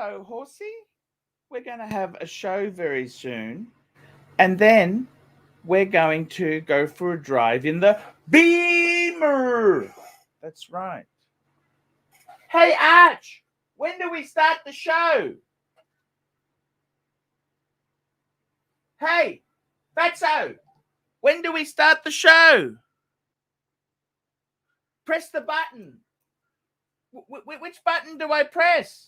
Hello, horsey. We're going to have a show very soon. And then we're going to go for a drive in the Beamer. That's right. Hey, Arch, when do we start the show? Hey, Fatso, when do we start the show? Press the button. Which button do I press?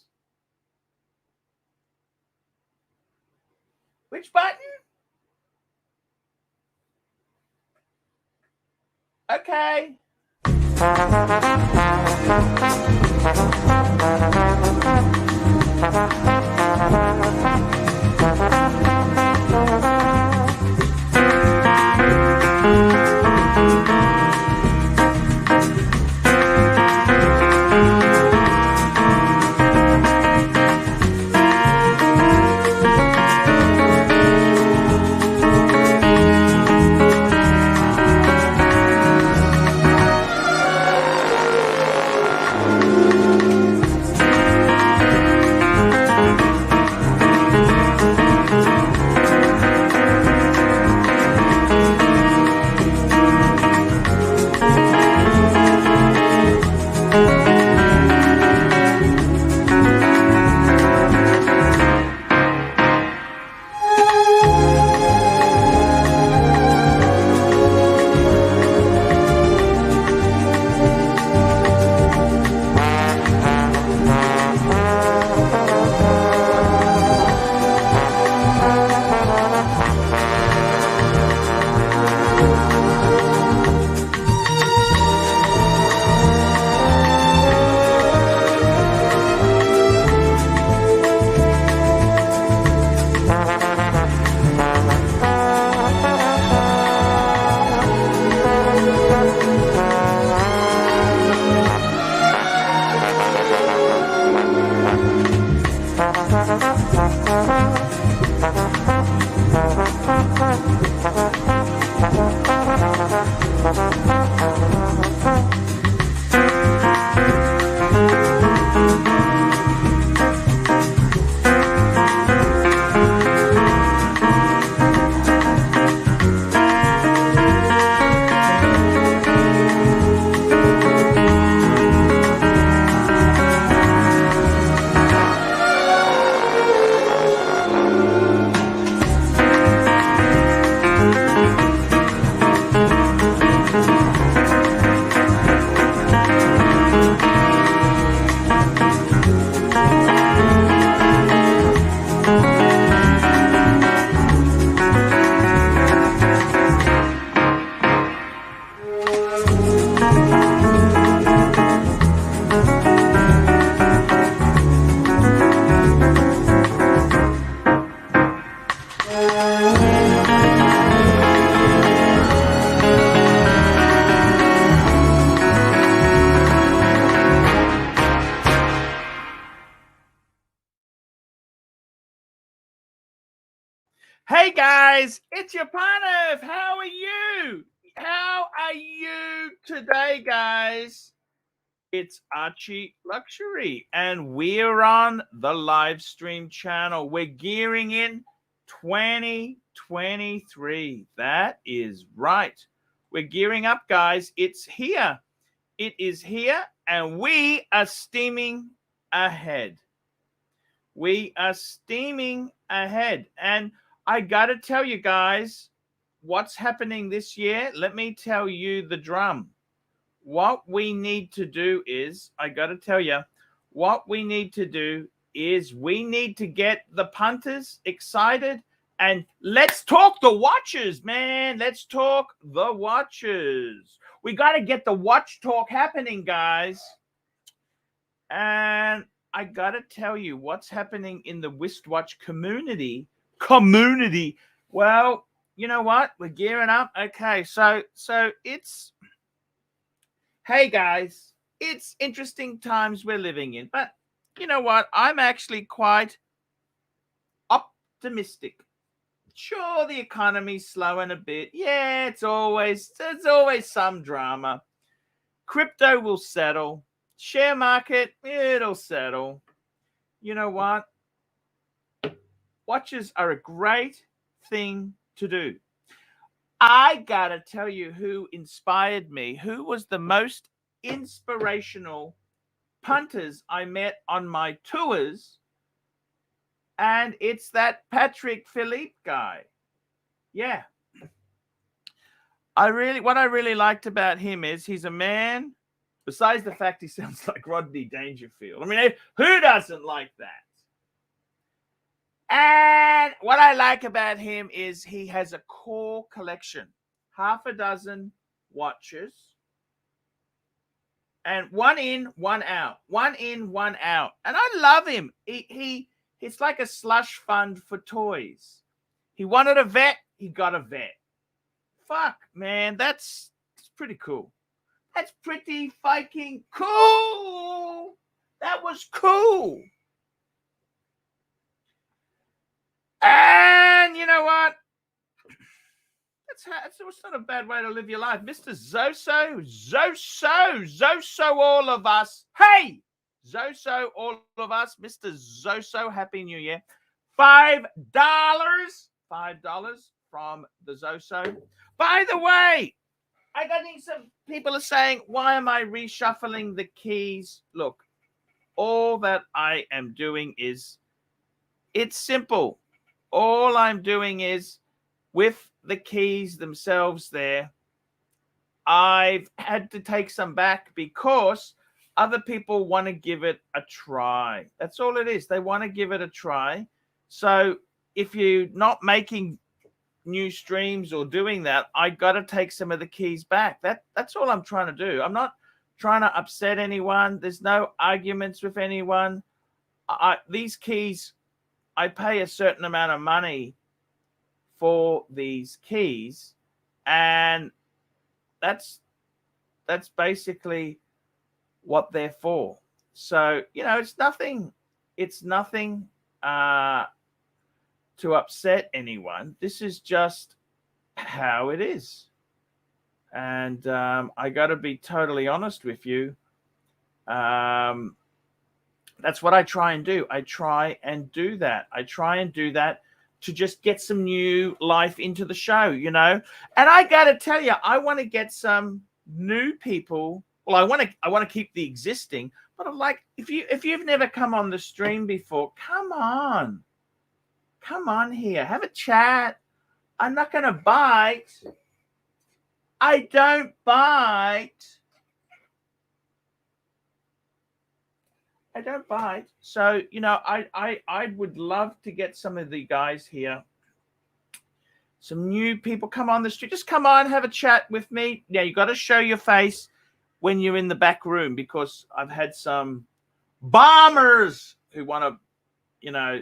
Which button? Okay. Hey guys, it's your Panev. How are you? How are you today, guys? It's ArchieLuxury, and we're on the live stream channel. We're gearing in 2023. That is right. We're gearing up, guys. It's here. It is here, and we are steaming ahead. We are steaming ahead. And I got to tell you guys, what's happening this year? Let me tell you the drum. What we need to do is, I got to tell you, what we need to do is we need to get the punters excited, and let's talk the watches, man. Let's talk the watches. We got to get the watch talk happening, guys. And I got to tell you what's happening in the wristwatch community. Well, you know what? We're gearing up. Okay, so it's, hey guys, it's interesting times we're living in. But you know what? I'm actually quite optimistic. Sure, the economy's slowing a bit. Yeah, there's always some drama. Crypto will settle. Share market, it'll settle. you know what? Watches are a great thing to do. I gotta tell you who inspired me, who was the most inspirational punters I met on my tours, and it's that Patrick Philippe guy. Yeah. What I really liked about him is he's a man, besides the fact he sounds like Rodney Dangerfield. I mean, who doesn't like that? And what I like about him is he has a core collection, half a dozen watches, and one in, one out, one in, one out. And I love him. It's like a slush fund for toys. He wanted a vet, he got a vet. Fuck, man, that's pretty cool. That's pretty fucking cool. That was cool. And you know what? It's not a bad way to live your life. Mr. Zoso, all of us. Hey, Zoso, all of us. Mr. Zoso, Happy New Year. $5 from the Zoso. By the way, I got some people are saying, why am I reshuffling the keys? Look, all that I am doing is, it's simple. All I'm doing is, with the keys themselves there, I've had to take some back because other people want to give it a try. That's all it is. They want to give it a try. So if you're not making new streams or doing that, I got to take some of the keys back. That's all I'm trying to do. I'm not trying to upset anyone. There's no arguments with anyone. These keys, I pay a certain amount of money for these keys, and that's basically what they're for. So, you know, it's nothing to upset anyone. This is just how it is. And I got to be totally honest with you. That's what I try and do. I try and do that to just get some new life into the show, you know. And I got to tell you, I want to get some new people. Well, I want to keep the existing, but I'm like, if you've never come on the stream before, come on here, have a chat. I'm not going to bite. I don't bite. So, you know, I would love to get some of the guys here, some new people come on the street. Just come on, have a chat with me. Yeah, you got to show your face when you're in the back room, because I've had some bombers who want to, you know,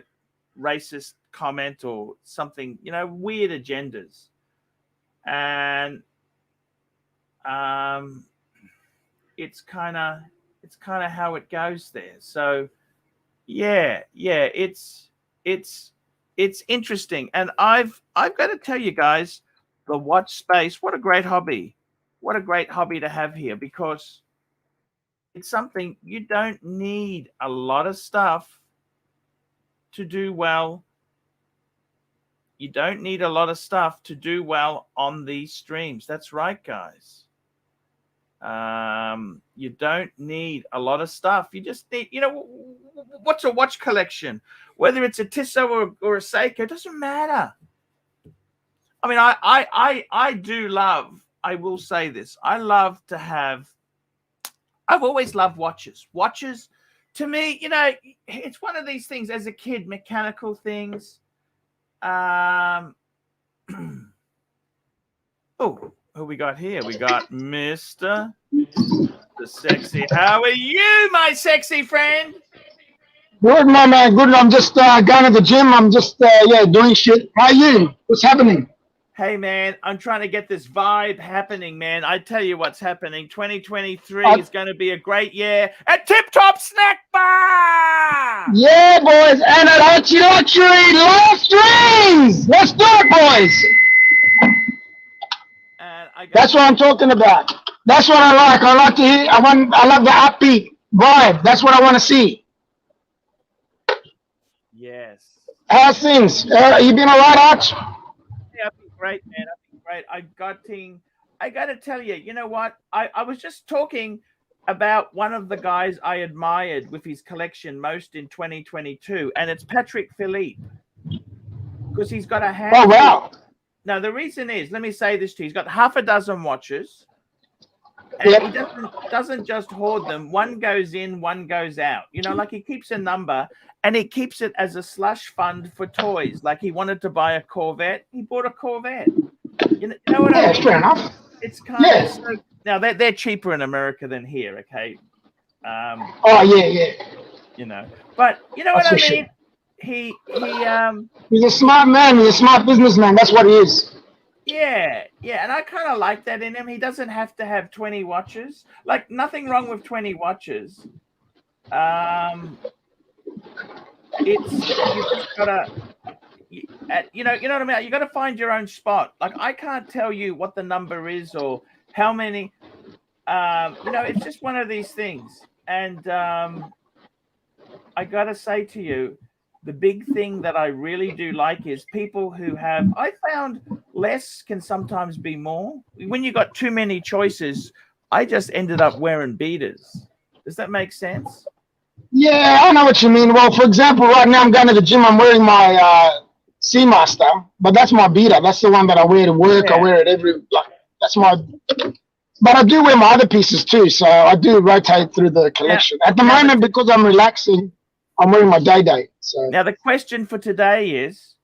racist comment or something, you know, weird agendas. And it's kind of how it goes there. So yeah, it's interesting. And I've got to tell you guys, the watch space, what a great hobby to have here, because it's something you don't need a lot of stuff to do well. You don't need a lot of stuff to do well on these streams. That's right, guys. You don't need a lot of stuff. You just need, you know, what's a watch collection? Whether it's a Tissot or a Seiko, it doesn't matter. I mean, I do love, I will say this, I've always loved watches. Watches, to me, you know, it's one of these things as a kid, mechanical things. Oh, who we got here? We got Mr. the Sexy. How are you, my sexy friend? Good, my man. Good. I'm just going to the gym. I'm just doing shit. How are you? What's happening? Hey, man, I'm trying to get this vibe happening, man. I tell you what's happening. 2023 is going to be a great year at Tip Top Snack Bar. Yeah, boys. And at ArchieLuxury live streams. Let's do it, boys. That's what I'm talking about. That's what I like. I like to hear. I love the upbeat vibe. That's what I want to see. How's things? You been alright, Arch? Yeah, I've been great, man. I've been great. I got to tell you, you know what? I was just talking about one of the guys I admired with his collection most in 2022, and it's Patrick Philippe, because he's got a Oh handful. wow. Now, the reason is, let me say this to you, he's got half a dozen watches, and Yep. he doesn't just hoard them. One goes in, one goes out. You know, like he keeps a number, and he keeps it as a slush fund for toys. Like he wanted to buy a Corvette, he bought a Corvette. You know what I Yeah, mean? fair enough. It's kind Yeah. of so. Now they're cheaper in America than here. Okay. Oh yeah. You know, but you know what That's I for mean. sure. He's a smart man. He's a smart businessman. That's what he is. Yeah, and I kind of like that in him. He doesn't have to have 20 watches. Like, nothing wrong with 20 watches. It's you just gotta, you know what I mean. You gotta find your own spot. Like, I can't tell you what the number is or how many. You know, it's just one of these things. And I gotta say to you, the big thing that I really do like is people who have. I found less can sometimes be more. When you got too many choices, I just ended up wearing beaters. Does that make sense? Yeah, I know what you mean. Well, for example, right now I'm going to the gym. I'm wearing my Seamaster, but that's my beater. That's the one that I wear to work. Yeah. I wear it that's my. But I do wear my other pieces too, so I do rotate through the collection. At the moment, because I'm relaxing, I'm wearing my day. So now the question for today is,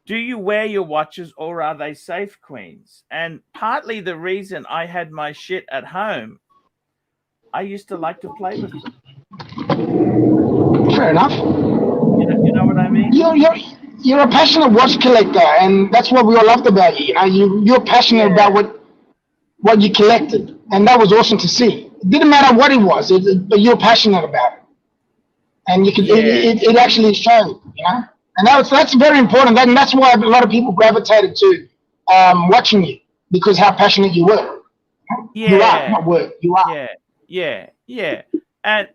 do you wear your watches or are they safe queens? And partly the reason I had my shit at home, I used to like to play with them. fair enough. You know what I mean? You're a passionate watch collector, and that's what we all loved about you. You know, you're passionate about what you collected, and that was awesome to see. It didn't matter what it was, but you're passionate about it, and you could it actually showed, you know. And that's very important. And that's why a lot of people gravitated to watching you, because how passionate you were. Yeah. You are, not were. You are. Yeah. And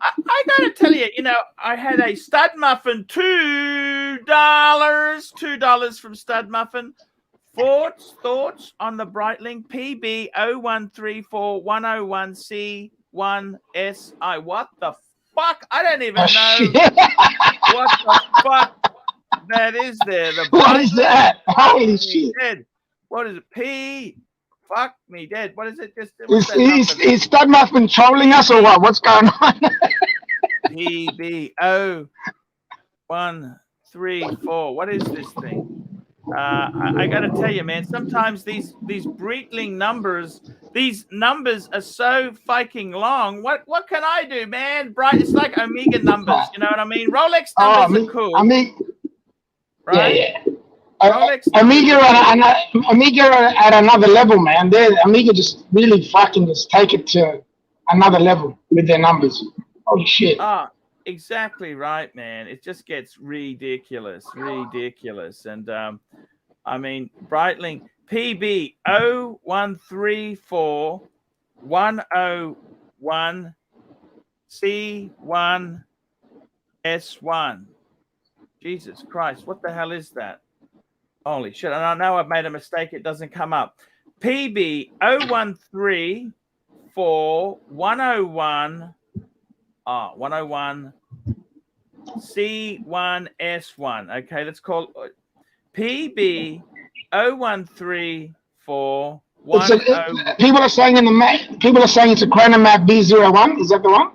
I gotta tell you, you know, I had a stud muffin, $2 from Stud Muffin. Thoughts on the Breitling PB 0134101C1SI. What the fuck? I don't even know what the fuck that is there. The What is that? Holy shit. Dead. What is it? Fuck me dead. What is it? Is Stud Muffin trolling us or what? What's going on? PB 0134. What is this thing? I got to tell you, man, sometimes these Breitling numbers, these numbers are so fucking long. What can I do, man? It's like Omega numbers, you know what I mean? Rolex numbers are cool. Right? Yeah. Rolex Omega at another level, man. Omega just really fucking just take it to another level with their numbers. Holy shit. Exactly right, man. It just gets ridiculous. And I mean, Breitling PB 0134101C1S1. Jesus Christ, what the hell is that? Holy shit. And I know I've made a mistake. It doesn't come up. PB 0134101 101 C1S1. Okay, let's call PB 0134101. People are saying it's a Chronomat B01. Is that the one?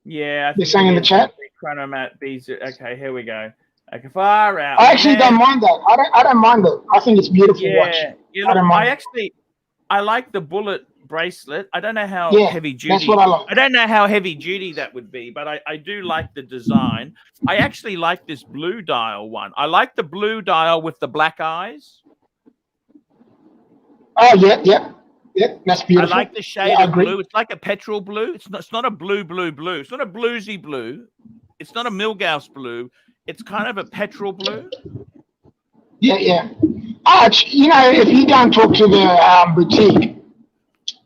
Yeah, they're saying in the chat. Chronomat B0. Okay, here we go. Okay, far out. I actually don't mind that. I don't mind it. I think it's beautiful. Watch. Yeah. Look, I like the bullet bracelet. I don't know how heavy duty. That's what I like. I don't know how heavy duty that would be, but I do like the design. I actually like this blue dial one. I like the blue dial with the black eyes. Oh yeah, that's beautiful. I like the shade of blue. It's like a petrol blue. It's not a blue. It's not a bluesy blue. It's not a Milgauss blue. It's kind of a petrol blue. Yeah. Arch, you know, if you go and talk to the boutique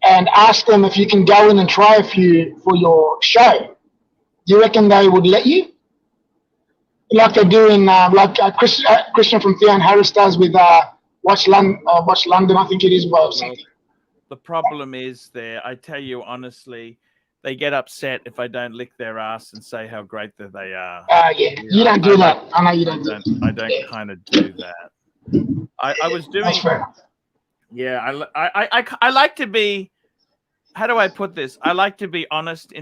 and ask them if you can go in and try a few for your show, do you reckon they would let you? like they do in Christian from Theo and Harris does with Watch London, I think it is, or something. The problem is there. I tell you honestly, they get upset if I don't lick their ass and say how great that they are. Yeah, you don't do that. I know you don't. I don't kind of do that. I was doing. That's fair. Yeah, I like to be. How do I put this? I like to be honest.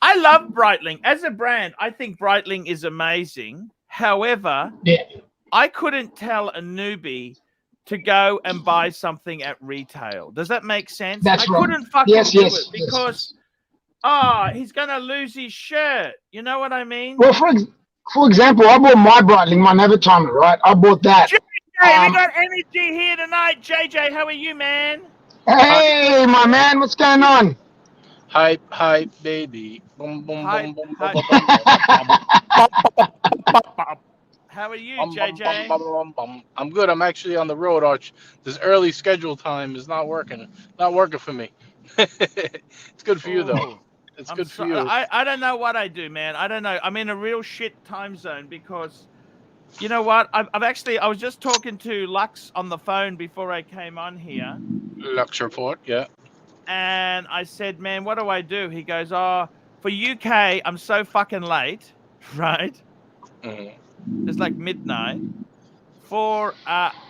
I love Breitling as a brand. I think Breitling is amazing. However, I couldn't tell a newbie to go and buy something at retail. Does that make sense? That's right. Couldn't fucking do it because he's gonna lose his shirt. You know what I mean? Well, for example, I bought my Breitling, my Never Timer, right? I bought that. JJ, we got energy here tonight. JJ, how are you, man? Hey, my man, what's going on? Hype, baby. Boom, boom, Hype, boom, boom, hype. boom, boom, How are you, JJ? I'm good. I'm actually on the road, Arch. This early schedule time is not working. Not working for me. It's good for you, though. It's good for you. I don't know what I do, man. I don't know. I'm in a real shit time zone because, you know what? I was just talking to Lux on the phone before I came on here. Lux report, yeah. And I said, man, what do I do? He goes, for UK, I'm so fucking late, right? Mm-hmm. It's like midnight. For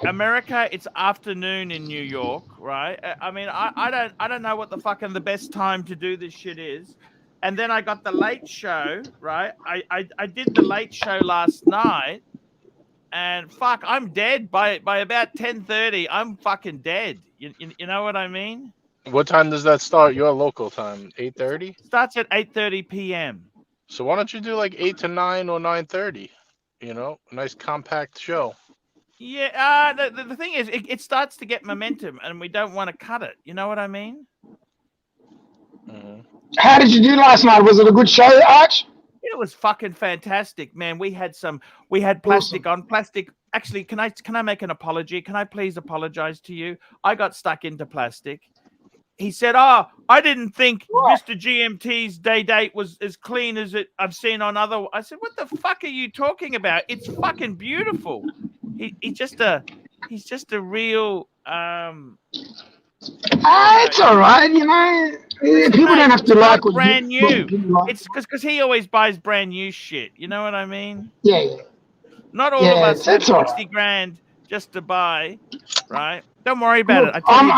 America, it's afternoon in New York, right? I mean, I don't know what the fucking the best time to do this shit is. And then I got the late show, right? I did the late show last night, and fuck, I'm dead by about 10:30. I'm fucking dead. You know what I mean? What time does that start? Your local time, 8:30? Starts at 8:30 p.m. So why don't you do like 8 to 9 or 9:30? You know, a nice compact show. Yeah, the thing is, it starts to get momentum, and we don't want to cut it. You know what I mean? Mm-hmm. How did you do last night? Was it a good show, Arch? It was fucking fantastic, man. We had plastic on plastic. Actually, can I make an apology? Can I please apologize to you? I got stuck into plastic. He said, I didn't think Mr. GMT's day date was as clean as I've seen on other. I said, what the fuck are you talking about? It's fucking beautiful. He's just a real. It's all right, you know. People don't have to like what brand new. Like. It's because he always buys brand new shit. You know what I mean? Yeah. Not all of us have 60 grand just to buy, right? Don't worry about it. I tell you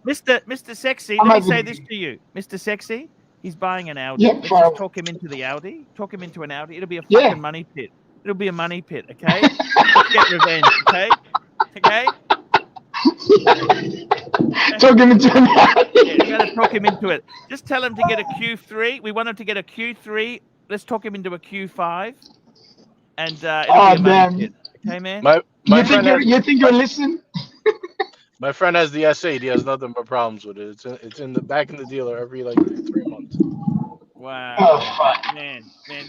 this now. Mr. Sexy, let me say this to you. Mr. Sexy, he's buying an Audi. Yeah, Let's just talk him into the Audi. Talk him into an Audi. It'll be a fucking money pit. It'll be a money pit, okay? Get revenge, okay? Okay? Talk him into an Audi. Yeah, you gotta talk him into it. Just tell him to get a Q3. We want him to get a Q3. Let's talk him into a Q5. And it'll be a money pit. Okay, man? You think you'll listen? My friend has the S8. He has nothing but problems with it. It's in the back in the dealer every like 3 months. Wow. Oh, fuck. Man,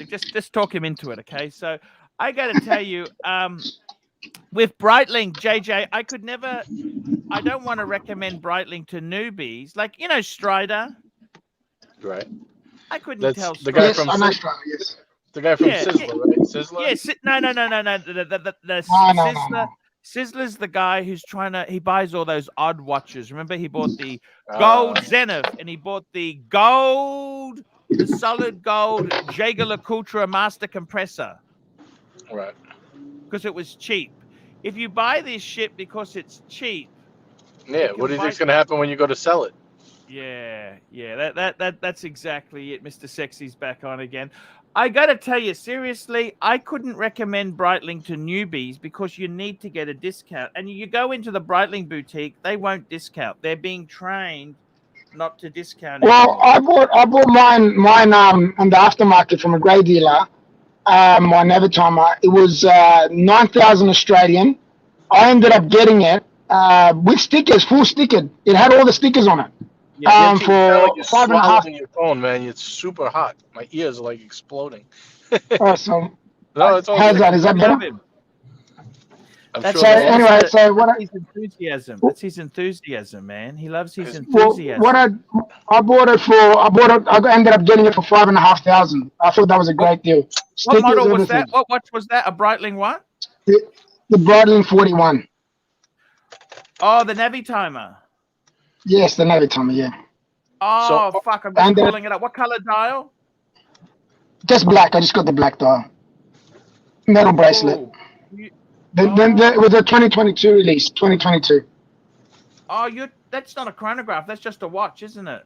just talk him into it, okay? So I got to tell you, with Breitling, JJ, I don't want to recommend Breitling to newbies. Like, you know, Strider. Right. I couldn't tell the guy Strider. from yes. The guy from Sizzler, right? Sizzler? Yes. No. The Sizzler. No. Sizzler's the guy who's he buys all those odd watches. Remember, he bought the gold Zenith and he bought the solid gold Jaeger LeCoultre master compressor. Right. Because it was cheap. If you buy this shit because it's cheap. Yeah, what do you think's going to happen when you go to sell it? Yeah. That's exactly it. Mr. Sexy's back on again. I got to tell you, seriously, I couldn't recommend Breitling to newbies because you need to get a discount. And you go into the Breitling boutique, they won't discount. They're being trained not to discount. Well, I bought mine on the aftermarket from a grey dealer. My Never Timer. It was 9,000 Australian. I ended up getting it with stickers, full stickered. It had all the stickers on it. Yeah, for like you're 5.5. Your phone, man. It's super hot. My ears are like exploding. Awesome. No, it's all how's that? Is that better? I'm That's sure So the that's anyway, ladies. so what I, his enthusiasm. That's his enthusiasm, man. He loves his well, what enthusiasm. I bought it for, I ended up getting it for 5,500. I thought that was a What great deal. what Stickers, model was that? everything. What watch was that? A Breitling what? The, the Breitling 41. Oh, the Navi timer. Yes, the Navy Tommy, yeah. So, Oh fuck! I'm I just ended up calling it up. What color dial? just black. I just got the black dial. Metal bracelet. Oh, you, Then oh, it was a 2022 release. 2022. oh, you. That's not a chronograph. That's just a watch, isn't it?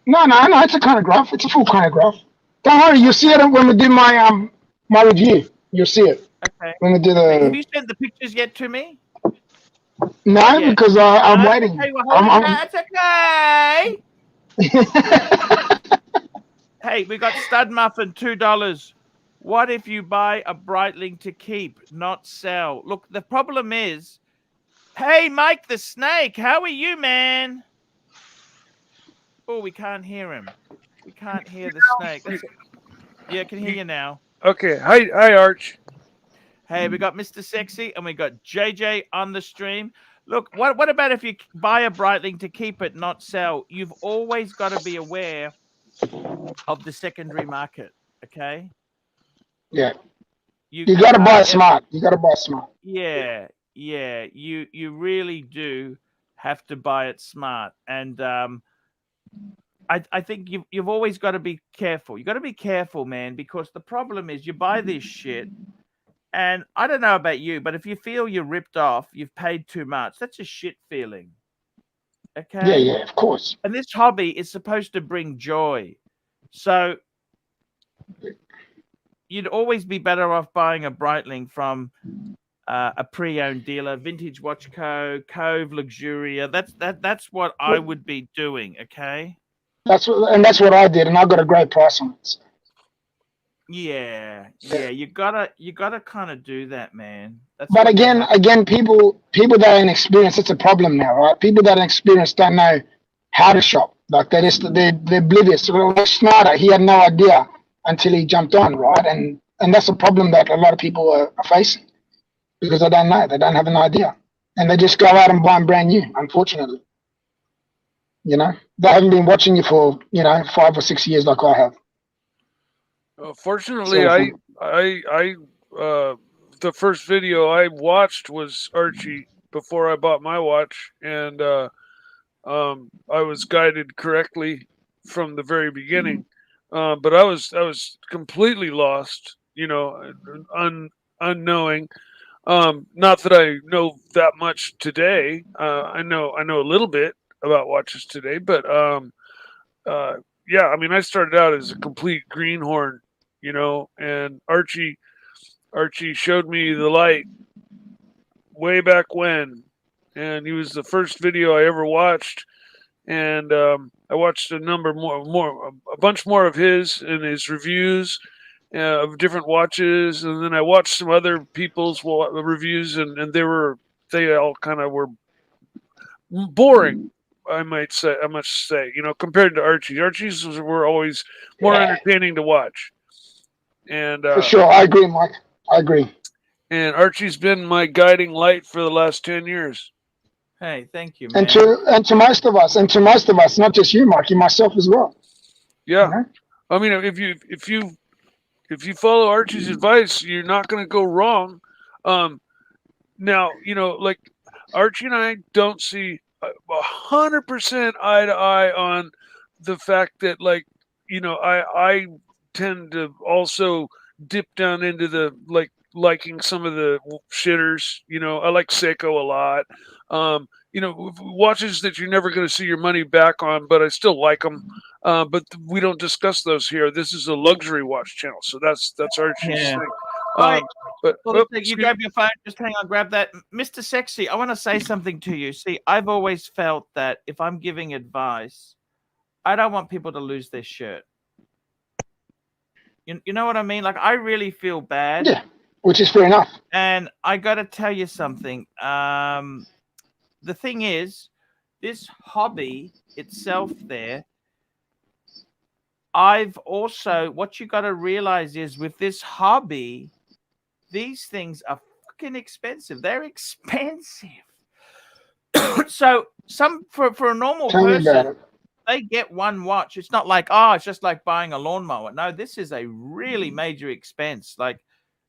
No. It's a chronograph. It's a full chronograph. Don't worry. You'll see Okay, it when we do my review. You'll see it okay, when we do okay. Have the. you sent the pictures yet to me? Not No, yet. because No, I'm it's waiting. okay. We're holding it down. It's okay. Hey, we got Stud Muffin, $2. What if you buy a Breitling to keep, not sell? Look, the problem is, hey, Mike the Snake, how are you, man? Oh, we can't hear him. We can't hear the snake. Yeah, I can hear you now. Okay. Hi, Arch. Hey, we got Mr. Sexy and we got JJ on the stream. Look, what about if you buy a Breitling to keep it, not sell? You've always got to be aware of the secondary market, okay? Yeah. You You you gotta buy can't smart. You gotta buy smart. yeah, yeah. You really do have to buy it smart. And I think you've always got to be careful. You got to be careful, man, because the problem is you buy this shit, and I don't know about you, but if you feel you're ripped off, you've paid too much. That's a shit feeling. Yeah, Okay? yeah, of course. And this hobby is supposed to bring joy. So you'd always be better off buying a Breitling from a pre-owned dealer, Vintage Watch Co, Cove Luxuria. That's what I would be doing. Okay. That's what I did, and I got a great price on it. Yeah, Yeah. you gotta kind of do that, man. That's But what you have. again, people that are inexperienced, it's a problem now, right? People that are experienced don't know how to shop. Like they're oblivious. So like Snyder, he had no idea until he jumped on, right? And that's a problem that a lot of people are facing because they don't know, they don't have an idea, and they just go out and buy them brand new. Unfortunately, they haven't been watching you for 5 or 6 years like I have. Fortunately, Sort of thing. the first video I watched was Archie before I bought my watch, and I was guided correctly from the very beginning. But I was completely lost, unknowing. Not that I know that much today. I know a little bit about watches today, but yeah, I mean, I started out as a complete greenhorn, and Archie showed me the light way back when, and he was the first video I ever watched, and I watched a bunch more of his and his reviews of different watches, and then I watched some other people's reviews, and they all kind of were boring. I must say, compared to Archie's were always more entertaining to watch, and For sure, I agree, Mike. I agree. and Archie's been my guiding light for the last 10 years. Hey, thank you, And man. to most of us, not just you, Mikey, myself as well. Yeah, I mean, if you follow Archie's advice, you're not going to go wrong. Now, like Archie and I don't see 100% eye to eye on the fact that, like, I tend to also dip down into the liking some of the shitters. I like Seiko a lot. Watches that you're never going to see your money back on, but I still like them. But we don't discuss those here. This is a luxury watch channel, so that's Archie's Yeah. thing. All right. But Well, you grab your phone. Just hang on. Grab that, Mr. Sexy. I want to say something to you. See, I've always felt that if I'm giving advice, I don't want people to lose their shirt. You know what I mean? Like, I really feel bad. Yeah, which is fair enough. And I got to tell you something. The thing is, this hobby itself there, I've also, what you got to realize is with this hobby, these things are fucking expensive. They're expensive. So for a normal Tell me about person, it. they get one watch. It's not like, oh, it's just like buying a lawnmower. No, this is a really major expense. Like,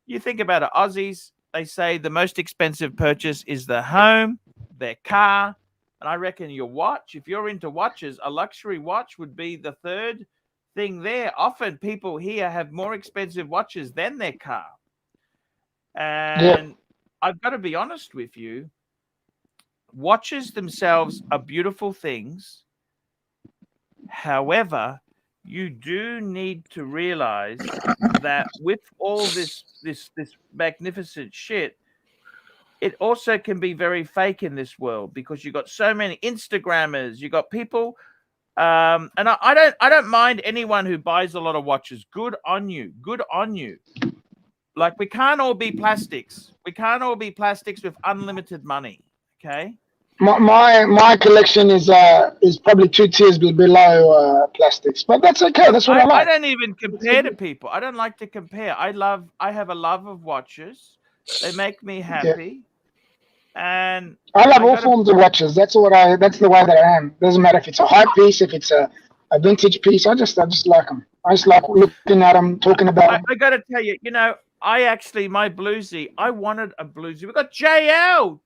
you think about it, Aussies, they say the most expensive purchase is the home, their car, and I reckon your watch. If you're into watches, a luxury watch would be the third thing there. Often people here have more expensive watches than their car. And I've got to be honest with you, watches themselves are beautiful things. However, you do need to realize that with all this magnificent shit, it also can be very fake in this world, because you got so many Instagrammers, you got people, and I don't mind anyone who buys a lot of watches. Good on you. Good on you. Like, we can't all be plastics. We can't all be plastics with unlimited money. Okay. My collection is probably 2 tiers below plastics, but that's okay. That's what I like. I don't even compare to people. I don't like to compare. I have a love of watches. They make me happy, and I love all forms of watches. That's the way that I am. Doesn't matter if it's a hype piece, if it's a vintage piece. I just like them. I just like looking at them, talking about them. I got to tell you, I actually, my bluesy, I wanted a bluesy. We got JL.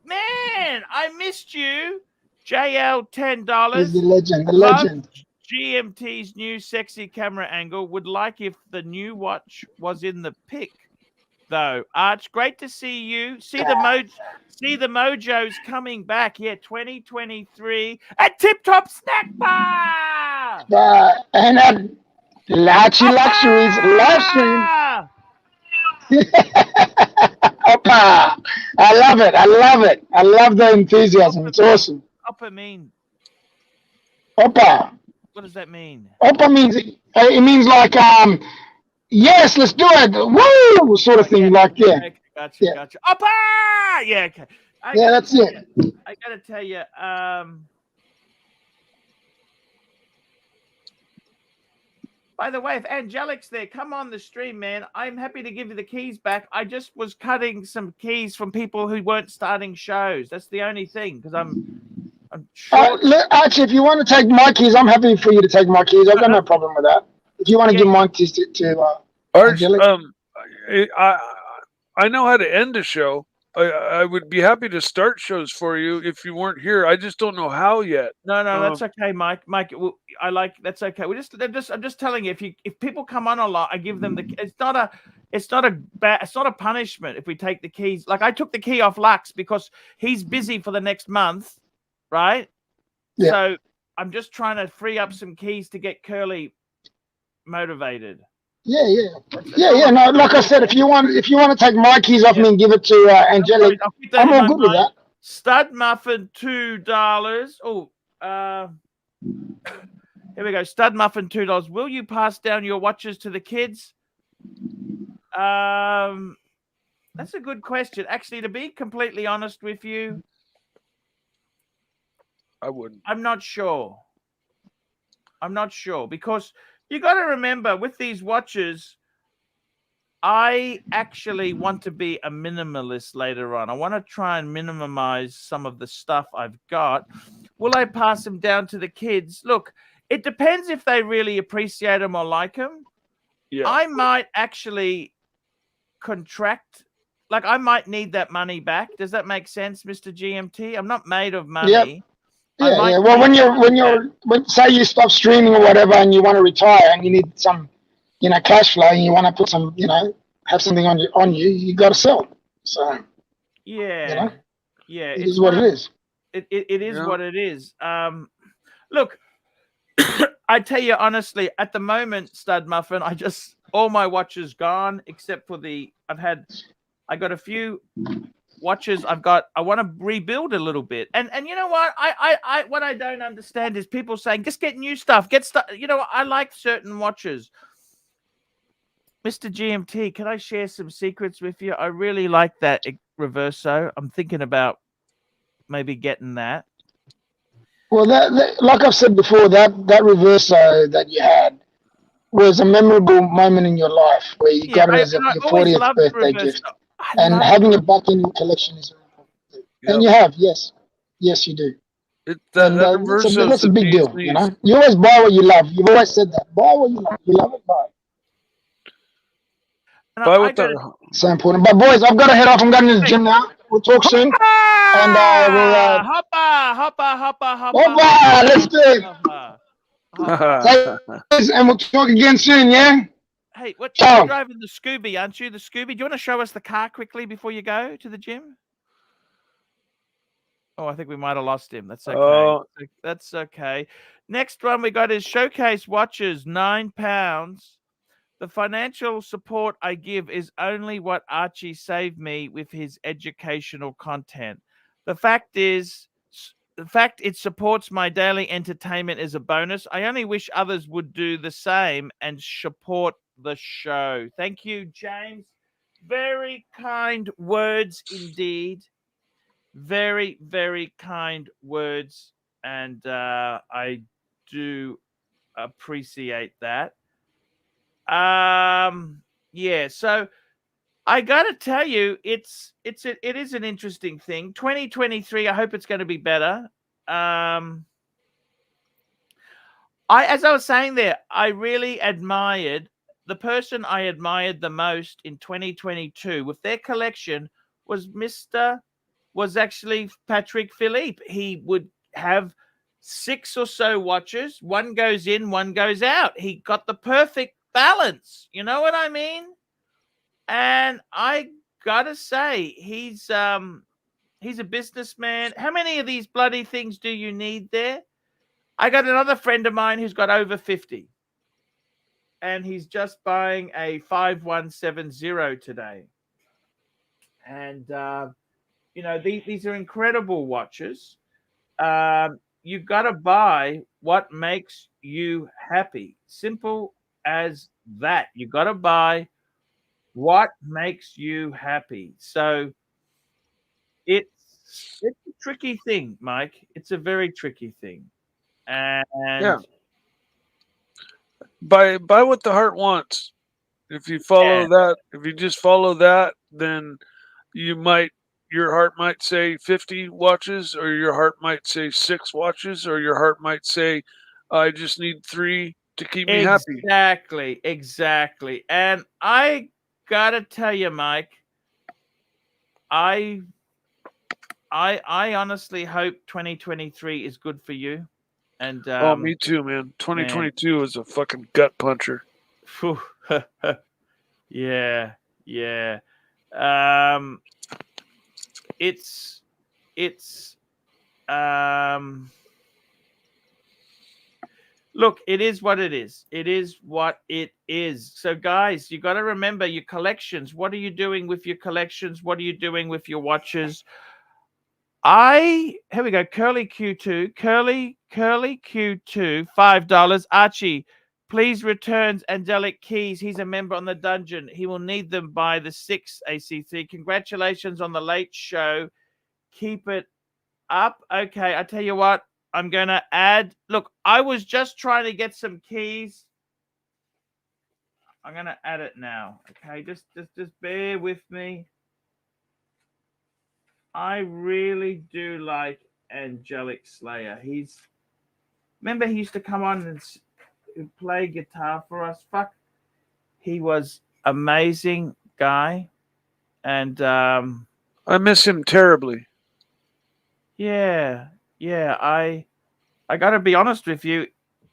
Man, I missed you. JL, $10. He's the legend. The legend. GMT's new sexy camera angle. Would like if the new watch was in the pic, though. Arch, great to see you. See the mojo's coming back. Yeah, 2023 at Tip Top Snack Bar. And at ArchieLuxury's live stream. Oppa! I love it. I love the enthusiasm. It's awesome. Oppa mean? Oppa. What does that mean? Oppa means it means like yes, let's do it. Woo! Sort of thing. Yeah, like okay, gotcha. Oppa! Yeah, okay. That's it. I gotta tell you, by the way, if Angelic's there, come on the stream, man. I'm happy to give you the keys back. I just was cutting some keys from people who weren't starting shows. That's the only thing, because I'm short. Archie, if you want to take my keys, I'm happy for you to take my keys. I've got no problem with that. If you want to give my keys to Angelic. I know how to end a show. I would be happy to start shows for you if you weren't here. I just don't know how yet. No, that's okay, Mike. That's okay. I'm just telling you, if people come on a lot, I give them it's not a punishment if we take the keys. Like, I took the key off Lux because he's busy for the next month, right? Yeah. So I'm just trying to free up some keys to get Curly motivated. Yeah. No, like I said, if you want to take my keys off me and give it to Angelic, I'm all good with that. Stud muffin, $2. Oh, here we go. Stud muffin, $2. Will you pass down your watches to the kids? That's a good question. Actually, to be completely honest with you, I wouldn't. I'm not sure because you got to remember, with these watches, I actually want to be a minimalist later on. I want to try and minimize some of the stuff I've got. Will I pass them down to the kids? Look, it depends if they really appreciate them or like them. Yeah. I might actually contract. Like, I might need that money back. Does that make sense, Mr. GMT? I'm not made of money. Yep. Yeah. Well, when say you stop streaming or whatever, and you want to retire, and you need some, cash flow, and you want to put some, have something on you, you got to sell. So. Yeah. It is what it is. It is what it is. Look, I tell you honestly, at the moment, Stud Muffin, all my watches gone except for I got a few watches I want to rebuild a little bit. And you know what? What I don't understand is people saying, just get new stuff, get stuff. I like certain watches. Mr. GMT, can I share some secrets with you? I really like that Reverso. I'm thinking about maybe getting that. Well, that like I've said before, that Reverso that you had was a memorable moment in your life where you got it as your 40th birthday gift. And having it back in your collection is very important. And you have, yes, you do. That That's a big deal. knees. You know, you always buy what you love. You've always said that. Buy what you love. You love it, buy it. Buy what the So important. But boys, I've got to head off. I'm going to the gym now. We'll talk soon. And we'll hoppa, let's do it. And we'll talk again soon, yeah? Hey, you're driving the Scooby, aren't you? The Scooby. Do you want to show us the car quickly before you go to the gym? Oh, I think we might have lost him. That's okay. Oh. That's okay. Next one we got is Showcase Watches, £9. The financial support I give is only what Archie saved me with his educational content. The fact it supports my daily entertainment is a bonus. I only wish others would do the same and support the show. Thank you, James. Very kind words indeed. Very, very kind words. And I do appreciate that. Yeah, so I gotta tell you, it is an interesting thing. 2023, I hope it's going to be better. As I was saying there, I really admired the person I admired the most in 2022 with their collection was actually Patrick Philippe. He would have 6 or so watches. One goes in, one goes out. He got the perfect balance. You know what I mean? And I gotta say, he's a businessman. How many of these bloody things do you need there? I got another friend of mine who's got over 50. And he's just buying a 5170 today. And you know, these are incredible watches. You've got to buy what makes you happy. Simple as that. You've got to buy what makes you happy. So it's a tricky thing, Mike. It's a very tricky thing. And yeah. Buy what the heart wants. If you follow that, if you just follow that, then your heart might say 50 watches, or your heart might say 6 watches, or your heart might say, I just need 3 to keep me happy. Exactly. And I gotta tell you, Mike, I honestly hope 2023 is good for you. And me too, man. 2022 was a fucking gut puncher. Yeah. It's look, it is what it is. It is what it is. So guys, you got to remember your collections. What are you doing with your collections? What are you doing with your watches? Here we go. Curly Q2, Curly Q2, $5. Archie, please returns angelic keys. He's a member on the dungeon. He will need them by the 6th AC3. Congratulations on the late show. Keep it up. Okay, I tell you what, I'm going to add. Look, I was just trying to get some keys. I'm going to add it now. Okay, just bear with me. I really do like Angelic Slayer. Remember he used to come on and play guitar for us. Fuck, he was amazing guy, and I miss him terribly. Yeah. I gotta be honest with you.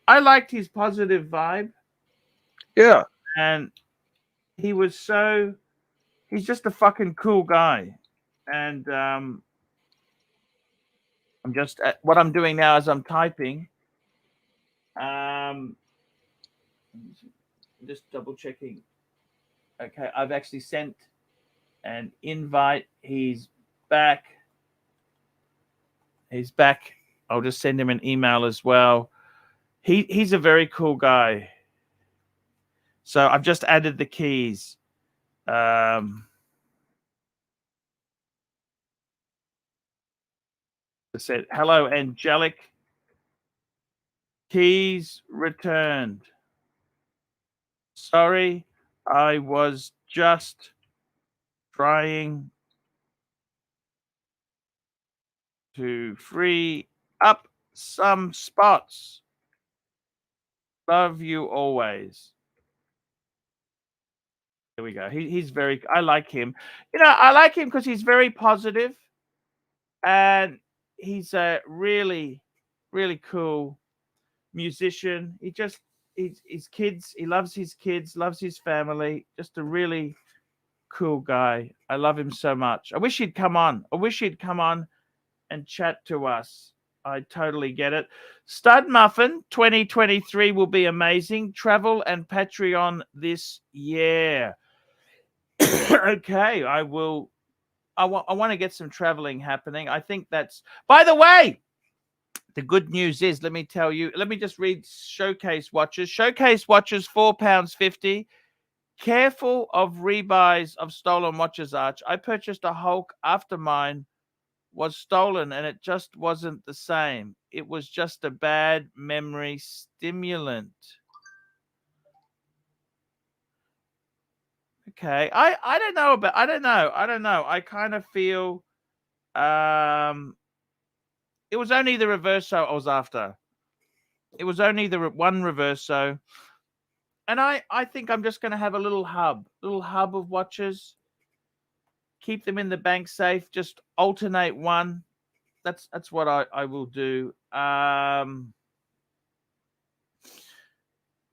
I liked his positive vibe. Yeah, and he's just a fucking cool guy. And I'm just what I'm doing now is I'm typing. Just double checking. Okay, I've actually sent an invite. He's back. I'll just send him an email as well. He's a very cool guy. So I've just added the keys. I said, hello, angelic. Keys returned. Sorry, I was just trying to free up some spots. Love you always. There we go. He's very. I like him. You know, I like him because he's very positive, and he's a really, really cool musician. His kids. He loves his kids. Loves his family. Just a really cool guy. I love him so much. I wish he'd come on. I wish he'd come on and chat to us. I totally get it. Stud Muffin 2023 will be amazing. Travel and Patreon this year. Okay, I will. I want to get some traveling happening. I think that's. By the way, the good news is, let me tell you. Let me just read Showcase watches. Showcase watches £4.50. Careful of rebuys of stolen watches, Arch. I purchased a Hulk after mine was stolen, and it just wasn't the same. It was just a bad memory stimulant. Okay. I don't know about I don't know. I kind of feel it was only the Reverso I was after. It was only the one Reverso. And I think I'm just going to have a little hub of watches. Keep them in the bank safe, just alternate one. That's what I will do.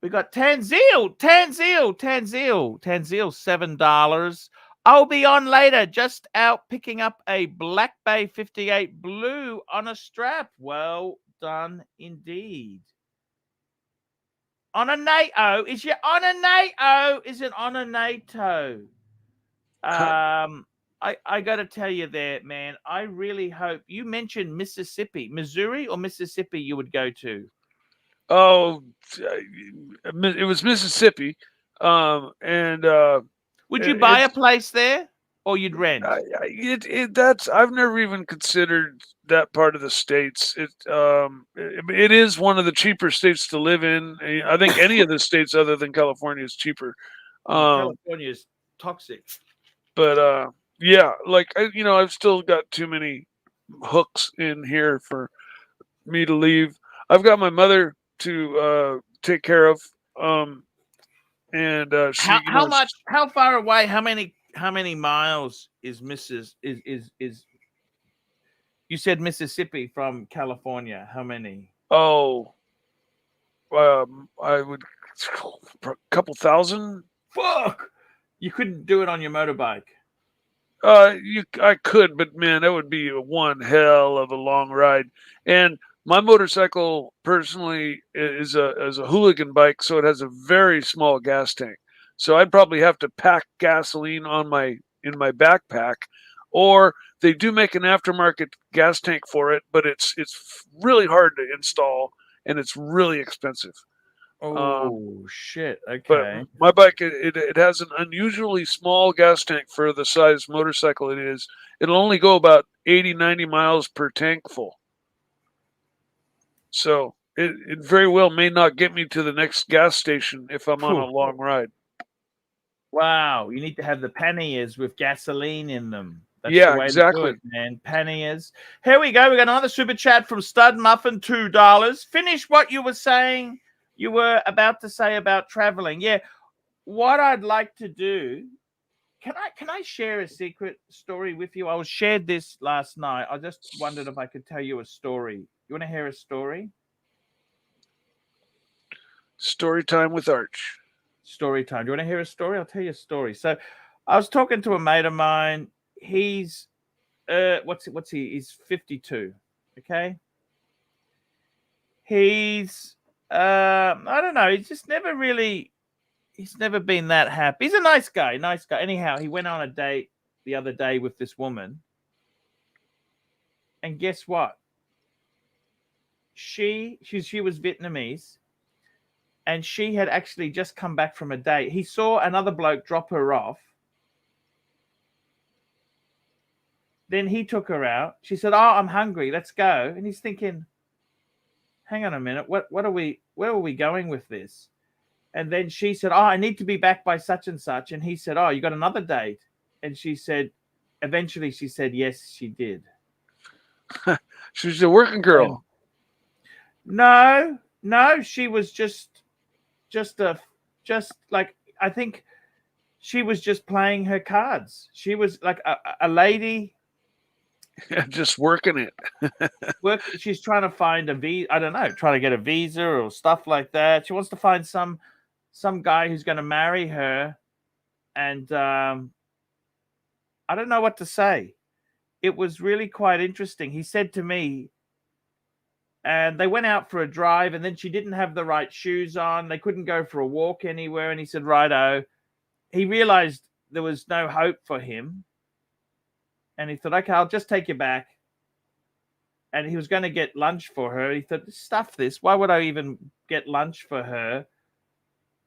We got Tanzil, $7. I'll be on later. Just out picking up a Black Bay 58 blue on a strap. Well done indeed. On a NATO. Is you on a NATO? Is it on a NATO? I got to tell you there, man. I really hope you mentioned Mississippi, Missouri or Mississippi you would go to. Oh, it was Mississippi, and would you buy a place there, or you'd rent? That's I've never even considered that part of the states. It is one of the cheaper states to live in. I think any of the states other than California is cheaper. California is toxic. But yeah, like I've still got too many hooks in here for me to leave. I've got my mother to take care of, and she. How far away? How many miles is Mrs. is? You said Mississippi from California. How many? Oh, I would a couple thousand. Fuck! You couldn't do it on your motorbike. I could, but man, that would be one hell of a long ride. And my motorcycle personally is a hooligan bike, so it has a very small gas tank. So I'd probably have to pack gasoline in my backpack, or they do make an aftermarket gas tank for it, but it's really hard to install and it's really expensive. Oh shit! Okay, but my bike it has an unusually small gas tank for the size motorcycle it is. It'll only go about 80-90 miles per tank full. So it very well may not get me to the next gas station if I'm on a long ride. Wow, you need to have the panniers with gasoline in them. That's yeah, the way exactly. To do it, man. Panniers. Here we go. We got another super chat from Stud Muffin, $2. Finish what you were saying. You were about to say about traveling. Yeah. What I'd like to do. Can I share a secret story with you? I shared this last night. I just wondered if I could tell you a story. You want to hear a story? Story time with Arch. Story time. Do you want to hear a story? I'll tell you a story. So I was talking to a mate of mine. He's what's he? He's 52. Okay. He's I don't know. He's never been that happy. He's a nice guy. Anyhow, he went on a date the other day with this woman. And guess what? She was Vietnamese. And she had actually just come back from a date. He saw another bloke drop her off. Then he took her out. She said, "Oh, I'm hungry. Let's go." And he's thinking, "Hang on a minute. Where are we going with this?" And then she said, "Oh, I need to be back by such and such." And he said, "Oh, you got another date?" And she said, eventually she said, yes, she did. She's a working girl. No, she was just like, I think she was just playing her cards. She was like a lady. Yeah, just working it. She's trying to find a visa. I don't know, trying to get a visa or stuff like that. She wants to find some guy who's going to marry her. And I don't know what to say. It was really quite interesting. He said to me, and they went out for a drive, and then she didn't have the right shoes on. They couldn't go for a walk anywhere. And he said, righto. He realized there was no hope for him. And he thought, okay, I'll just take you back. And he was going to get lunch for her. He thought, stuff this. Why would I even get lunch for her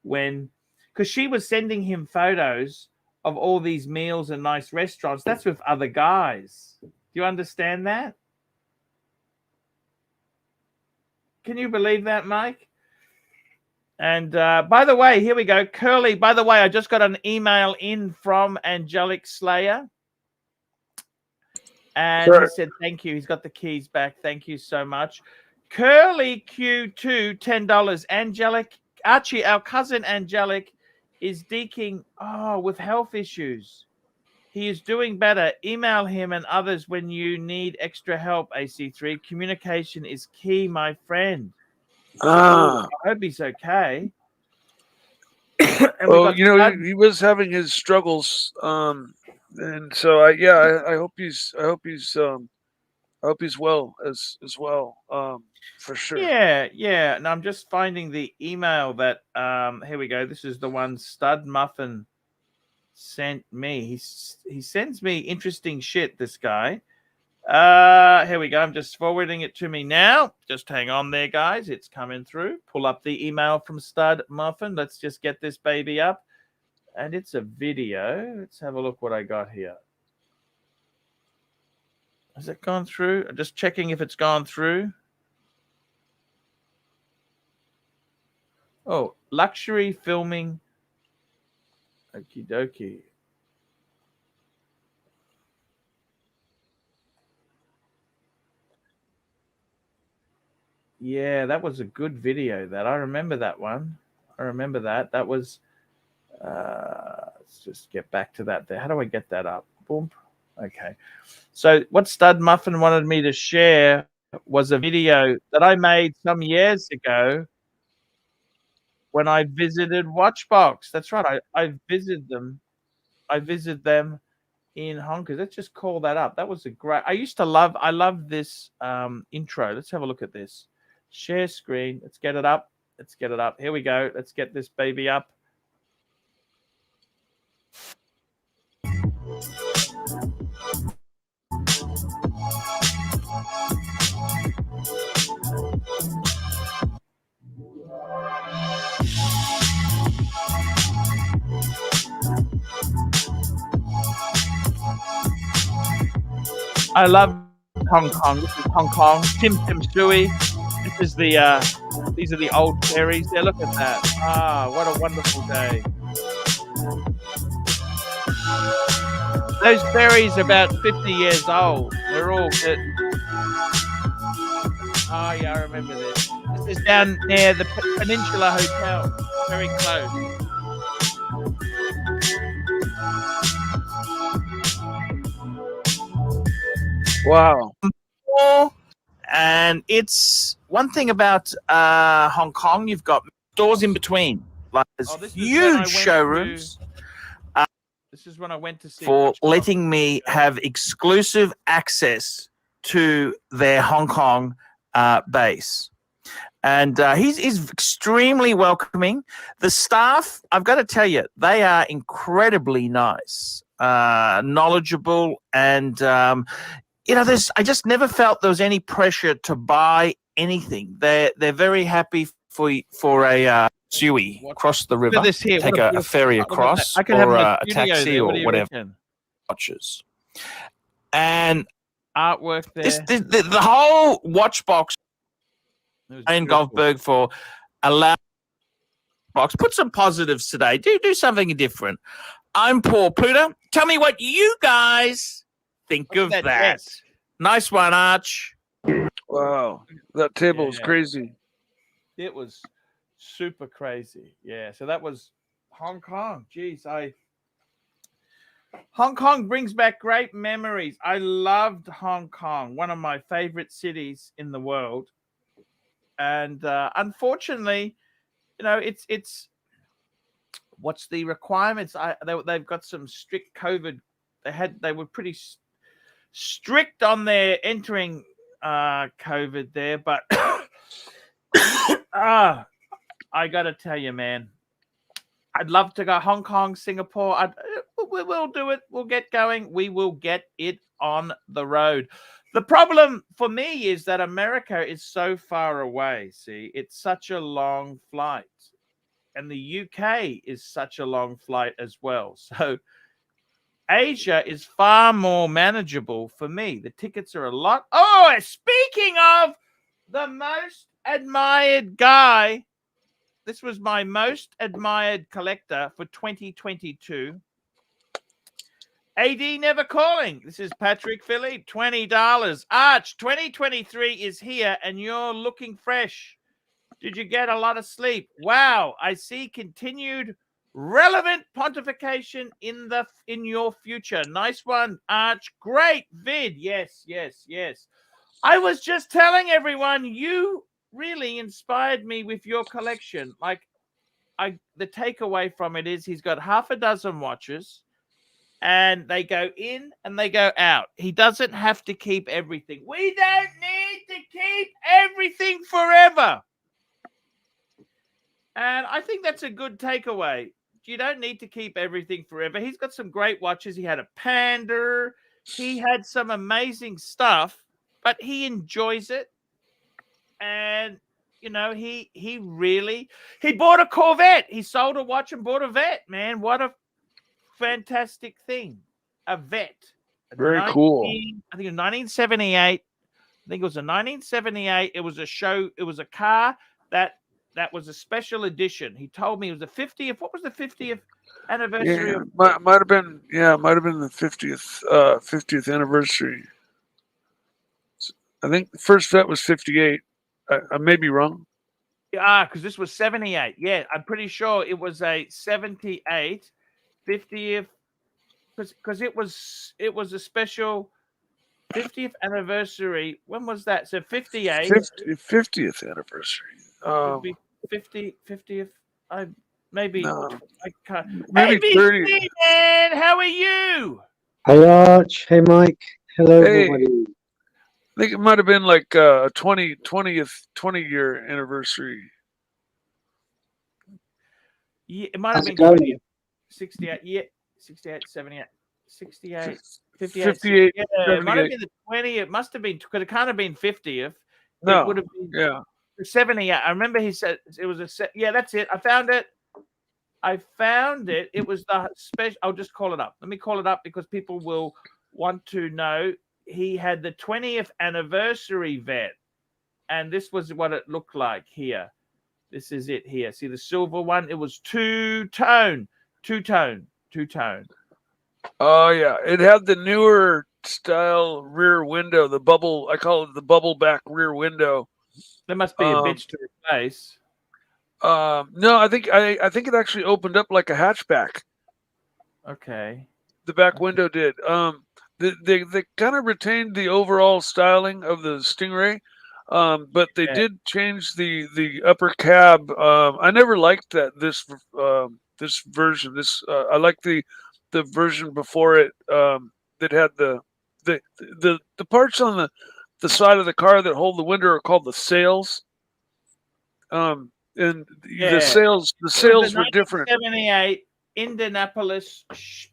when... Because she was sending him photos of all these meals and nice restaurants. That's with other guys. Do you understand that? Can you believe that, Mike? And by the way, here we go. Curly, by the way, I just got an email in from Angelic Slayer. And he said, thank you. He's got the keys back. Thank you so much. Curly Q2, $10. Angelic, Archie, our cousin Angelic, is deking with health issues. He is doing better. Email him and others when you need extra help, AC3. Communication is key, my friend. I hope he's okay. Well, he was having his struggles, and so I hope he's well as well, for sure. Yeah. And I'm just finding the email that here we go. This is the one Stud Muffin sent me. He sends me interesting shit, this guy. Here we go. I'm just forwarding it to me now. Just hang on there, guys. It's coming through. Pull up the email from Stud Muffin. Let's just get this baby up. And it's a video. Let's have a look what I got here. Has it gone through? I'm just checking if it's gone through. Oh, luxury filming. Okie dokie. Yeah, that was a good video. That I remember that one. I remember that. That was. Let's just get back to that. There. How do I get that up? Boom. Okay. So what Stud Muffin wanted me to share was a video that I made some years ago when I visited Watchbox. That's right. I visited them. I visited them in Hong Kong. Let's just call that up. That was a great. I love this intro. Let's have a look at this. Share screen. Let's get it up. Let's get it up. Here we go. Let's get this baby up. I love Hong Kong. This is Hong Kong. Tim Sui. This is these are the old ferries there. Look at that. Ah, what a wonderful day. Those ferries are about 50 years old. They're all good. Oh, yeah, I remember this. This is down near the Peninsula Hotel. Very close. Wow. And it's one thing about Hong Kong, you've got stores in between. Like there's huge showrooms. This is when I went to see for letting me have exclusive access to their Hong Kong base. And he's extremely welcoming. The staff, I've got to tell you, they are incredibly nice, knowledgeable, and I just never felt there was any pressure to buy anything. They're very happy for a Sui across the river, take a ferry across, or a taxi or whatever. Watches and artwork there. The whole Watchbox in Goldberg for allow box. Put some positives today. Do something different. I'm Paul Puder. Tell me what you guys think Look of at that. vet. Nice one, Arch. Wow, that table was Yeah. crazy. It was super crazy. Yeah. So that was Hong Kong. Geez, Hong Kong brings back great memories. I loved Hong Kong, one of my favorite cities in the world. And unfortunately, it's what's the requirements? They've got some strict COVID. They were pretty strict on their entering COVID there, but I got to tell you, man, I'd love to go Hong Kong, Singapore. We'll do it. We'll get going. We will get it on the road. The problem for me is that America is so far away. See, it's such a long flight. And the UK is such a long flight as well. So Asia is far more manageable for me. The tickets are a lot. Oh, speaking of the most admired guy, this was my most admired collector for 2022. AD never calling. This is Patrick Philippe, $20. Arch, 2023 is here and you're looking fresh. Did you get a lot of sleep? Wow, I see continued relevant pontification in your future. Nice one, Arch. Great vid. Yes. I was just telling everyone you really inspired me with your collection. Like, the takeaway from it is he's got half a dozen watches and they go in and they go out. He doesn't have to keep everything. We don't need to keep everything forever. And I think that's a good takeaway. You don't need to keep everything forever. He's got some great watches. He had a Panda. He had some amazing stuff, but he enjoys it. And, he bought a Corvette. He sold a watch and bought a vet, man. What a fantastic thing. A vet. Very cool. I think it was 1978. I think it was a 1978. It was a show. It was a car that was a special edition. He told me it was the 50th. What was the 50th anniversary? Yeah, might have been the 50th anniversary. I think the first vet was 58. I may be wrong. Yeah, because this was 78. Yeah, I'm pretty sure it was a 78 50th, because it was a special 50th anniversary. When was that? So 58. 50th anniversary. Would be 50th. Maybe No. I can't. Maybe ABC, 30. man, how are you? Hey Arch, hey Mike, hello Hey. everybody. I think it might have been like a 20-year anniversary. Yeah, it might have How's been it going? 20th. 68. Yeah, 68, 78, 68, 58. 58. Yeah, it might have been the 20th. It must have been, because it can't have been 50th. No. It would have been Yeah. 78. I remember he said it was yeah, that's it. I found it. It was the special. I'll just call it up. Let me call it up because people will want to know. He had the 20th anniversary vet, and this was what it looked like here. This is it here. See the silver one? It was two-tone. Oh yeah, it had the newer style rear window, the bubble. I call it the bubble back rear window. There must be a bitch to replace. No, I think it actually opened up like a hatchback. Okay. The back window did. They kind of retained the overall styling of the Stingray, but they did change the upper cab. I never liked this version. I like the version before it that had the parts on the side of the car that hold the window are called the sails. And the sails were different. 1978 Indianapolis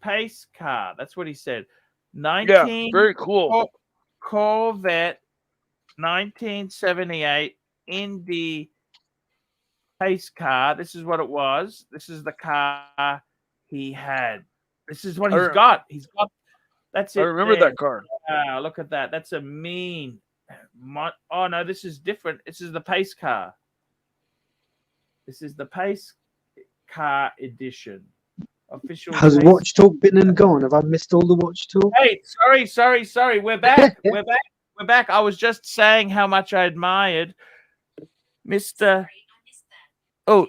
pace car. That's what he said. Very cool. Corvette 1978 Indy pace car. This is what it was. This is the car he had. This is what he's got. He's got. That's it. I remember that car. Wow, look at that. That's a mean. Oh no, this is different. This is the pace car. This is the pace car edition. Official. Has taste. Watch Talk been and gone? Have I missed all the Watch Talk? Hey, sorry. We're back. We're back. I was just saying how much I admired Mr. Oh,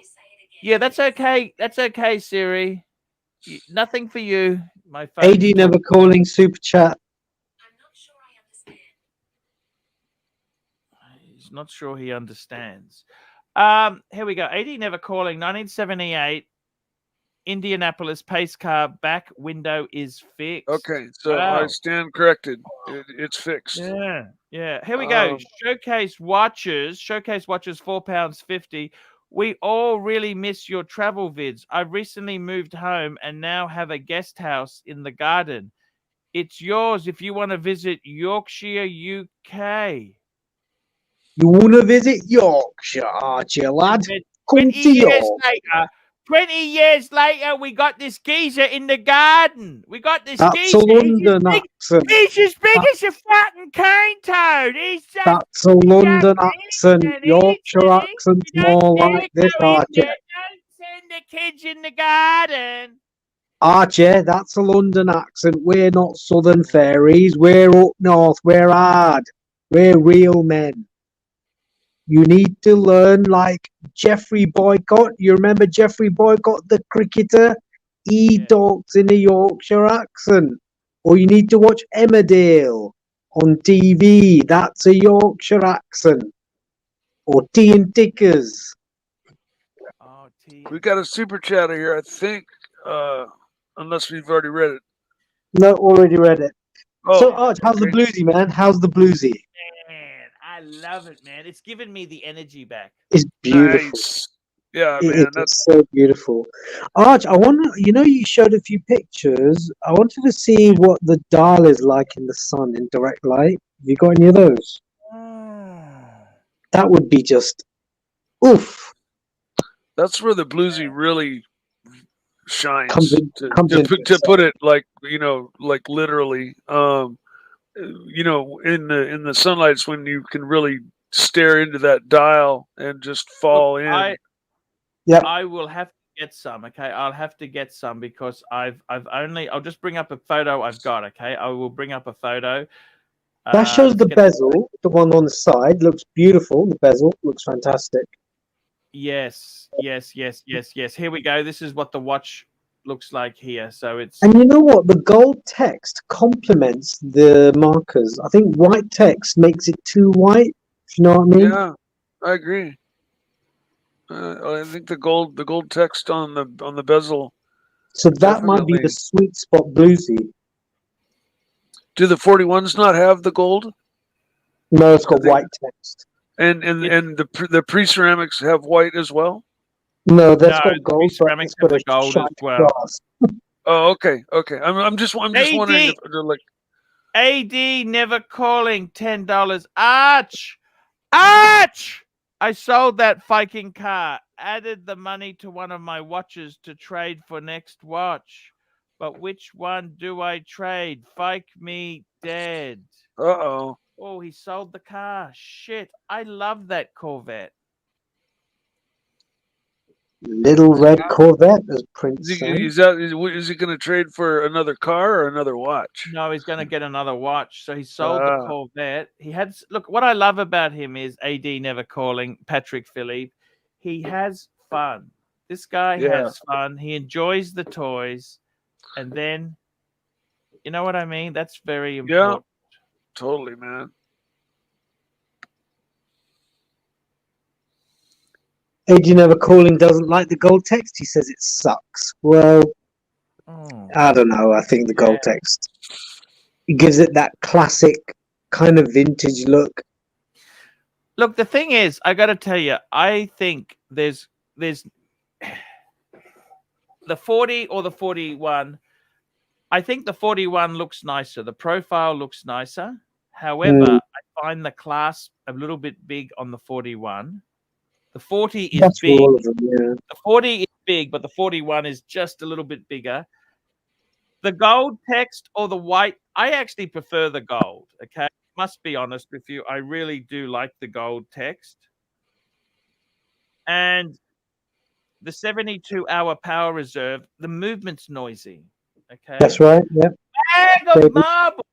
yeah, that's okay. That's okay, Siri. Nothing for you. My phone. AD never calling super chat. He's not sure he understands. Here we go. AD never calling. 1978. Indianapolis pace car back window is fixed. Okay, so Wow. I stand corrected. It's fixed. Yeah. Here we go. Showcase watches. £4.50. We all really miss your travel vids. I've recently moved home and now have a guest house in the garden. It's yours if you want to visit Yorkshire, UK. You want to visit Yorkshire, Archie, lad? Come to York. 20 years later, we got this geezer in the garden. We got this That's geezer. a London accent. He's as big as a fucking cane toad. That's a London accent. Yorkshire accent's more like this, Archie. Don't send the kids in the garden. Archie, that's a London accent. We're not southern fairies. We're up north. We're hard. We're real men. You need to learn like Jeffrey Boycott. You remember Jeffrey Boycott, the cricketer? He talks in a Yorkshire accent. Or you need to watch Emmerdale on TV. That's a Yorkshire accent. Or TINT. Oh, we got a super chatter here, I think, unless we've already read it. No, already read it. Oh, so, Arch, how's the bluesy, man? How's the bluesy? Man, I love it, man. It's given me the energy back. It's beautiful. Nice. Yeah, man, that's so beautiful. Arch, I wonder, you showed a few pictures. I wanted to see what the dial is like in the sun in direct light. Have you got any of those? That would be just oof. That's where the bluesy really shines. To put it like like literally. In the sunlight's when you can really stare into that dial and just fall in. I will have to get some. Okay, I'll have to get some because I'll just bring up a photo I've got. Okay, I will bring up a photo. That shows the bezel. The one on the side looks beautiful. The bezel looks fantastic. Yes. Here we go. This is what the watch looks like here. So it's. And you know what? The gold text complements the markers. I think white text makes it too white. You know what I mean? Yeah, I agree. I think the gold text on the bezel. So that might be the sweet spot bluesy. Do the 41s not have the gold? No, it's got white text. And the pre-ceramics have white as well? No, that's got gold. Ceramics have the gold as well. Oh, okay. I'm just wondering if they're like. AD never calling $10. Arch, I sold that fucking car. Added the money to one of my watches to trade for next watch. But which one do I trade? Fike me dead. Uh-oh. Oh, he sold the car. Shit. I love that Corvette. Little red Corvette, as Prince said. Is he going to trade for another car or another watch? No, he's going to get another watch. So he sold the Corvette. Look, what I love about him is AD never calling, Patrick Philippe. He has fun. This guy has fun. He enjoys the toys. And then, you know what I mean? That's very important. Yeah, totally, man. AD never calling doesn't like the gold text. He says it sucks. Well, I don't know. I think the gold text gives it that classic kind of vintage look. Look, the thing is, I got to tell you, I think there's the 40 or the 41. I think the 41 looks nicer. The profile looks nicer. However, I find the clasp a little bit big on the 41. The 40 is big. The 40 is big, but the 41 is just a little bit bigger. The gold text or the white, I actually prefer the gold. Okay, must be honest with you. I really do like the gold text. And the 72-hour power reserve, the movement's noisy. Okay. That's right. Yeah. Bag of David, marbles.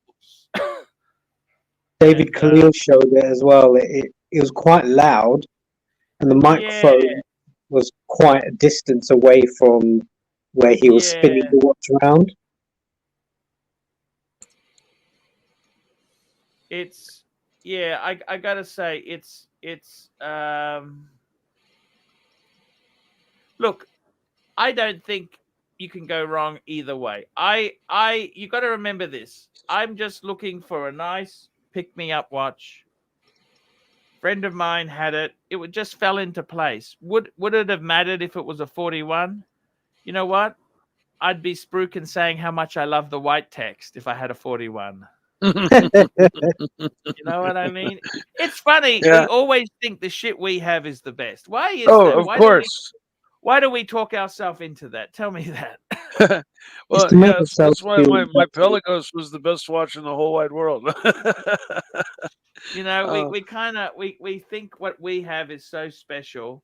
David And, Khalil showed it as well. It was quite loud, and the yeah, microphone was quite a distance away from where he was spinning yeah. the watch around. It's I gotta say it's look, I don't think you can go wrong either way. You got to remember this. I'm just looking for a nice pick me up watch. Friend of mine had it. It would just fell into place. Would it have mattered if it was a 41? You know what? I'd be spruiking saying how much I love the white text if I had a 41. You know what I mean? It's funny. Yeah. We always think the shit we have is the best. Why is Oh, that? of course. Why do we talk ourselves into that? Tell me that. It's Well, to make yeah, yourself that's why feel my better. Pelagos was the best watch in the whole wide world. You know, Oh. we kind of we think what we have is so special.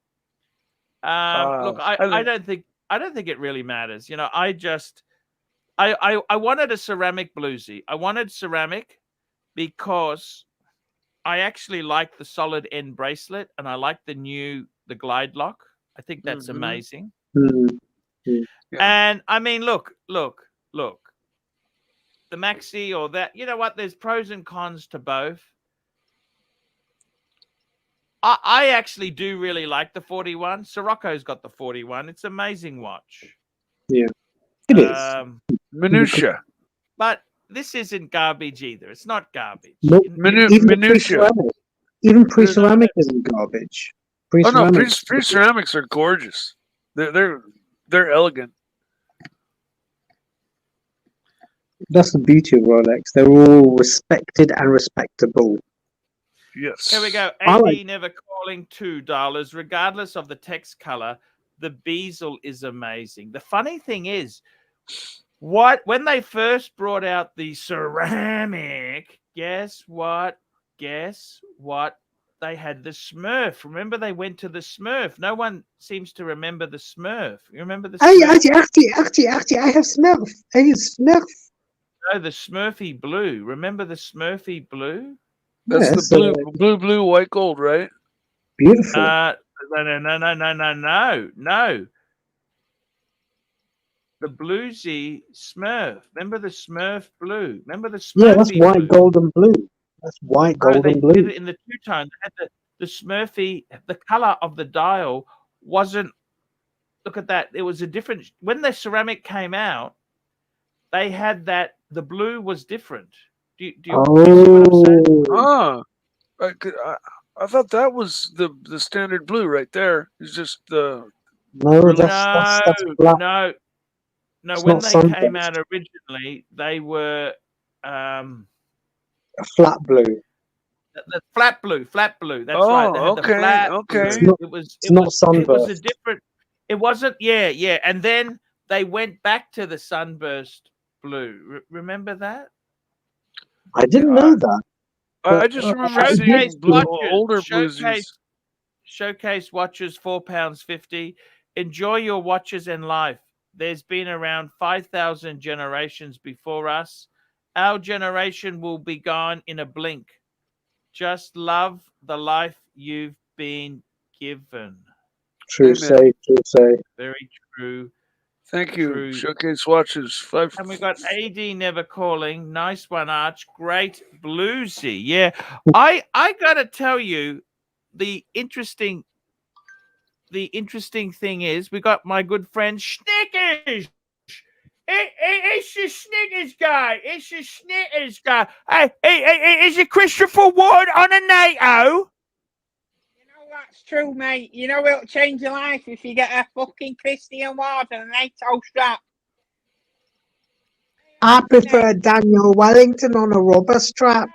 Look, I I think don't think it really matters. You know, I wanted a ceramic bluesy. I wanted ceramic because I actually like the solid end bracelet and I like the glide lock. I think that's amazing. Mm. Yeah. And I mean, look. The maxi or that, you know what? There's pros and cons to both. I actually do really like the 41. Sirocco's got the 41. It's an amazing watch. Yeah, it is. Minutia. But this isn't garbage either. It's not garbage. Nope. Even the Minutia. pre-ceramic. Even pre-ceramic isn't garbage. Oh no, Pre-ceramic. pre-ceramics are gorgeous. They're elegant. That's the beauty of Rolex. They're all respected and respectable. Yes. Here we go. I AD like- never calling $2, regardless of the text color. The bezel is amazing. The funny thing is, when they first brought out the ceramic, guess what? They had the Smurf. Remember, they went to the Smurf. No one seems to remember the Smurf. You remember the Hey, Smurf? Archie, I have Smurf. Hey, Smurf. No, the Smurfy blue. Remember the Smurfy blue? That's Yes, the blue, white, gold, right? Beautiful. No. The bluesy Smurf. Remember the Smurf blue? Remember the Smurfy Yeah, that's white, blue? gold, and blue. That's white, No, gold, they and blue. did it in the two-tone. They had the Smurfy, the color of the dial wasn't, look at that. It was a different, when the ceramic came out, they had that, the blue was different. Do you see what I'm saying? Oh, I thought that was the standard blue right there. It's just the no, that's black. No. It's When not they came sunburst. out originally, they were A flat blue. the flat blue. That's right. They had the flat okay. blue. It's not It was a sunburst. different. It wasn't. Yeah. And then they went back to the sunburst blue. Remember that? I didn't know that. I just remember Showcase seeing watches. older bluesies. Showcase watches, £4.50. Enjoy your watches in life. There's been around 5,000 generations before us. Our generation will be gone in a blink. Just love the life you've been given. True say. Very true. Thank you. True. Showcase watches. 5. And we got AD never calling. Nice one, Arch. Great bluesy. Yeah. I gotta tell you, the interesting thing is we got my good friend Snickers. It's the Snickers guy. Hey, is it Christopher Ward on a NATO? You know that's true, mate. You know it'll change your life if you get a fucking Christian Ward and a NATO strap. I prefer Daniel Wellington on a rubber strap.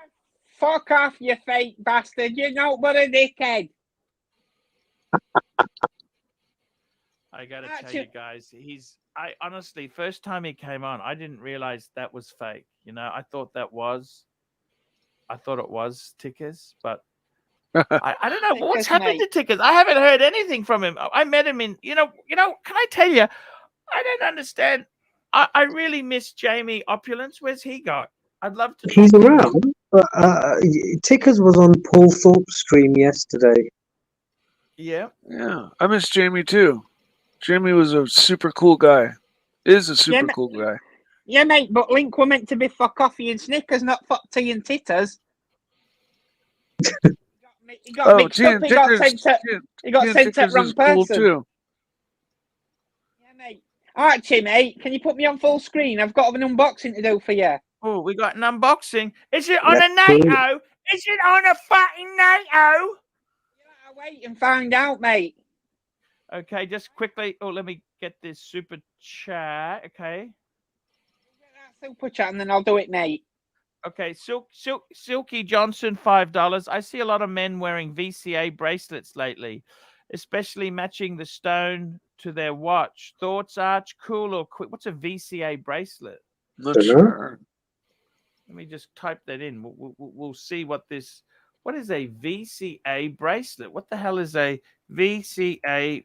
Fuck off, you fake bastard. You're not but a dickhead. I gotta tell you guys, I honestly, first time he came on, I didn't realize that was fake. You know, I thought it was tickers, but I don't know what's Tickers, happened mate. to Tickers. I haven't heard anything from him. I met him in, you know. Can I tell you? I don't understand. I really miss Jamie Opulence. Where's he got? I'd love to. He's talk to him. around, but Tickers was on Paul Thorpe's stream yesterday. Yeah. Yeah, I miss Jamie too. Jamie was a super cool guy. Is a super cool guy. Yeah, mate, but Link were meant to be for coffee and Snickers, not for tea and titters. He got mixed tea up. and He got Tickers. sent to Tickers wrong is cool person. too. Yeah, mate. Archie, mate, can you put me on full screen? I've got an unboxing to do for you. Oh, we got an unboxing. Is it on a Let's do it. NATO? Is it on a fucking NATO? I'll wait and find out, mate. Okay, just quickly. Oh, let me get this super chat. Okay. Get that super chat and then I'll do it, mate. Okay, Silky Johnson, $5. I see a lot of men wearing VCA bracelets lately, especially matching the stone to their watch. Thoughts, Arch? Cool or quick? What's a VCA bracelet? Not sure. Let me just type that in. We'll see what this. What is a VCA bracelet? What the hell is a VCA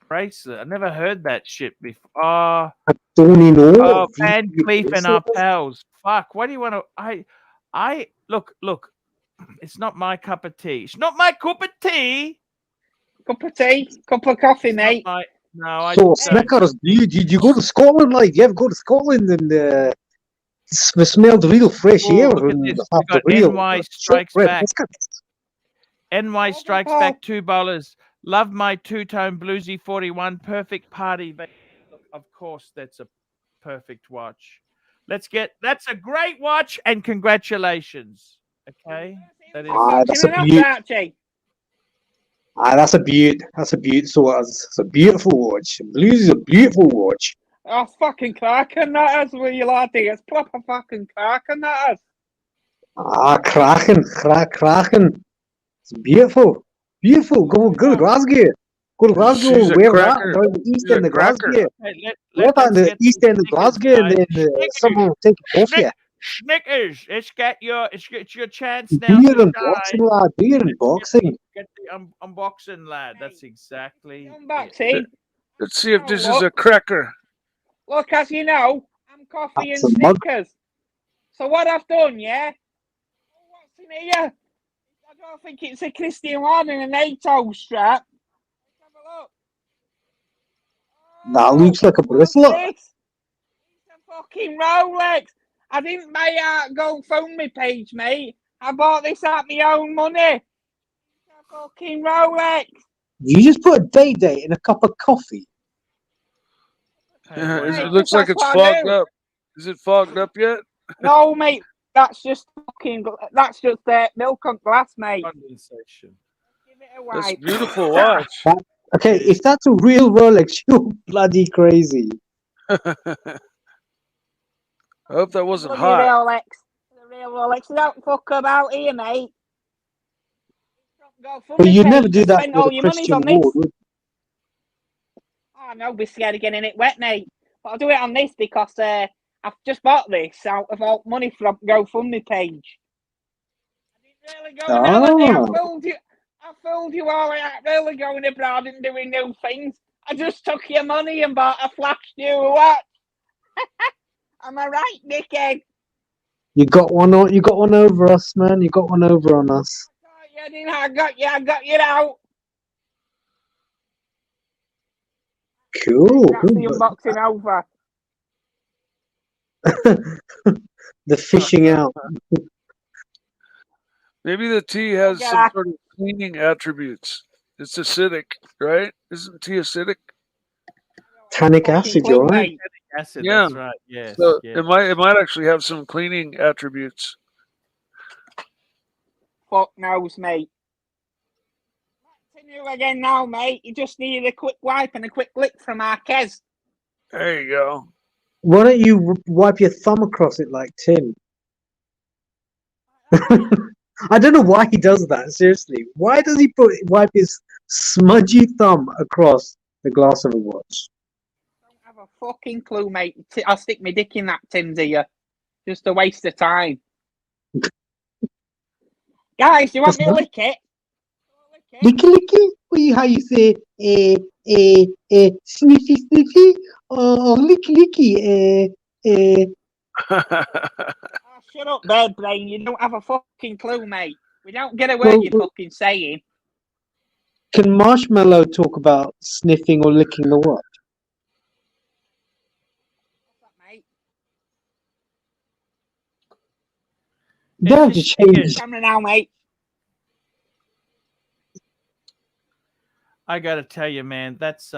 bracelet? I've never heard that shit before. I don't even know. Oh, what Van VCA Cleef and our bracelet is. pals. Fuck. What do you want to? I look. It's not my cup of tea. It's not my cup of tea. Cup of tea, cup of coffee, It's not mate. no, I So don't. Snickers, did you go to Scotland? Like, you ever go to Scotland and smelled real fresh Oh, air look at and this. have We got the real NY Strikes shortbread Back. biscuits? NY Strikes Paul. Back, $2. Love my two-tone bluesy 41. Perfect party. Look, of course, that's a perfect watch. That's a great watch and congratulations. Okay. That is That's a Enough, beaut. Archie. That's a beaut. That's a beaut. So it's a beautiful watch. Blues is a beautiful watch. Oh, fucking cracking that is, will you laddie? It's proper fucking cracking that is. Cracking. It's beautiful. Beautiful. Go to Glasgow. Go to Glasgow. She's a Wear that. cracker. Down the east She's a end of cracker. Glasgow. Hey, Wear that in let's the get east some end of Snickers, Glasgow, and guys. then someone will take it off you. Snickers. It's your chance Do now your to unboxing, shine. lad. Do your unboxing. Get the unboxing, lad. That's exactly it. Unboxing. Let's see if this is a cracker. Look, as you know, I'm coffee That's and a mug. Snickers. So what I've done, yeah? What's in here? I don't think it's a Christian one in a NATO strap. Let's have a look. That looks like a What's bracelet. this? It's a fucking Rolex. I didn't buy a GoFundMe page, mate. I bought this out my own money. It's a fucking Rolex. You just put a date in a cup of coffee. Hey, what's Hey, It up? looks like that's it's what I fogged do. up. Is it fogged up yet? No, mate. That's just milk on glass, mate. Condensation. Give it a That's a wipe. beautiful watch. Okay, if that's a real Rolex, you're bloody crazy. I hope that wasn't Bloody hot. Rolex. The real Rolex. Don't fuck about here, mate. But you'd never do that Spend with all a your money Christian on this. Ward, would Oh, no, be scared of getting it wet, mate. But I'll do it on this because I've just bought this out of all money from GoFundMe page. I didn't really go on holiday. I fooled you all. I ain't really going abroad and doing new things. I just took your money and bought a flash new watch. Am I right, dickhead? You got one over us, man. You got one over on us. I got you out. Cool. That's the unboxing over. The fishing out. Maybe the tea has Yeah. some sort of cleaning attributes. It's acidic, right? Isn't tea acidic? Tannic acid, Clue, you're right. mate. Acid, Yeah. that's right. Yes. So yes. it might actually have some cleaning attributes. Fuck knows, mate. Back to you again now, mate. You just need a quick wipe and a quick lick from Archie's. There you go. Why don't you wipe your thumb across it like Tim? I don't know why he does that, seriously. Why does he wipe his smudgy thumb across the glass of a watch? Don't have a fucking clue, mate. I'll stick my dick in that tin, do you? Just a waste of time. Guys, you want me to lick it? Licky licky? How you say sniffy sniffy? Or licky licky? Oh, shut up there, Brain. You don't have a fucking clue, mate. We don't get a word Well, you're fucking saying. can Marshmallow talk about sniffing or licking the what? What's that, mate? They have to It's just change. figures. Camera now, mate. I gotta tell you, man, that's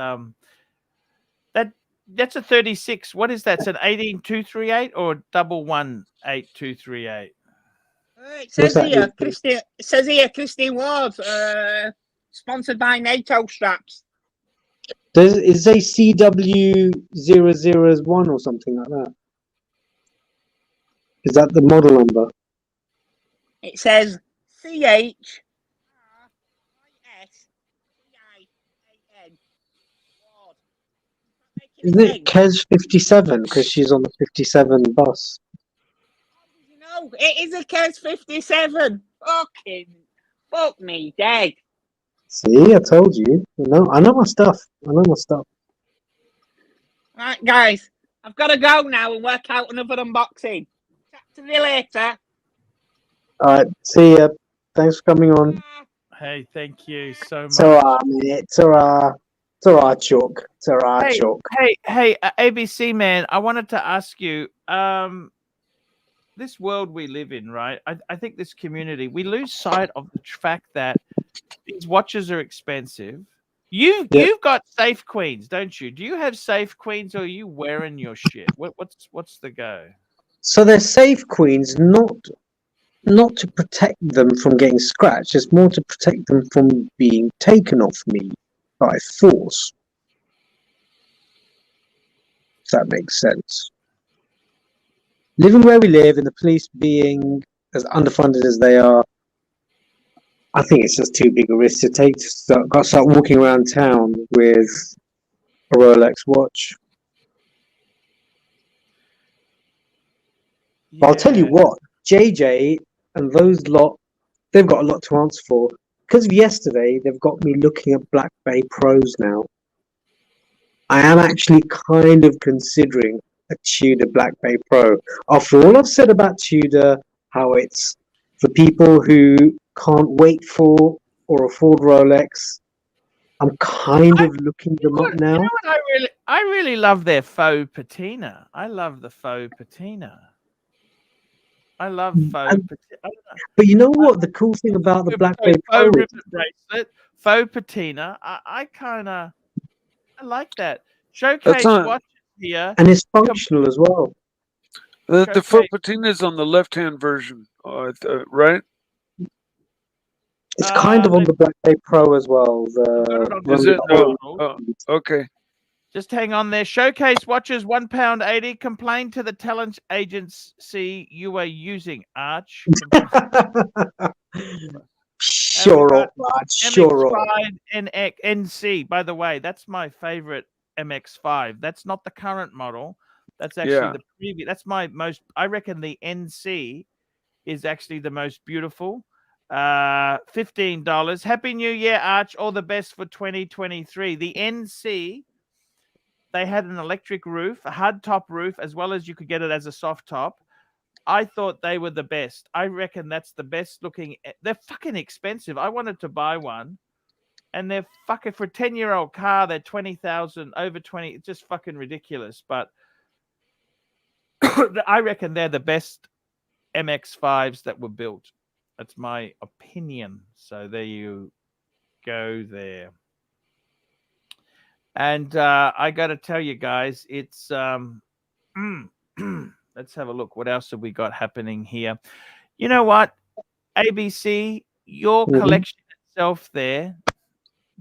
that's a 36. What is that? It's an 18238 or 118238? It says that here, mean? Christine. It says here, Christine Ward, sponsored by NATO straps. Does it say CW001 or something like that? Is that the model number? It says CHRISCIAN. Ward. Isn't it Kes 57 because she's on the 57 bus? No, it is a Kes 57. Fuck me, dead. See, I told you. I know my stuff. Right, guys, I've got to go now and work out another unboxing. Chat to you later. All right, see ya. Thanks for coming on. Hey, thank you so much. It's alright, mate. It's alright. It's alright, Chuck. It's alright, Chuck. Hey, ABC man, I wanted to ask you, this world we live in, right? I think this community, we lose sight of the fact that these watches are expensive. You've got safe queens, don't you? Do you have safe queens, or are you wearing your shit? What's the go? So they're safe queens, not to protect them from getting scratched. It's more to protect them from being taken off me by force. If that makes sense. Living where we live and the police being as underfunded as they are, I think it's just too big a risk to take to start walking around town with a Rolex watch. Yeah. But I'll tell you what, JJ and those lot, they've got a lot to answer for. Because of yesterday, they've got me looking at Black Bay Pros now. I am actually kind of considering a Tudor Black Bay Pro. After all I've said about Tudor, how it's for people who can't wait for or afford Rolex, I'm kind of looking them up now. You know what I really love their faux patina. I love the faux patina. I love faux patina. But you know what? The cool thing about the Black Bay Pro faux is ribbon bracelet, faux patina. I like that. Showcase watches here. and it's functional as well. The foot patina is on the left-hand version, right? It's kind of on the Black Bay Pro as well. Is it? No. Oh, okay. Just hang on there. Showcase watches, £1.80. Complain to the talent agency you are using, Arch. Sure up, Arch. Sure up. MX5 NC. By the way, that's my favorite MX5. That's not the current model. That's actually the previous. That's my most. I reckon the NC is actually the most beautiful. $15. Happy New Year, Arch. All the best for 2023. The NC. They had an electric roof, a hard top roof, as well as you could get it as a soft top. I thought they were the best. I reckon that's the best looking. They're fucking expensive. I wanted to buy one, and they're fucking for a 10-year-old car. They're 20,000 over 20. It's just fucking ridiculous. But I reckon they're the best MX5s that were built. That's my opinion. So there you go. There. And I got to tell you guys, it's let's have a look. What else have we got happening here? You know what, ABC, your collection itself there.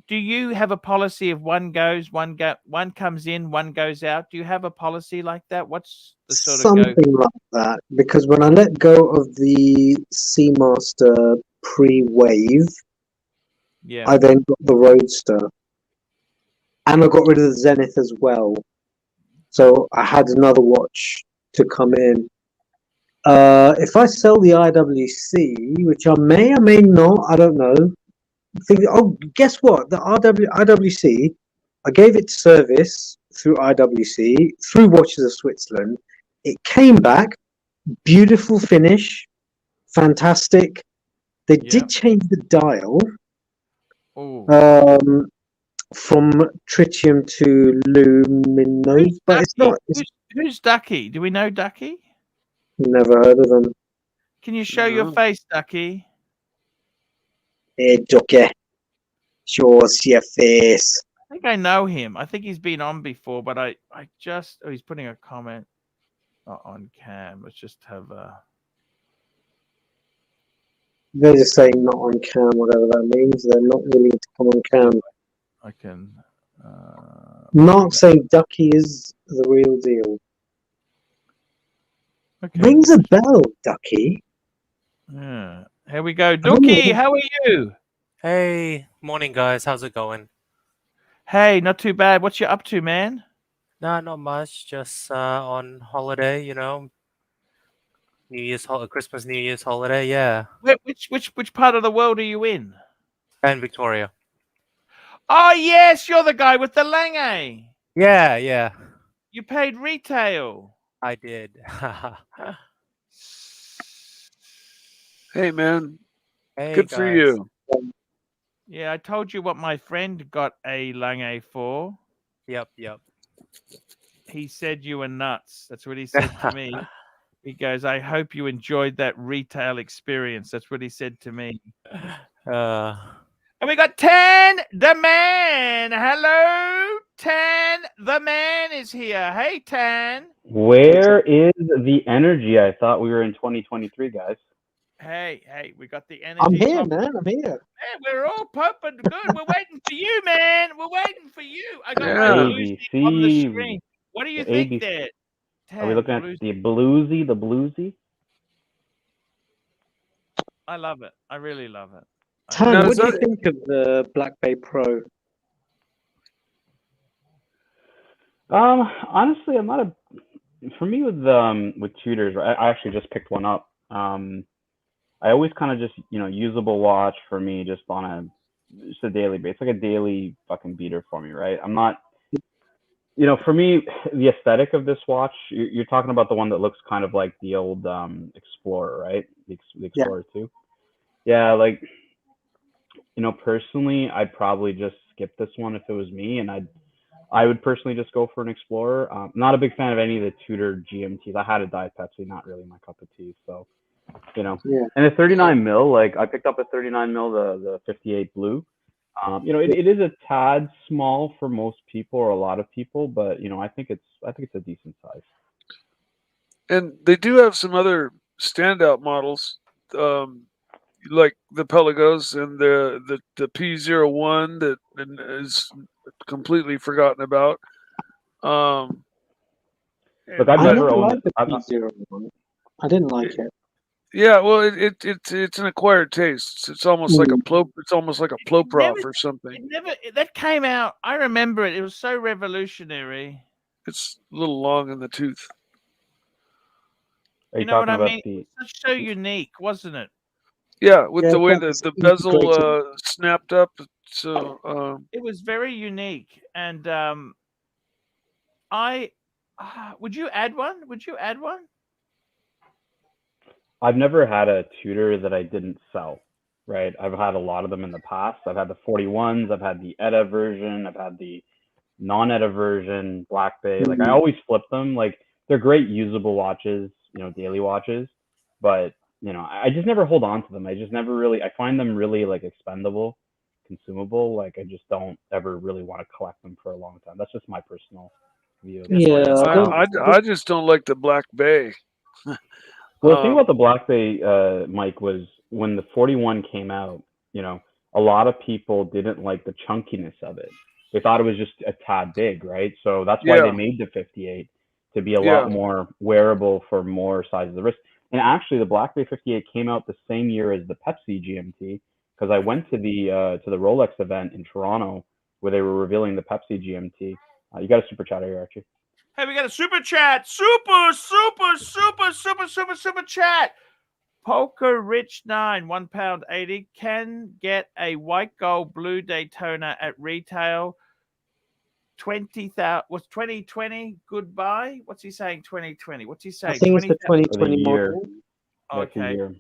Do you have a policy of one comes in, one goes out? Do you have a policy like that? What's the sort of something like that? Because when I let go of the Seamaster pre-wave, I then got the Roadster. And I got rid of the Zenith as well. So I had another watch to come in. If I sell the IWC, which I may or may not, I don't know. oh, guess what? The IWC, I gave it service through IWC, through Watches of Switzerland. It came back, beautiful finish, fantastic. They Yeah. did change the dial Oh. from tritium to luminose, Who's but it's Ducky? not. It's Who's Ducky? Do we know Ducky? never heard of them. Can you show your No. face, Ducky? Hey, Ducky, show us your face. I think I know him. I think he's been on before, but I just he's putting a comment on cam. Let's just have a They're just saying not on cam, whatever that means. They're not willing to come on cam. I can Mark saying Ducky is the real deal. okay. Rings a bell, Ducky. Yeah. Here we go. don't know Ducky, who- how are you? Hey, morning guys. How's it going? Hey, not too bad. What you up to, man? Nah, not much. Just on holiday, you know. Christmas, New Year's holiday. Yeah, Which part of the world are you in? and Victoria. Oh yes, you're the guy with the Lange. Yeah, You paid retail. I did. Hey, man. Hey, Good for guys. you. Yeah, I told you what my friend got a Lange for. Yep. He said you were nuts. That's what he said to me. He goes, I hope you enjoyed that retail experience. That's what he said to me. And we got Tan the Man. Hello, Tan the Man is here. Hey, Tan. Where is the energy? I thought we were in 2023, guys. Hey, we got the energy. I'm here, pump- man. I'm here. Man, we're all pumping good. We're waiting for you, man. We're waiting for you. I got Yeah. my bluesy on the ABC. screen. What do you The think ABC. there? Are we looking at Bluesy. the bluesy? The bluesy? I love it. I really love it. Tan, Now, what is do you that- think of the Black Bay Pro? Honestly, I'm not a. For me, with Tudors, I actually just picked one up. I always kind of just usable watch for me, just on a daily basis, like a daily fucking beater for me, right? I'm not. For me, the aesthetic of this watch, you're talking about the one that looks kind of like the old Explorer, right? The Explorer 2. Yeah, like, personally, I'd probably just skip this one if it was me, and I would personally just go for an Explorer. Not a big fan of any of the Tudor GMTs. I had a Diet Pepsi, not really my cup of tea, so, Yeah. And a 39 mil, like, I picked up a 39 mil, the 58 blue. It is a tad small for most people or a lot of people, but I think it's a decent size. And they do have some other standout models, like the Pelagos and the P01 that is completely forgotten about. Look, I've I never never owned liked the P01. I didn't like it. Yeah, well, it's an acquired taste. It's almost like a it's almost like a Ploprof or something. That came out. I remember it. It was so revolutionary. It's a little long in the tooth. Are You know what I talking mean? about It's so unique, wasn't it? Yeah, with Yeah, the way it's the integrated. bezel snapped up. So It was very unique, and would you add one? Would you add one? I've never had a Tudor that I didn't sell, right? I've had a lot of them in the past. I've had the 41s, I've had the ETA version, I've had the non-ETA version, Black Bay. Like, I always flip them. Like, they're great usable watches, daily watches, but I just never hold on to them. I just never really, I find them really like expendable, consumable. Like, I just don't ever really want to collect them for a long time. That's just my personal view. Yeah, I just don't like the Black Bay. Well, the thing about the Black Bay, Mike, was when the 41 came out, a lot of people didn't like the chunkiness of it. They thought it was just a tad big, right? So that's why they made the 58 to be a lot more wearable for more sizes of wrist. And actually, the Black Bay 58 came out the same year as the Pepsi GMT, because I went to the Rolex event in Toronto where they were revealing the Pepsi GMT. You got a super chat here, Archie. Hey, we got a super chat. Super chat. Polka Rich 9, £1.80, can get a white gold blue Daytona at retail. 20,000 was 2020 goodbye. What's he saying? 2020. What's he I saying? think it's the 20,000 2020 year. model. That's a Okay. year.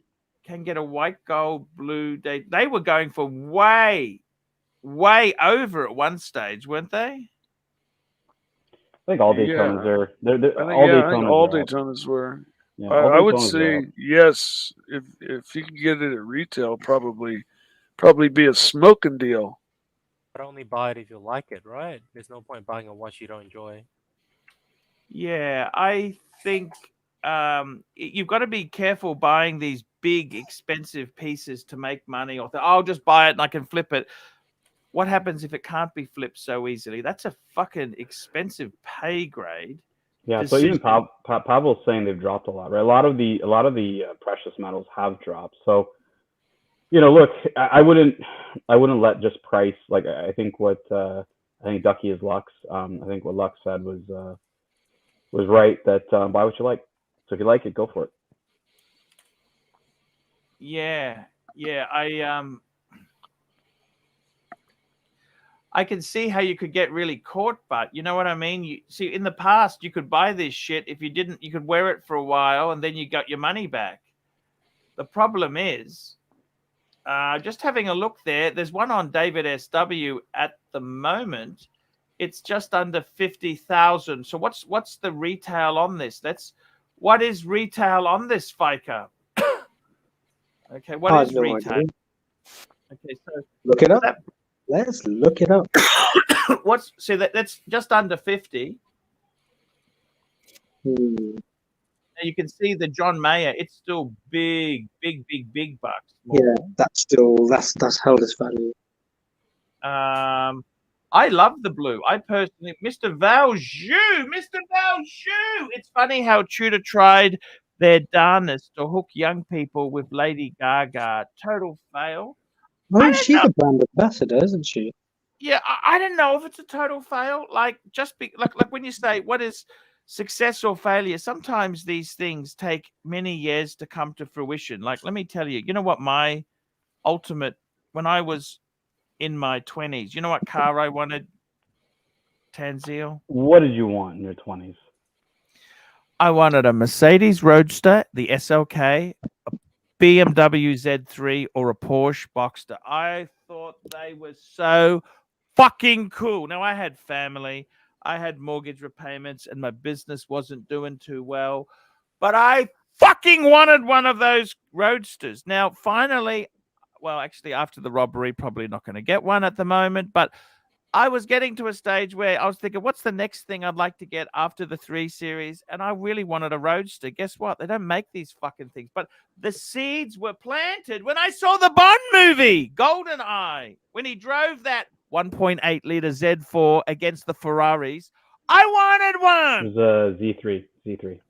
Can get a white gold blue day. They were going for way over at one stage, weren't they? I think all Daytonas Yeah. are. They're I all think Daytonas. all are up. Daytonas were. Yeah, all I would Daytonas are say up. yes. If you can get it at retail, probably be a smoking deal. But only buy it if you like it, right? There's no point buying a watch you don't enjoy. Yeah, I think you've got to be careful buying these big, expensive pieces to make money. Or I'll just buy it and I can flip it. What happens if it can't be flipped so easily? That's a fucking expensive pay grade. Yeah, so even Pavel's saying they've dropped a lot, right? A lot of the precious metals have dropped. So, look, I wouldn't let just price. Like I think I think Ducky is Lux. I think what Lux said was right. That buy what you like. So if you like it, go for it. Yeah, I can see how you could get really caught, but you know what I mean? You see, in the past, you could buy this shit. If you didn't, you could wear it for a while and then you got your money back. The problem is, just having a look there, there's one on David SW at the moment. It's just under 50,000. So what's the retail on this? What is retail on this, Fiker? Okay, what is retail? Idea. Okay, so look it up. Let's look it up. That's just under 50. Hmm. Now you can see the John Mayer. It's still big bucks. More. Yeah, that's held its value. I love the blue. I personally, Mr. Valjoux. It's funny how Tudor tried their darnest to hook young people with Lady Gaga. Total fail. Well, she's a brand ambassador, isn't she? Yeah, I don't know if it's a total fail. Like like when you say what is success or failure, sometimes these things take many years to come to fruition. Like, let me tell you, you know what my ultimate, when I was in my 20s, you know what car I wanted, Tanzil? What did you want in your 20s? I wanted a Mercedes Roadster, the SLK, a BMW Z3, or a Porsche Boxster. I thought they were so fucking cool. Now, I had family, I had mortgage repayments, and my business wasn't doing too well, but I fucking wanted one of those Roadsters. Now, finally, well, actually, after the robbery, probably not going to get one at the moment, but I was getting to a stage where I was thinking, what's the next thing I'd like to get after the 3 Series? And I really wanted a Roadster. Guess what? They don't make these fucking things. But the seeds were planted when I saw the Bond movie, GoldenEye, when he drove that 1.8 liter Z4 against the Ferraris. I wanted one. It was a Z3.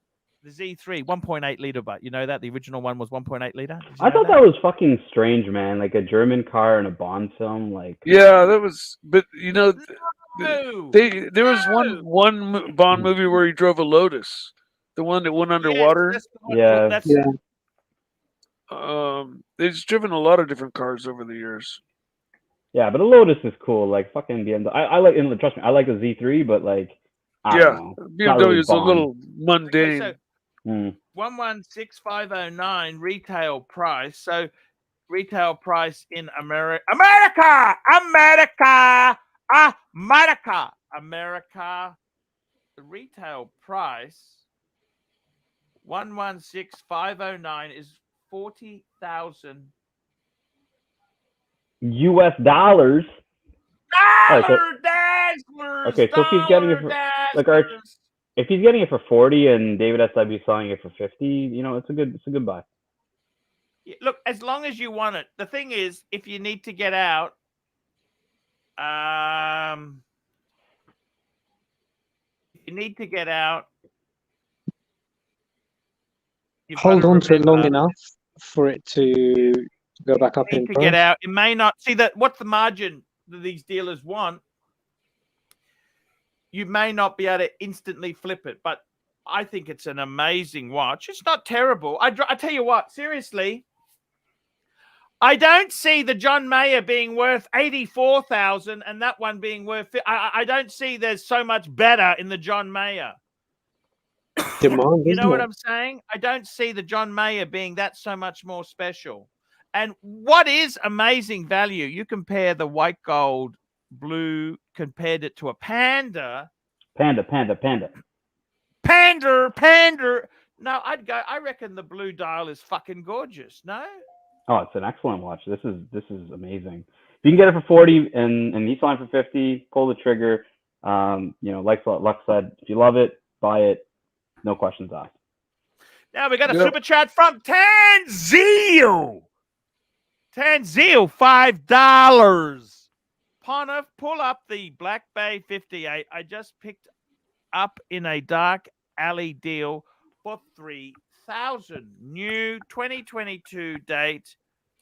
The Z3, 1.8 liter, but you know that the original one was 1.8 liter. I thought that was fucking strange, man. Like a German car in a Bond film, like. Yeah, that was. But there was No. one Bond movie where he drove a Lotus, the one that went underwater. Yes, They've driven a lot of different cars over the years. Yeah, but a Lotus is cool. Like fucking BMW. I like. And trust me, I like the Z3, but like. I don't know. BMW is a little mundane. Okay, so 116,509 retail price. So retail price in America. The retail price 116,509 is 40,000 US dollars. Dazzlers. Okay, so if he's getting it for if he's getting it for 40 and David SW is selling it for 50, it's a good buy. Look, as long as you want it. The thing is, if you need to get out, hold on to it long enough for it to go back up in price. Get out. It may not see that. What's the margin that these dealers want? You may not be able to instantly flip it, but I think it's an amazing watch. It's not terrible. I tell you what, seriously, I don't see the John Mayer being worth 84,000 and that one being worth. I don't see there's so much better in the John Mayer. Demand, You isn't know what it? I'm saying? I don't see the John Mayer being that so much more special. And what is amazing value? You compare the white gold blue, compared it to a Panda. Panda. No, I reckon the blue dial is fucking gorgeous. No? Oh, it's an excellent watch. This is amazing. If you can get it for 40 and he's selling for 50, pull the trigger. Like Lux said, if you love it, buy it. No questions asked. Now we got a super chat from Tanzil. Tanzil, $5. Pontiff, pull up the Black Bay 58. I just picked up in a dark alley deal for 3,000. New 2022 date.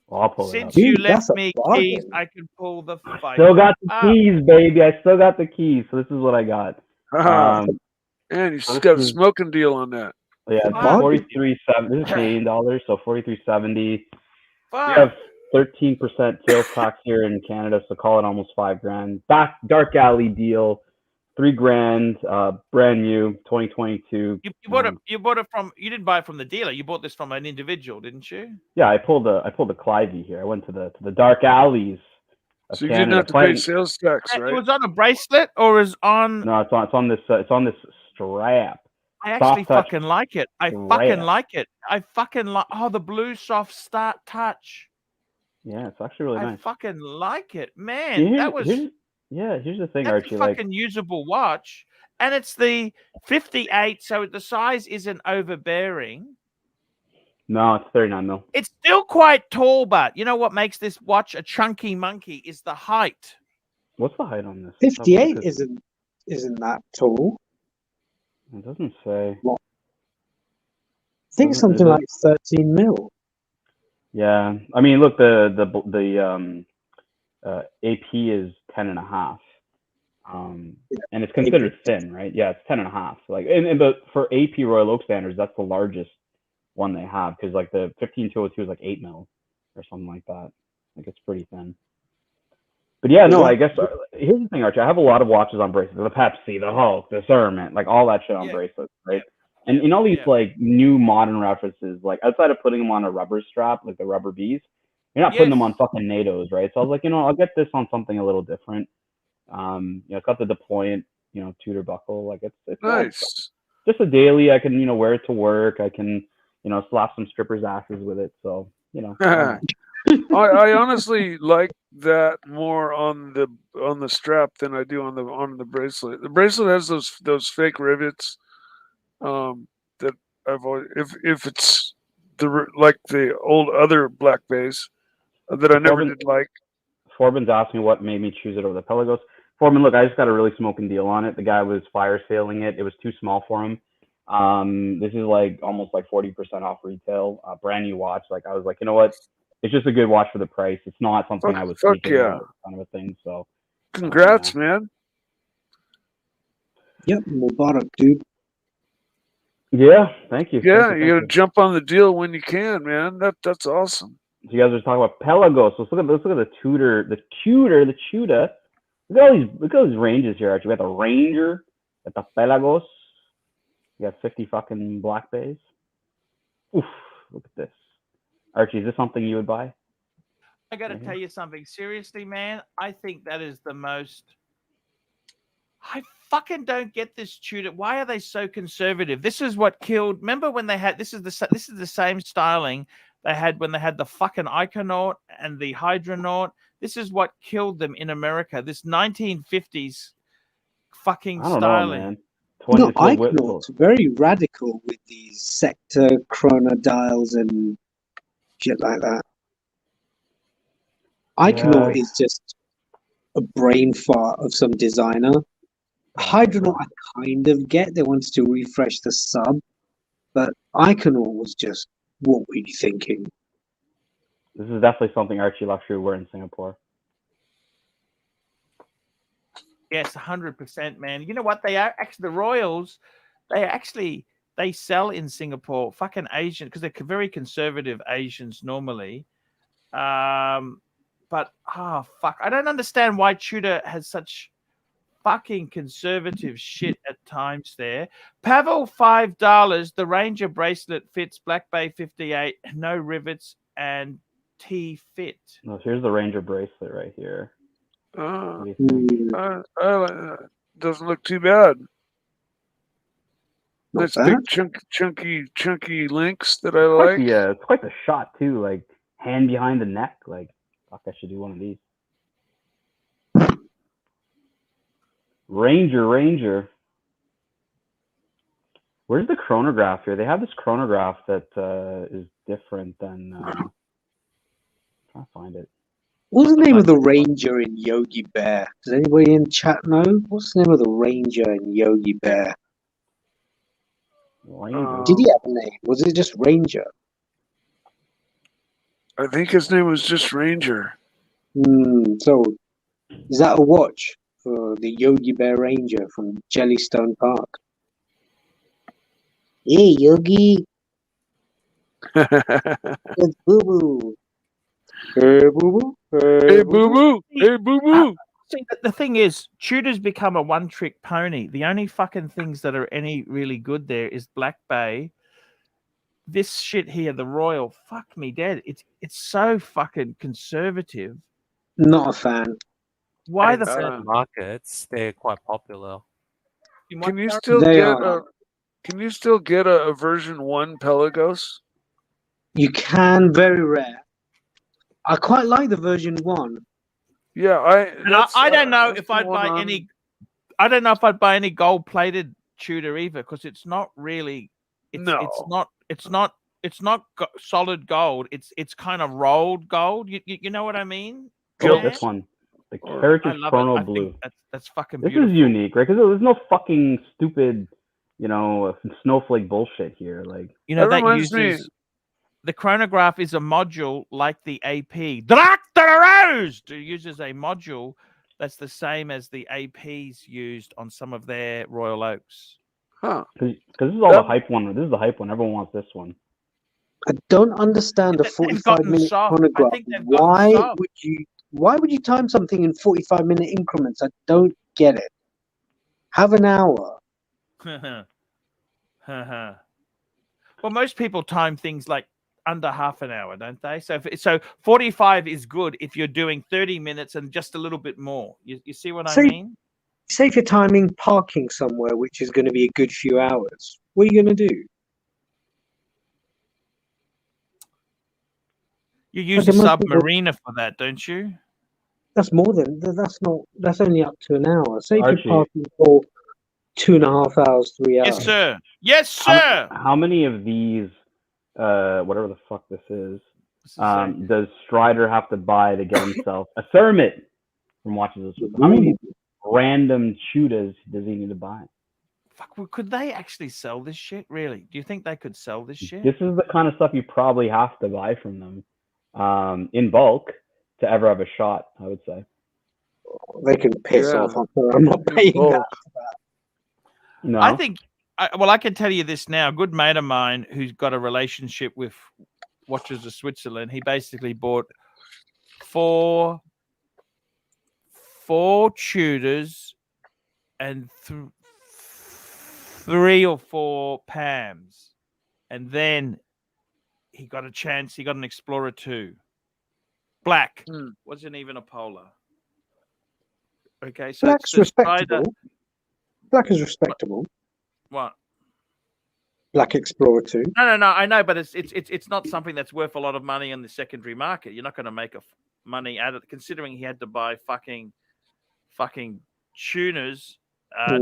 Well, I'll pull it up. Since you Dude, left that's a me bargain. keys, I can pull the fight. Still got the keys, baby. I still got the keys. So this is what I got. And you still got a smoking deal on that. Yeah, it's Bargain. 43.7. This is Canadian dollars, so 43.70. Fuck. We have 13% sales tax here in Canada, so call it almost $5,000. Dark alley deal, $3,000, brand new, 2022. You bought it from. You didn't buy it from the dealer. You bought this from an individual, didn't you? Yeah, I pulled a Clivey here. I went to the dark alleys of So you Canada. didn't have to pay sales tax, It right? was on a bracelet or is on. No, it's on this strap. I actually soft touch fucking like it. I strap. fucking like it. I fucking like. Oh, the blue soft start touch. Yeah, it's actually really I nice. fucking like it, man. That was. Here's the thing, That's Archie. a fucking usable watch, and it's the 58, so the size isn't overbearing. No, it's 39 mil. It's still quite tall, but you know what makes this watch a chunky monkey is the height. What's the height on this? 58 isn't that tall. It doesn't say. I think Is something it? like 13 mil. Yeah, I mean, look, the AP is 10.5, and it's considered thin, right? Yeah, it's 10.5. Like, but for AP Royal Oak standards, that's the largest one they have, because like the 15202 is like 8 mil or something like that. Like, it's pretty thin. But yeah, no, I guess here's the thing, Archie. I have a lot of watches on bracelets. The Pepsi, the Hulk, the Sermon, like all that shit on bracelets, right? And in all these like new modern references, like outside of putting them on a rubber strap, like the rubber bees, you're not putting them on fucking NATOs, right? So I was like, I'll get this on something a little different. It's got the deployant, Tudor buckle. Like it's Nice. Just a daily. I can, wear it to work. I can, slap some strippers' asses with it. So, I honestly like that more on the strap than I do on the bracelet. The bracelet has those fake rivets that I've always, if it's like the old other Black Bays that I never did like. Forbin's asked me what made me choose it over the Pelagos. Forbin, look, I just got a really smoking deal on it. The guy was fire sailing it. It was too small for him. This is like almost like 40% off retail, brand new watch. Like I was like, you know what? It's just a good watch for the price. It's not something I was thinking kind of a thing. So, congrats, man. Yep, Mubarak, dude. Yeah, thank you. Yeah, you got to jump on the deal when you can, man. That's awesome. So you guys are talking about Pelagos. Let's look at the Tudor, the Tudor. Look at all these ranges here, Archie. We got the Ranger, got the Pelagos. You got 50 fucking Black Bays. Oof, look at this. Archie, is this something you would buy? I got to tell you something. Seriously, man, I think that is the most... I fucking don't get this Tudor. Why are they so conservative? This is what killed... Remember when they had... This is the same styling they had when they had the fucking Iconaut and the Hydronaut. This is what killed them in America. This 1950s fucking styling. Know, man. No, Iconaut's very radical with these sector chronodials and shit like that. Iconaut is just a brain fart of some designer. Hydronaut I kind of get. They wanted to refresh the sub. But Iconaut was just, what were you thinking? This is definitely something ArchieLuxury wear in Singapore. Yes, 100%, man. You know what? They are actually the Royals. They actually they sell in Singapore. Fucking Asian, because they're very conservative Asians normally. But fuck, I don't understand why Tudor has such fucking conservative shit at times there. Pavel, $5. The Ranger bracelet fits Black Bay 58, no rivets and T fit. No, here's the Ranger bracelet right here. Uh, What do you think? Doesn't look too bad. Not Nice bad. big chunky links that I like. Yeah, it's quite the shot too. Like hand behind the neck. Like, fuck, I should do one of these. Ranger. Where's the chronograph here? They have this chronograph that is different than. I'm trying to find it. What's the name of the Ranger in Yogi Bear? Does anybody in chat know? What's the name of the Ranger in Yogi Bear? Ranger. Did he have a name? Was it just Ranger? I think his name was just Ranger. So, is that a watch for the Yogi Bear Ranger from Jellystone Park? Hey, Yogi. It's Boo Boo. Hey, Boo Boo. Hey, Boo Boo. Hey, Boo Boo. See, the thing is, Tudor's become a one-trick pony. The only fucking things that are any really good there is Black Bay. This shit here, the Royal, fuck me dead. It's so fucking conservative. Not a fan. Why In the certain markets, they're quite popular. Can you still They get are. a? Can you still get a version 1 Pelagos? You can, very rare. I quite like the version 1. Yeah, I don't know that's if the I'd one buy on- any. I don't know if I'd buy any gold-plated Tudor either, because it's not really. It's not solid gold. It's kind of rolled gold. You know what I mean? Oh, this one. The I Heritage love Chrono it. I Blue. think that's fucking This beautiful. is unique, right? Because there's no fucking stupid, snowflake bullshit here. Like, that reminds uses me. the chronograph is a module like the AP. It uses a module that's the same as the APs used on some of their Royal Oaks. Huh. because this is all the hype one. This is the hype one. Everyone wants this one. I don't understand a They've gotten 45-minute soft. I chronograph. think they've gotten soft. Why would you time something in 45-minute increments? I don't get it. Have an hour. Well, most people time things like under half an hour, don't they? So 45 is good if you're doing 30 minutes and just a little bit more. You see what I mean? Say if you're timing parking somewhere, which is going to be a good few hours. What are you going to do? You use Okay, a most people- submariner for that, don't you? That's more than that's only up to an hour. Say if Archie. you're parking for 2.5 hours, 3 hours. Yes, sir. Yes, sir. How many of these, whatever the fuck this is, does Strider have to buy to get himself a Thermit from Watches This? How many random shooters does he need to buy? Fuck, could they actually sell this shit? Really? Do you think they could sell this shit? This is the kind of stuff you probably have to buy from them in bulk to ever have a shot, I would say. They can piss off. I'm not paying that. No. I think, I can tell you this now. A good mate of mine who's got a relationship with Watches of Switzerland, he basically bought four Tudors and 3 or 4 Pams. And then he got an Explorer 2. Black. Wasn't even a Polar. Okay, so Black's respectable. Black is respectable. What? Black Explorer 2. No. I know, but it's not something that's worth a lot of money in the secondary market. You're not going to make money out of it, considering he had to buy fucking tuners.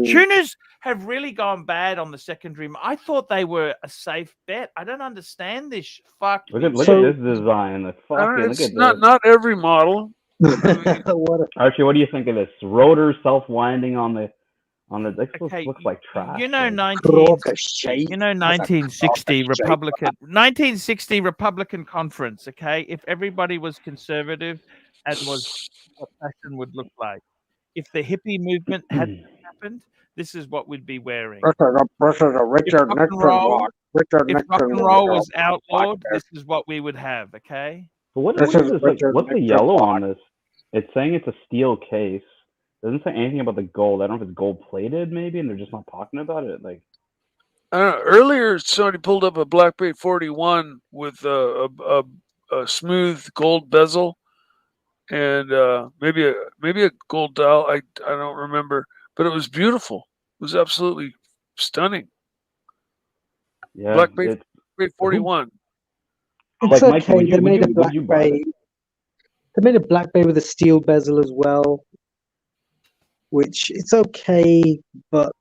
Tuners have really gone bad on the secondary. I thought they were a safe bet. I don't understand this. Fuck. Look at this design. Look at not every model. Archie, what do you think of this? Rotor self-winding on the this looks like trash. 1960 Republican conference. Okay, if everybody was conservative and was what fashion would look like, if the hippie movement had happened, happened, this is what we'd be wearing. This is a Richard rock and Nixon roll- watch. Richard If rock Nixon and roll watch. was outlawed, this is what we would have. Okay. But what This is is this? Like, Richard what's the Nixon yellow watch. on this? It's saying it's a steel case. Doesn't say anything about the gold. I don't know if it's gold plated, maybe, and they're just not talking about it. Like, Earlier, somebody pulled up a Black Bay 41 with a smooth gold bezel and maybe a gold dial. I don't remember, but it was beautiful. It was absolutely stunning. yeah, Black Bay it's 41. It's like, Mike, okay. would They made a would Black you buy Bay. it? They made a Black Bay with a steel bezel as well, which it's okay, but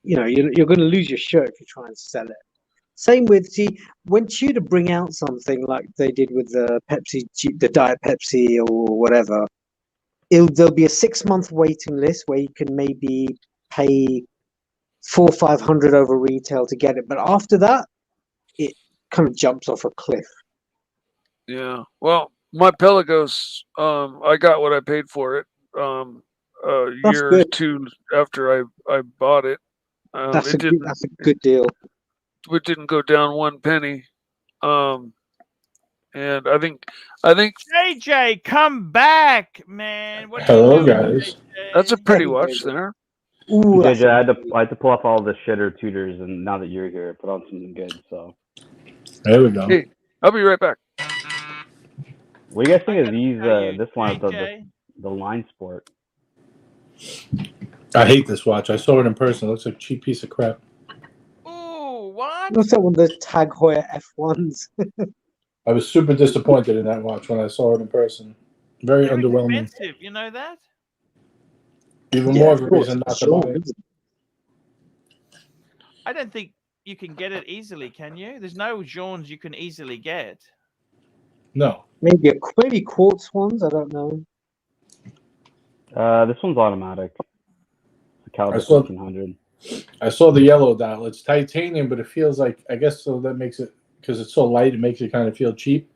you know you're going to lose your shirt if you try and sell it. Same with when Tudor bring out something like they did with the Pepsi, the Diet Pepsi or whatever, there'll be a 6-month waiting list where you can maybe pay $400-500 over retail to get it, but after that, it kind of jumps off a cliff. Yeah. Well, my Pelagos, I got what I paid for it. A That's year or good. two after I bought it. That's a good deal. It didn't go down 1 penny. And I think JJ, come back, man. What are Hello, you doing, guys. JJ? that's a pretty Hey, watch JJ. there. Ooh, that's JJ, I had to pull off all the shitter Tudors, and now that you're here, put on something good. So, There we go. Hey, I'll be right back. what do you guys think I of gotta these? tell you, This one, JJ. the line sport. I hate this watch. I saw it in person. It looks like a cheap piece of crap. Ooh, what? What's that one? The Tag Heuer F1s. I was super disappointed in that watch when I saw it in person. Very They're underwhelming. expensive, you know that? Even Yeah, more of of a course, reason not to sure. buy it. I don't think you can get it easily, can you? There's no Jeans you can easily get. No. Maybe quartz ones. I don't know. This one's automatic. It's a caliber I saw- 1300. I saw the yellow dial. It's titanium, but it feels like, I guess so that makes it, because it's so light, it makes it kind of feel cheap.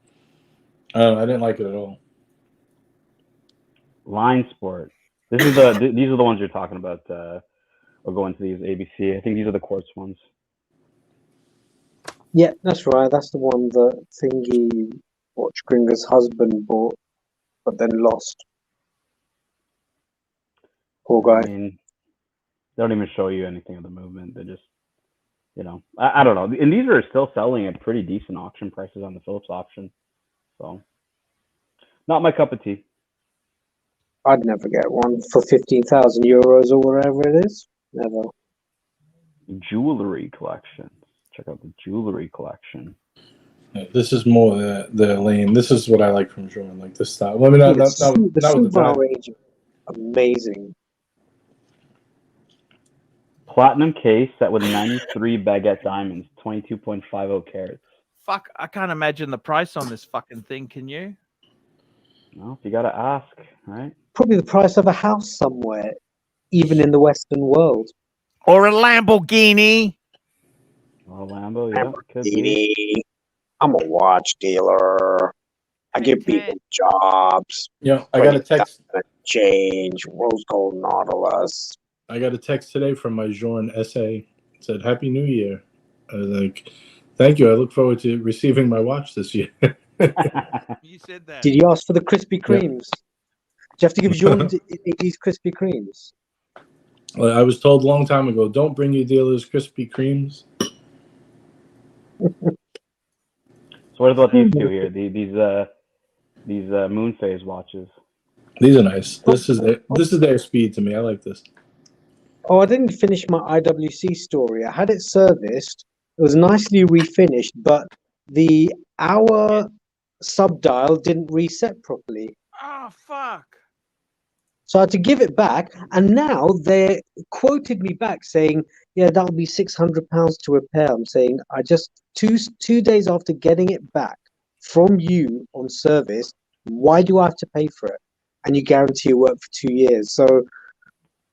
I didn't like it at all. Line sport. These are the ones you're talking about. I'll go into these ABC. I think these are the quartz ones. Yeah, that's right. That's the one that Thingy Watch Gringer's husband bought, but then lost. Poor guy. I mean, they don't even show you anything of the movement. They just, I don't know. And these are still selling at pretty decent auction prices on the Phillips auction. So, not my cup of tea. I'd never get one for 15,000 euros or whatever it is. Never. Jewelry collection. Check out the jewelry collection. Yeah, this is more the lane. This is what I like from Jordan, like this style. I mean, The not with the Subaru dial. range, amazing. Platinum case set with 93 baguette diamonds, 22.50 carats. Fuck, I can't imagine the price on this fucking thing, can you? Well, you gotta ask, right? Probably the price of a house somewhere, even in the Western world. Or a Lamborghini. Well, Lambo, yeah, could be. Lamborghini. I'm a watch dealer. I Hey, give Ted. people jobs. Yeah, I got a text. Change. Rose gold Nautilus. I got a text today from my Jordan essay. It said, "Happy New Year." I was like, "Thank you. I look forward to receiving my watch this year." You said that. Did you ask for the Krispy Kremes? Do you have to give Jean these Krispy Kremes? Well, I was told a long time ago, don't bring your dealers Krispy Kremes. So what about these two here? These moon phase watches. These are nice. This is their speed to me. I like this. Oh, I didn't finish my IWC story. I had it serviced. It was nicely refinished, but the hour subdial didn't reset properly. Oh, fuck. So I had to give it back, and now they quoted me back saying, "Yeah, that'll be £600 to repair." I'm saying, I just two days after getting it back from you on service, why do I have to pay for it? And you guarantee your work for 2 years. So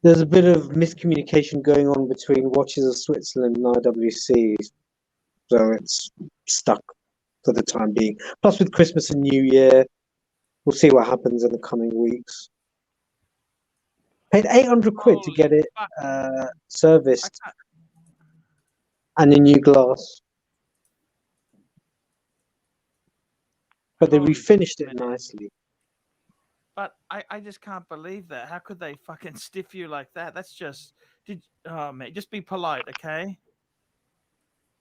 there's a bit of miscommunication going on between Watches of Switzerland and IWC. So it's stuck for the time being. Plus, with Christmas and New Year, we'll see what happens in the coming weeks. Paid 800 quid to get it serviced and a new glass. But they refinished it nicely. But I just can't believe that. How could they fucking stiff you like that? That's just oh man, just be polite, okay?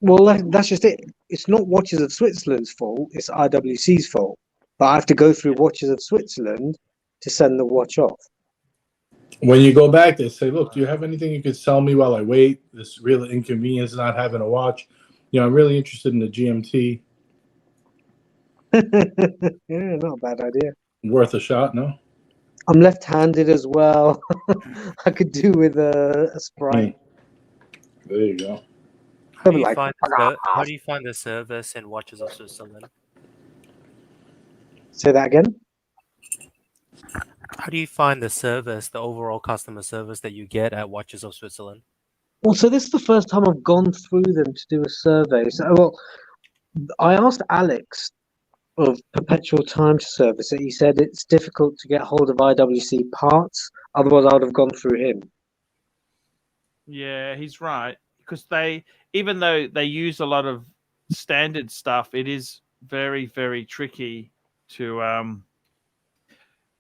Well, that's just it. It's not Watches of Switzerland's fault. It's IWC's fault. But I have to go through Watches of Switzerland to send the watch off. When you go back, they say, "Look, do you have anything you could sell me while I wait? This real inconvenience not having a watch. You know, I'm really interested in the GMT. Yeah, not a bad idea. Worth a shot, no? I'm left-handed as well. I could do with a Sprite. There you go. How do you find the service in Watches of Switzerland? Say that again? How do you find the service, the overall customer service that you get at Watches of Switzerland? Well, so this is the first time I've gone through them to do a survey. So, well, I asked Alex of Perpetual Time to service it. He said it's difficult to get hold of IWC parts. Otherwise, I would have gone through him. Yeah, he's right. Because even though they use a lot of standard stuff, it is very, very tricky to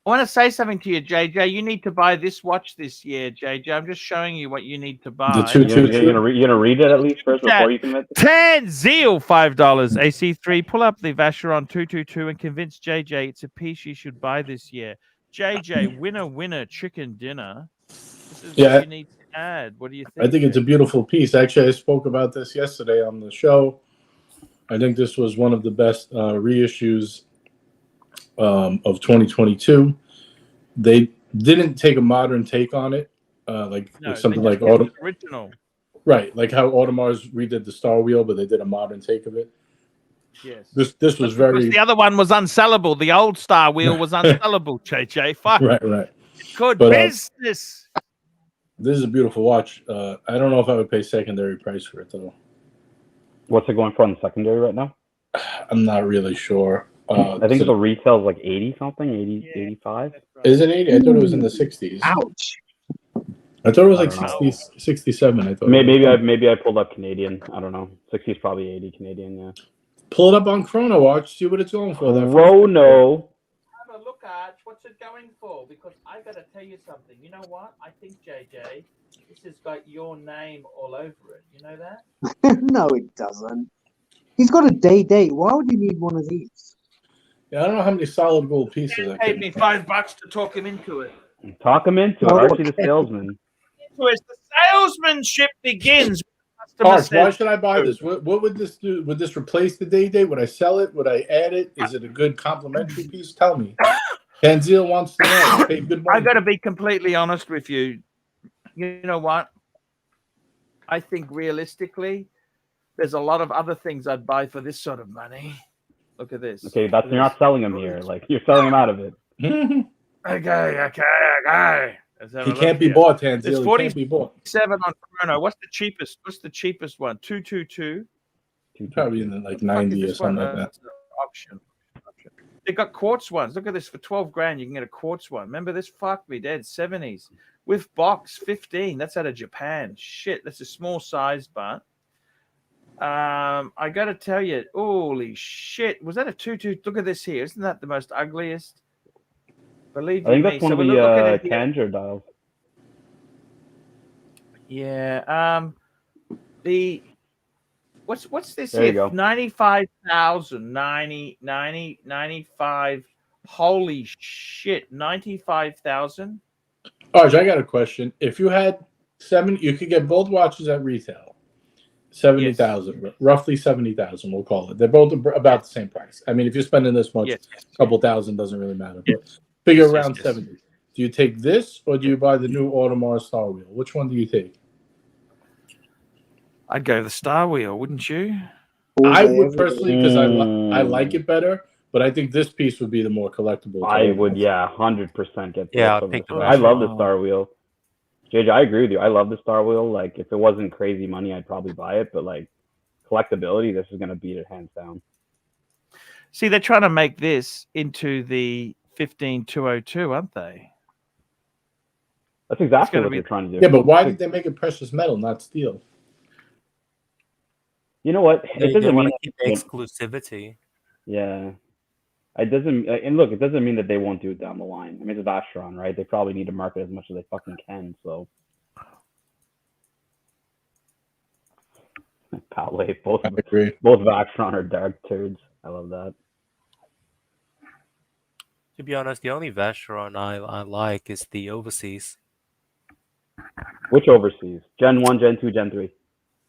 I want to say something to you, JJ. You need to buy this watch this year, JJ. I'm just showing you what you need to buy. You're gonna read it at least first before you commit. 10 Zeal, $5. AC3. Pull up the Vacheron 222 and convince JJ it's a piece you should buy this year. JJ, winner, chicken dinner. This is what you need to add. What do you think? I think it's a beautiful piece. Actually, I spoke about this yesterday on the show. I think this was one of the best reissues of 2022. They didn't take a modern take on it, something like original, right? Like how Audemars redid the Star Wheel, but they did a modern take of it. Yes, this was very. The other one was unsellable. The old Star Wheel was unsellable. JJ, fuck. Right. Good business. This is a beautiful watch. I don't know if I would pay secondary price for it though. What's it going for on the secondary right now? I'm not really sure. I think the retail is like 80 something, 85. Is it 80? I thought it was in the 60s. Ouch. I thought it was like 60, 67. I thought. Maybe I pulled up Canadian. I don't know. 60 is probably 80 Canadian. Yeah. Pull it up on Chrono Watch. See what it's going for. Chrono. Have a look at what's it going for, because I got to tell you something. You know what? I think JJ, this has got your name all over it. You know that? No, it doesn't. He's got a day date. Why would you need one of these? Yeah, I don't know how many solid gold pieces. He paid me $5 to talk him into it. Talk him into it. Archie the salesman. The salesmanship begins. Arch, why should I buy this? What would this do? Would this replace the day date? Would I sell it? Would I add it? Is it a good complimentary piece? Tell me. Tanzil wants to know. Pay good money. I got to be completely honest with you. You know what? I think realistically, there's a lot of other things I'd buy for this sort of money. Look at this. Okay, you're not selling them here. Like, you're selling them out of it. Okay. He can't be bought, Tanzil. It's 47 on Chrono. What's the cheapest? What's the cheapest one? 222. Probably in the 90 or something like that. Auction. They got quartz ones. Look at this. For 12 grand, you can get a quartz one. Remember this? Fuck me dead. 70s. With box, 15. That's out of Japan. Shit, that's a small size, but I got to tell you, holy shit. Was that a 22? Look at this here. Isn't that the most ugliest? Believe I think me. that's one of the Tanger dials. Yeah. What's this there here? You go. 95,000. 95. Holy shit. 95,000. Arch, I got a question. If you had you could get both watches at retail. 70,000, yes. Roughly 70,000, we'll call it. They're both about the same price. I mean, if you're spending this much, a couple thousand doesn't really matter. But figure around 70. Do you take this or do you buy the new Audemars Star Wheel? Which one do you take? I'd go the Star Wheel, wouldn't you? I would personally, because I like it better, but I think this piece would be the more collectible. I would, 100% get this. Yeah, I love the Star Wheel. JJ, I agree with you. I love the Star Wheel. Like, if it wasn't crazy money, I'd probably buy it. But, like, collectability, this is going to beat it hands down. See, they're trying to make this into the 15202, aren't they? That's exactly what they're trying to do. Yeah, but why did they make it precious metal, not steel? You know what? They It doesn't want mean to keep the exclusivity. Yeah. It doesn't, and look, it doesn't mean that they won't do it down the line. I mean, it's Vacheron, right? They probably need to market as much as they fucking can. So, Paole, both Vacheron are dark turds. I love that. To be honest, the only Vacheron I like is the overseas. Which overseas? Gen 1, Gen 2, Gen 3?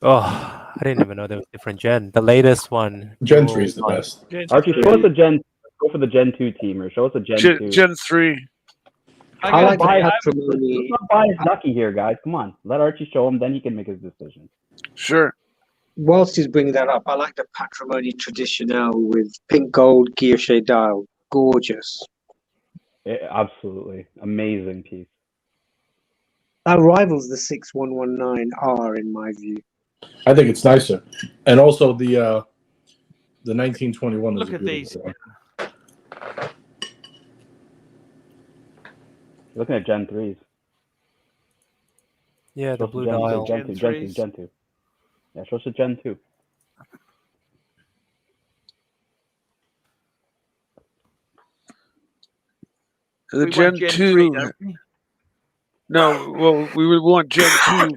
Oh, I didn't even know there was different gen. The latest one. Gen 3 is the best. Archie, show us a Gen. Go for the Gen 2 team, or show us a Gen 2. Gen 3. I like the Let's patrimony. not bias Ducky here, guys. Come on. Let Archie show him, then he can make his decision. Sure. Whilst he's bringing that up, I like the patrimony traditional with pink gold guilloche dial. Gorgeous. Absolutely. Amazing piece. That rivals the 6119R in my view. I think it's nicer. And also the 1921 is Look at these. Looking at Gen 3s. Yeah, the blue dial. Gen 2. Yeah, show us a Gen 2. The Gen 2. 3, don't we? No, well, we would want Gen 2.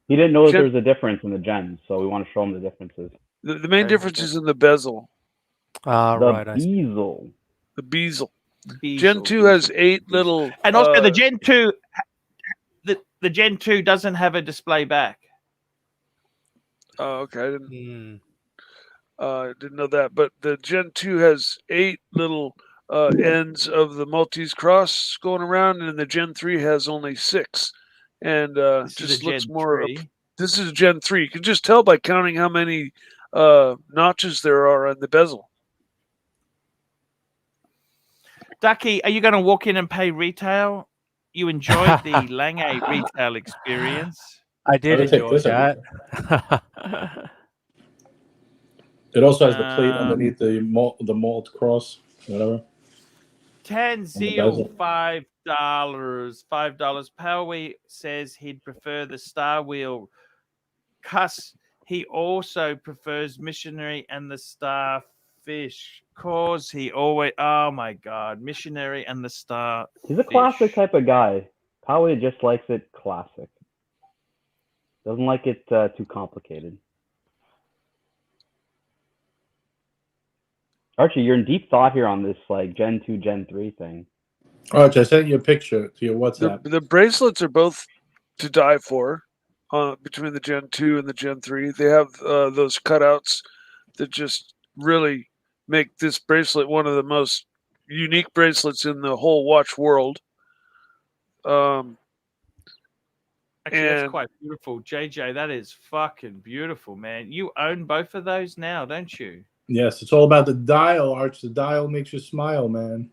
He didn't know that there was a difference in the gens, so we want to show him the differences. The main difference is in the bezel. The bezel. The bezel. Gen 2 has 8 little. And also the Gen 2, the Gen 2 doesn't have a display back. Oh, okay. I didn't know that. But the Gen 2 has 8 little ends of the Maltese cross going around, and the Gen 3 has only 6. And just looks more. This is Gen 3. You can just tell by counting how many notches there are on the bezel. Ducky, are you going to walk in and pay retail? You enjoyed the Lange retail experience. I did enjoy that. It also has the plate underneath the malt cross, whatever. Tanzil, $5. $5. Powie says he'd prefer the Star Wheel. Cuss, he also prefers Missionary and the Starfish. Cause he always, oh my God, Missionary and the Starfish. He's a classic type of guy. Powie just likes it classic. Doesn't like it too complicated. Archie, you're in deep thought here on this like Gen 2, Gen 3 thing. Archie, I sent you a picture to your WhatsApp. The bracelets are both to die for between the Gen 2 and the Gen 3. They have those cutouts that just really make this bracelet one of the most unique bracelets in the whole watch world. Actually, that's quite beautiful. JJ, that is fucking beautiful, man. You own both of those now, don't you? Yes, it's all about the dial, Arch. The dial makes you smile, man.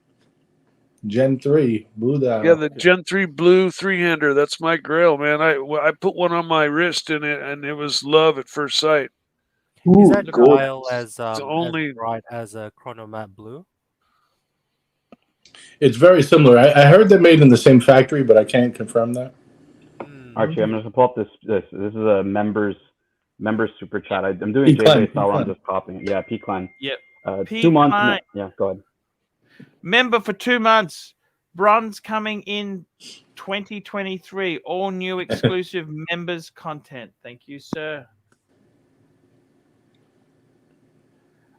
Gen 3, blue dial. Yeah, the Gen 3 blue 3-hander. That's my grail, man. I put one on my wrist and it was love at first sight. Is that dial as bright as a Chronomat blue? It's very similar. I heard they're made in the same factory, but I can't confirm that. Archie, I'm going to pull up this. This is a members super chat. I'm doing JJ style. I'm just copying it. Yeah, P-Clan. Yep. 2 months. Yeah, go ahead. Member for 2 months. Bronze coming in 2023. All new exclusive members content. Thank you, sir.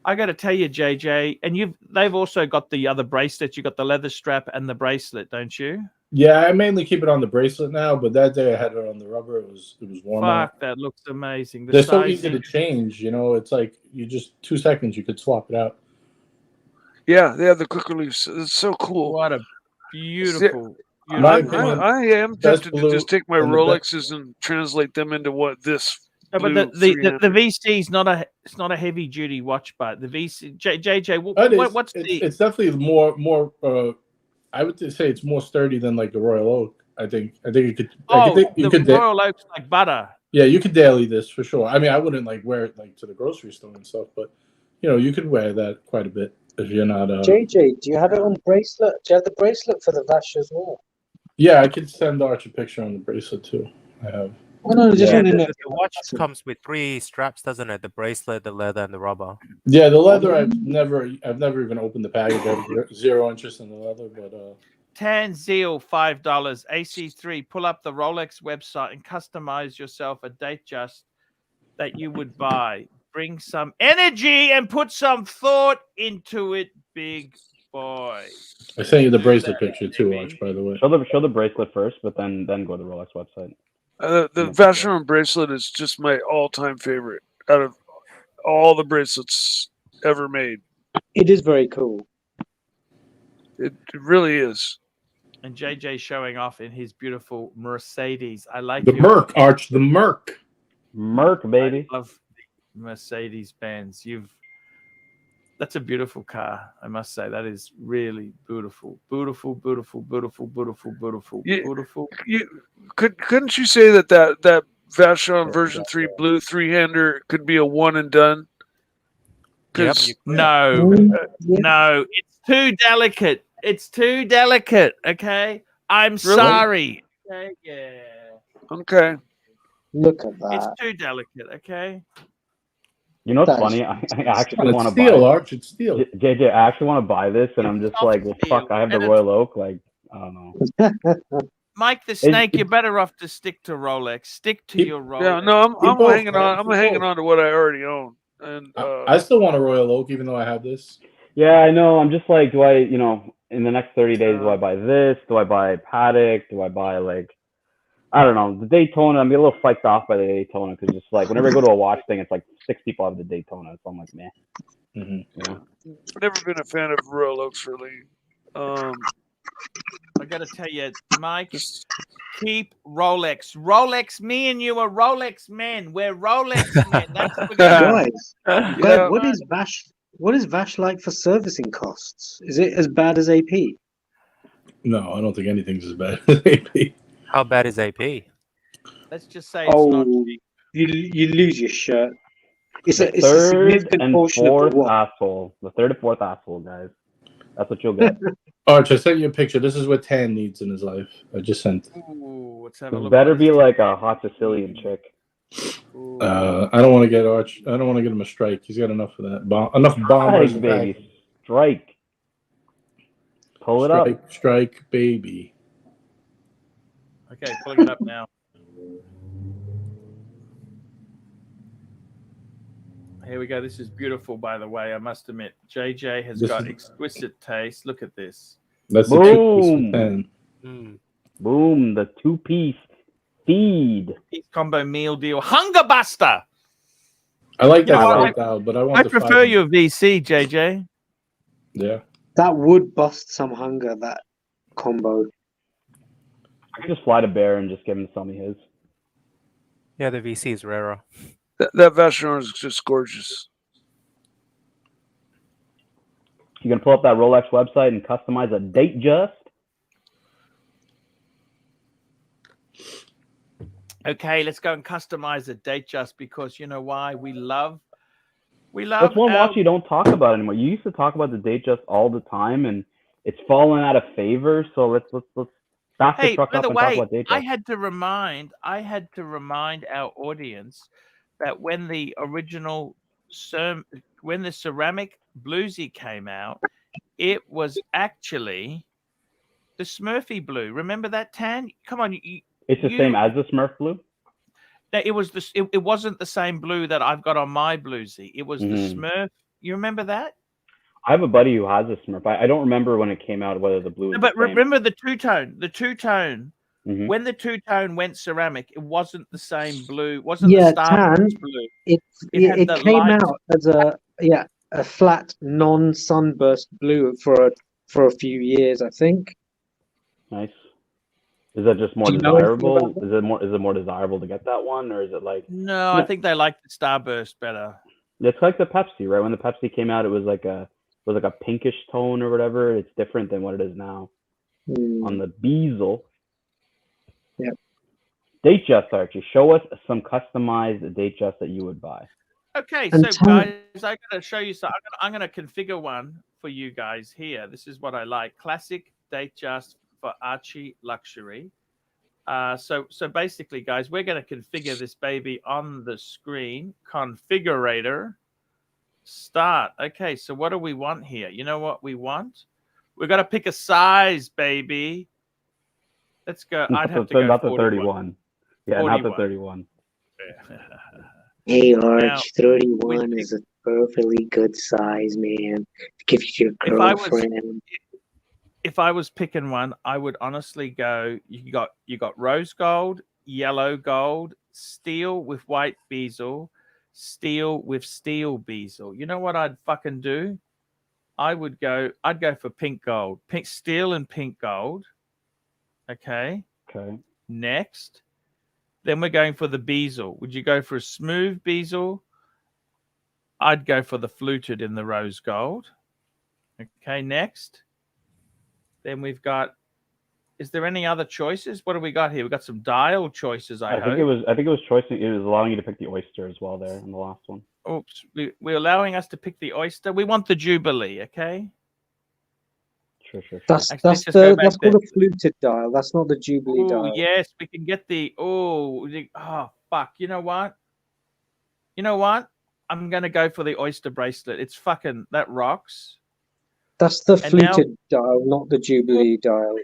I got to tell you, JJ, and they've also got the other bracelet. You got the leather strap and the bracelet, don't you? Yeah, I mainly keep it on the bracelet now, but that day I had it on the rubber. It was warm. Fuck, that looks amazing. They're so easy to change. You know, it's like you just 2 seconds you could swap it out. Yeah, they have the quick release. It's so cool. What a beautiful. I am tempted to just take my Rolexes and translate them into what this. No, but the VC is not a heavy duty watch, but the VC JJ. What's it's definitely more. I would say it's more sturdy than like the Royal Oak. I think it could. Royal Oak's like butter. Yeah, you could daily this for sure. I mean, I wouldn't like wear it like to the grocery store and stuff, but you know, you could wear that quite a bit if you're not. JJ, do you have it on bracelet? Do you have the bracelet for the Vash as well? Yeah, I could send Arch a picture on the bracelet too. I have. No, just Yeah, want to know. the watch comes with 3 straps, doesn't it? The bracelet, the leather, and the rubber. Yeah, the leather. I've never even opened the package. I have zero interest in the leather, but. Tan Zeal, $5. AC3, pull up the Rolex website and customize yourself a date just that you would buy. Bring some energy and put some thought into it, big boy. I sent you the bracelet picture too, Arch, by the way. Show the bracelet first, but then go to the Rolex website. The Vacheron bracelet is just my all-time favorite out of all the bracelets ever made. It is very cool. It really is. And JJ showing off in his beautiful Mercedes. I like the Merc, Arch, the Merc. Merc, baby. I love Mercedes Benz. That's a beautiful car, I must say. That is really beautiful. Beautiful. Couldn't you say that Vacheron version 3 blue 3-hander could be a one and done? No, it's too delicate. It's too delicate. Okay, I'm sorry. Okay, yeah. Okay. Look at that. It's too delicate. Okay. You know what's funny? I actually want to buy Arch. It's steel. JJ, I actually want to buy this, and I'm just like, well, fuck. I have the Royal Oak. Like, I don't know. Mike the Snake, you're better off to stick to Rolex. Stick to your Rolex. Yeah, no, I'm hanging on. I'm hanging on to what I already own, and I still want a Royal Oak, even though I have this. Yeah, I know. I'm just like, do I, in the next 30 days, do I buy this? Do I buy Paddock? Do I buy I don't know, the Daytona? I'm a little psyched off by the Daytona because it's like whenever I go to a watch thing, it's like 6 people have the Daytona. So I'm like, meh. Mm-hmm. I've never been a fan of Royal Oaks, really. I got to tell you, Mike, keep Rolex. Rolex, me and you are Rolex men. We're Rolex men. That's what Guys, what is Vash like for servicing costs? Is it as bad as AP? No, I don't think anything's as bad as AP. How bad is AP? Let's just say it's not cheap. You lose your shirt. It's a third significant and portion fourth of the watch. asshole. The third and fourth asshole, guys. That's what you'll get. Arch, I sent you a picture. This is what Tan needs in his life. I just sent. Ooh, let's have a It look. better be like a hot Sicilian chick. I don't want to get Arch. I don't want to get him a strike. He's got enough of that. Enough bombers, baby. Strike. Pull it up. Strike, baby. Okay, pulling it up now. Here we go. This is beautiful, by the way. I must admit, JJ has got exquisite taste. Look at this. That's boom. The Boom. The 2-piece feed. Combo meal deal. Hunger Buster. I like that style, but I prefer your VC, JJ. Yeah. That would bust some hunger, that combo. I could just fly to Bear and just get him to sell me his. Yeah, the VC is rarer. That Vacheron is just gorgeous. You can pull up that Rolex website and customize a date just. Okay, let's go and customize a date just because you know why? We love. That's one watch you don't talk about anymore. You used to talk about the date just all the time, and it's fallen out of favor. So let's back the truck up and talk about date just. I had to remind our audience that when the original when the ceramic bluesy came out, it was actually the Smurfy blue. Remember that, Tan? Come on, it's the same as the Smurf blue. No, it was it wasn't the same blue that I've got on my bluesy. It was the Smurf. You remember that? I have a buddy who has a Smurf. I don't remember when it came out whether the blue. No, but remember the two-tone. The two-tone. Mm-hmm. When the two-tone went ceramic, it wasn't the same blue. It wasn't the Starburst blue. It came out as a flat non-sunburst blue for a few years, I think. Nice. Is that just more desirable? Is it more desirable to get that one, or is it like? No, I think they like the Starburst better. It's like the Pepsi, right? When the Pepsi came out, it was like a pinkish tone or whatever. It's different than what it is now. On the Bezel. Yeah. Date just, Archie. Show us some customized date just that you would buy. Okay, so guys, I gotta show you. So I'm gonna configure one for you guys here. This is what I like: classic date just for ArchieLuxury. So basically, guys, we're going to configure this baby on the screen. Configurator. Start. Okay, so what do we want here? You know what we want? We've got to pick a size, baby. Let's go. I'd have to go not the 41. 31. Yeah, 41. not the 31. Hey, Arch, Now, 31 is a perfectly good size, man. Give it to your girlfriend. If I was picking one, I would honestly go. You got rose gold, yellow gold, steel with white bezel, steel with steel bezel. You know what I'd fucking do? I'd go for pink gold, pink steel and pink gold. Okay. Okay. Next, then we're going for the bezel. Would you go for a smooth bezel? I'd go for the fluted in the rose gold. Okay. Next, then we've got. Is there any other choices? What do we got here? We've got some dial choices. I think it was choice. It was allowing you to pick the oyster as well there in the last one. Oops, we're allowing us to pick the oyster. We want the Jubilee, okay? Sure. That's Actually, called a fluted dial. That's not the Jubilee dial. Yes, we can get the fuck. You know what? I'm gonna go for the oyster bracelet. It's fucking that rocks. That's the fluted dial, not the Jubilee dial.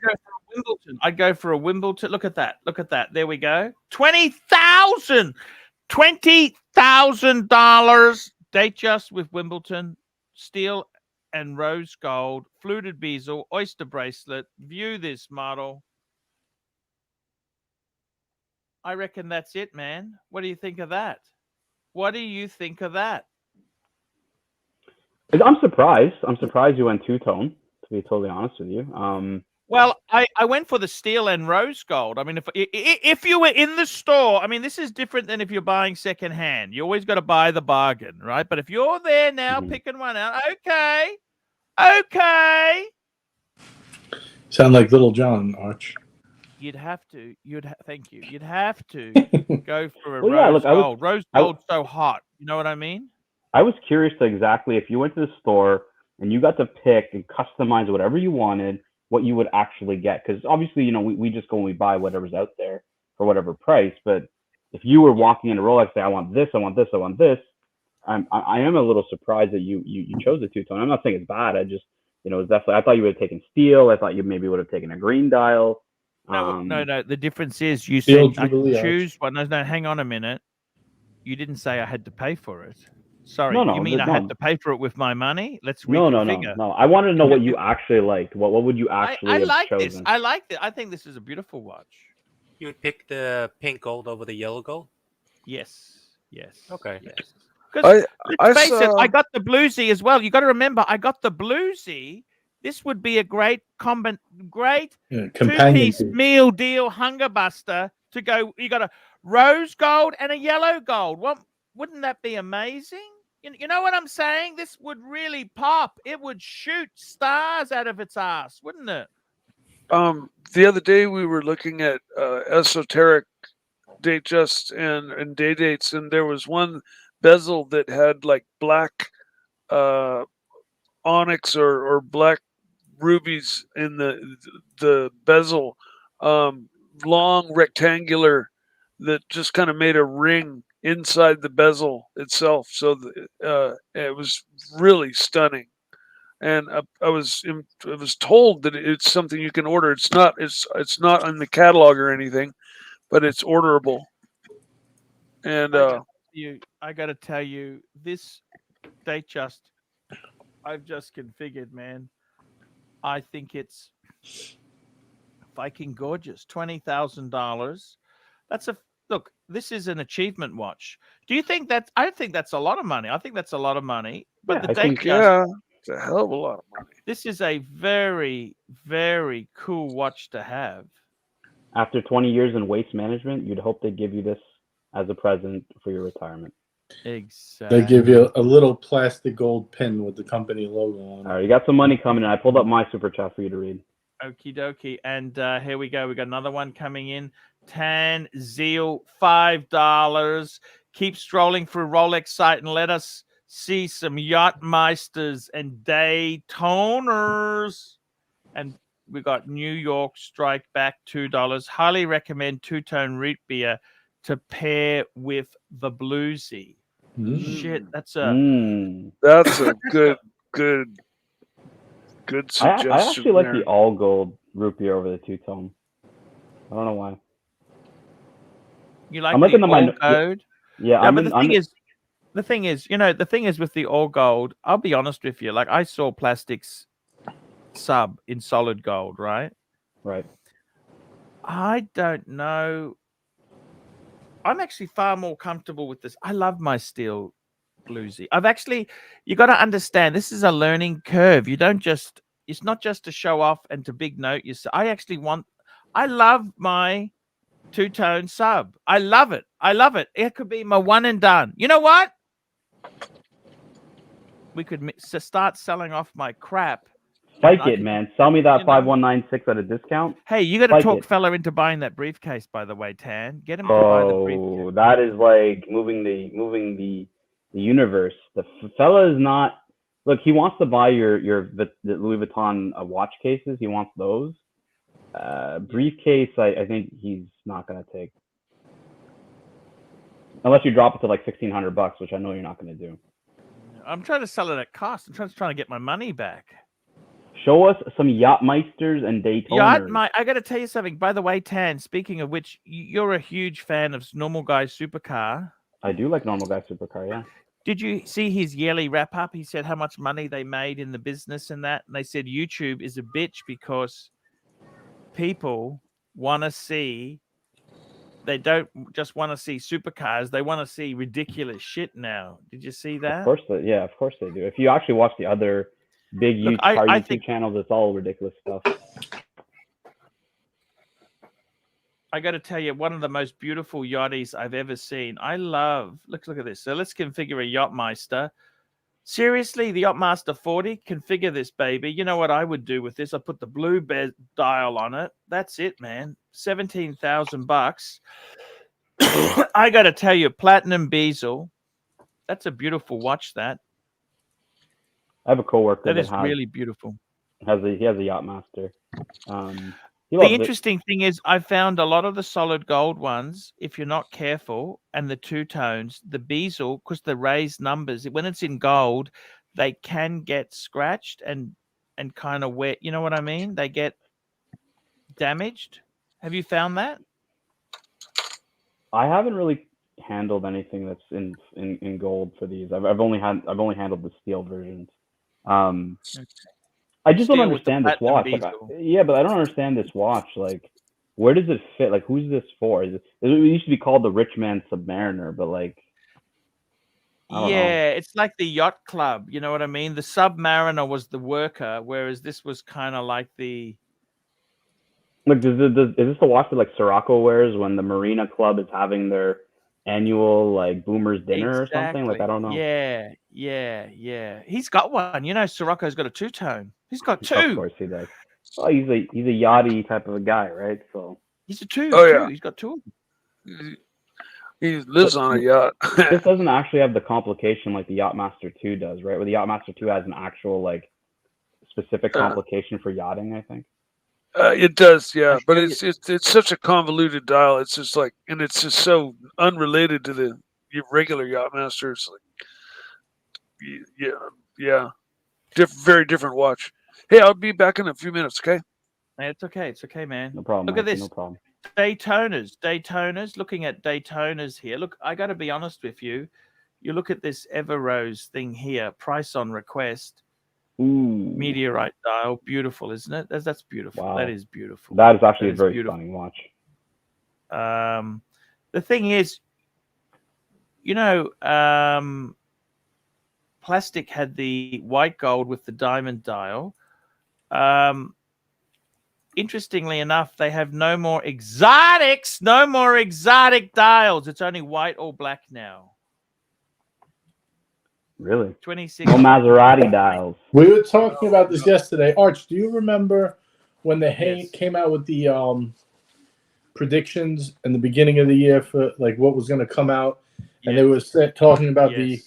I'd go for a Wimbledon. Look at that. There we go. $20,000 date just with Wimbledon, steel and rose gold, fluted bezel, oyster bracelet. View this model. I reckon that's it, man. What do you think of that? I'm surprised. I'm surprised you went two-tone, to be totally honest with you. Well, I went for the steel and rose gold. I mean, if you were in the store, I mean, this is different than if you're buying secondhand. You always got to buy the bargain, right? But if you're there now picking one out, okay. Sound like Little John, Arch. You'd have to. Thank you. You'd have to go for a Well, yeah, gold. Rose gold's so hot. You know what I mean? I was curious to exactly if you went to the store and you got to pick and customize whatever you wanted, what you would actually get. Because obviously, you know, we just go and we buy whatever's out there for whatever price. But if you were walking into Rolex, say, I want this, I want this, I want this, I am a little surprised that you chose the two-tone. I'm not saying it's bad. I just, you know, it's definitely, I thought you would have taken steel. I thought you maybe would have taken a green dial. No. The difference is you said I can choose one. No, hang on a minute. You didn't say I had to pay for it. Sorry, No, you mean I had to pay for it with my money? Let's reconfigure. No. I wanted to know what you actually liked. What would you actually have like chosen? this. I like it. I think this is a beautiful watch. You would pick the pink gold over the yellow gold? Yes. Okay. Yes. Because let's face it, I got the bluesy as well. You got to remember, I got the bluesy. This would be a great two-piece meal deal hunger buster to go. You got a rose gold and a yellow gold. Wouldn't that be amazing? You know what I'm saying? This would really pop. It would shoot stars out of its ass, wouldn't it? The other day we were looking at esoteric date just and day dates, and there was one bezel that had like black onyx or black rubies in the bezel, long rectangular, that just kind of made a ring inside the bezel itself. So it was really stunning. And I was told that it's something you can order. It's not in the catalog or anything, but it's orderable. And I got to tell you, this date I've just configured, man. I think it's fucking gorgeous. $20,000. Look, this is an achievement watch. Do you think that? I think that's a lot of money. I think that's a lot of money. But it's a hell of a lot of money. This is a very, very cool watch to have. After 20 years in waste management, you'd hope they give you this as a present for your retirement. Exactly. They give you a little plastic gold pin with the company logo on it. All right, you got some money coming in. I pulled up my super chat for you to read. Okie dokie. And here we go. We got another one coming in. Tan Zeal, $5. Keep strolling through Rolex site and let us see some Yachtmeisters and Daytoners. And We got New York Strike Back $2. Highly recommend two-tone root beer to pair with the bluesy. Shit, that's a good suggestion. I actually like there. the all gold root beer over the two-tone. I don't know why. You like I'm the looking at all my gold? yeah. No, but the thing is, the thing is with the all gold. I'll be honest with you. Like I saw plastics sub in solid gold, right? Right. I don't know. I'm actually far more comfortable with this. I love my steel bluesy. You got to understand, this is a learning curve. You don't just, it's not just to show off and to big note yourself. I love my two-tone sub. I love it. It could be my one and done. You know what? We could start selling off my crap. Spike it, man. Sell me that 5196 at a discount. Hey, you got to talk fella into buying that briefcase, by the way, Tan. Get him to buy the briefcase. Oh, that is like moving the universe. The fella is not. Look, he wants to buy the Louis Vuitton watch cases. He wants those. Briefcase, I think he's not gonna take, unless you drop it to like $1,600, which I know you're not gonna do. I'm trying to sell it at cost. I'm trying to get my money back. Show us some Yachtmeisters and Daytoners. I got to tell you something. By the way, Tan, speaking of which, you're a huge fan of Normal Guy Supercar. I do like Normal Guy Supercar, yeah. Did you see his yearly wrap up? He said how much money they made in the business and that. And they said YouTube is a bitch because people want to see, they don't just want to see supercars. They want to see ridiculous shit now. Did you see that? Of course they do. If you actually watch the other big YouTube channels, it's all ridiculous stuff. I got to tell you, one of the most beautiful yachties I've ever seen. I love, look at this. So let's configure a Yachtmeister. Seriously, the Yachtmaster 40, configure this baby. You know what I would do with this? I put the blue dial on it. That's it, man. $17,000. I got to tell you, platinum bezel. That's a beautiful watch. That. I have a coworker that is really beautiful. He has a Yachtmaster. The interesting thing is I found a lot of the solid gold ones, if you're not careful, and the two-tones, the bezel, because the raised numbers, when it's in gold, they can get scratched and kind of wet. You know what I mean? They get damaged. Have you found that? I haven't really handled anything that's in gold for these. I've only handled the steel versions. I just don't understand this watch. But I don't understand this watch. Like, where does it fit? Like, who's this for? It used to be called the Rich Man Submariner, but like, I don't know. It's like the yacht club. You know what I mean? The Submariner was the worker, whereas this was kind of like the. Like, is this the watch that like Sirocco wears when the Marina Club is having their annual like Boomers dinner or something? Like, I don't know. Yeah. He's got one. You know, Sirocco's got a two-tone. He's got two. Of course he does. Oh, he's a yachty type of a guy, right? So he's a two. He's got two. He lives on a yacht. This doesn't actually have the complication like the Yachtmaster 2 does, right? Where the Yachtmaster 2 has an actual like specific complication for yachting, I think. It does, yeah, but it's such a convoluted dial. It's just like, and it's just so unrelated to your regular Yachtmaster. It's like, very different watch. Hey, I'll be back in a few minutes. Okay. It's okay, man. No problem. Look at this. No problem. Daytonas. Looking at Daytonas here. Look, I got to be honest with you. You look at this Everrose thing here. Price on request. Ooh. Meteorite dial, beautiful, isn't it? That's beautiful. Wow. That is beautiful. That is actually a very stunning watch. The thing is, you know, Plastic had the white gold with the diamond dial. Interestingly enough, they have no more exotic dials. It's only white or black now. Really? 26. No Maserati dials. We were talking about this yesterday. Arch, do you remember when they came out with the predictions in the beginning of the year for like what was going to come out? And they were talking about the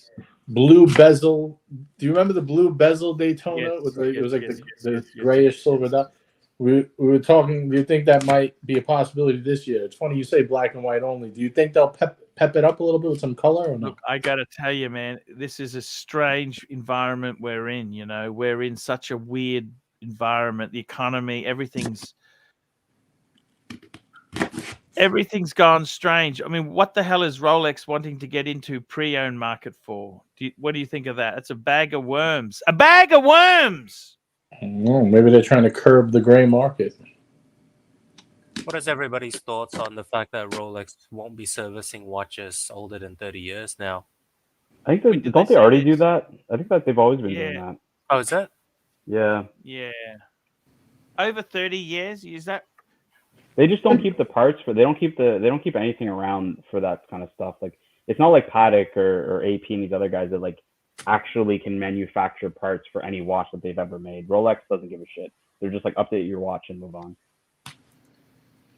blue bezel. Do you remember the blue bezel Daytona? It was like the grayish silver dot. we were talking. Do you think that might be a possibility this year? It's funny you say black and white only. Do you think they'll pep it up a little bit with some color or no? Look, I got to tell you, man, this is a strange environment we're in. You know, we're in such a weird environment. The economy, everything's gone strange. I mean, what the hell is Rolex wanting to get into pre-owned market for? What do you think of that? It's a bag of worms. A bag of worms. Maybe they're trying to curb the gray market. What is everybody's thoughts on the fact that Rolex won't be servicing watches older than 30 years now? I think don't they already do that? I think that they've always been doing that. Oh, is that? Yeah. Yeah. Over 30 years, is that? They just don't keep the parts for. They don't keep anything around for that kind of stuff. Like it's not like Patek or AP and these other guys that like actually can manufacture parts for any watch that they've ever made. Rolex doesn't give a shit. They're just like update your watch and move on.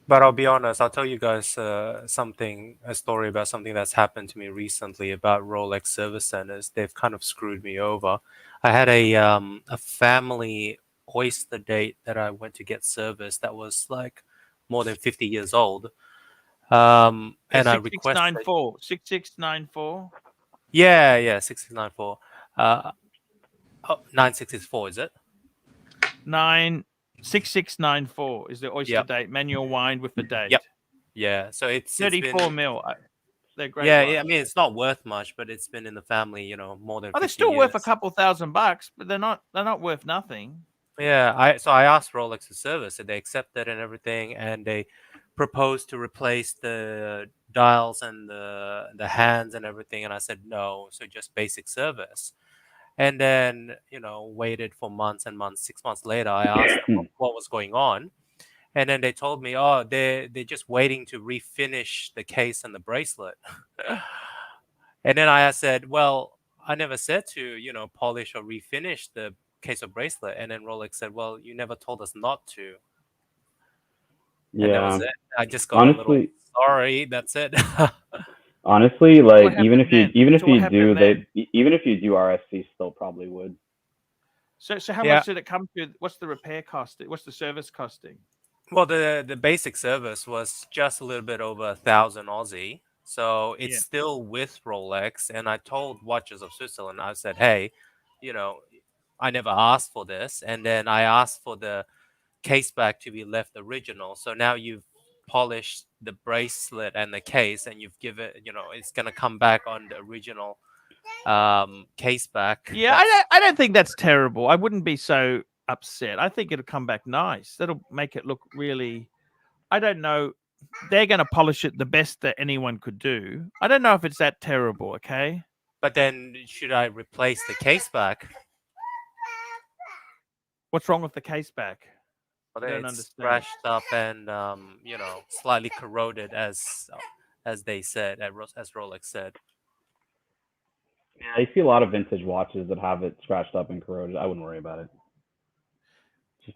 But I'll be honest, I'll tell you guys a story about something that's happened to me recently about Rolex service centers. They've kind of screwed me over. I had a family Oyster date that I went to get serviced that was like more than 50 years old. And I requested 6694. Yeah, 6694. 9664, is it? 6694 is the Oyster date, manual wind with the date. Yep. Yeah, so it's 34 mil. They're great. Yeah, I mean it's not worth much, but it's been in the family, more than. They're still worth a couple $1,000, but they're not worth nothing. Yeah, I asked Rolex to service it. They accepted and everything, and they proposed to replace the dials and the hands and everything, and I said no, so just basic service. And then waited for months and months. 6 months later, I asked them what was going on, and then they told me, oh, they're just waiting to refinish the case and the bracelet. And then I said, well, I never said to polish or refinish the case or bracelet. And then Rolex said, well, you never told us not to. Yeah, and that was it. I just got a little sorry. That's it. Honestly, like even if you do RSC, still probably would. So how much did it come to? What's the repair cost? What's the service costing? Well, the basic service was just a little bit over 1,000 Aussie. So it's still with Rolex. And I told Watches of Switzerland, I said, hey, I never asked for this. And then I asked for the case back to be left original. So now you've polished the bracelet and the case, and you've given it's going to come back on the original case back. Yeah, I don't think that's terrible. I wouldn't be so upset. I think it'll come back nice. That'll make it look really, I don't know. They're going to polish it the best that anyone could do. I don't know if it's that terrible, okay? But then should I replace the case back? What's wrong with the case back? Well, it's scratched up and slightly corroded, as they said, as Rolex said. Yeah, I see a lot of vintage watches that have it scratched up and corroded. I wouldn't worry about it.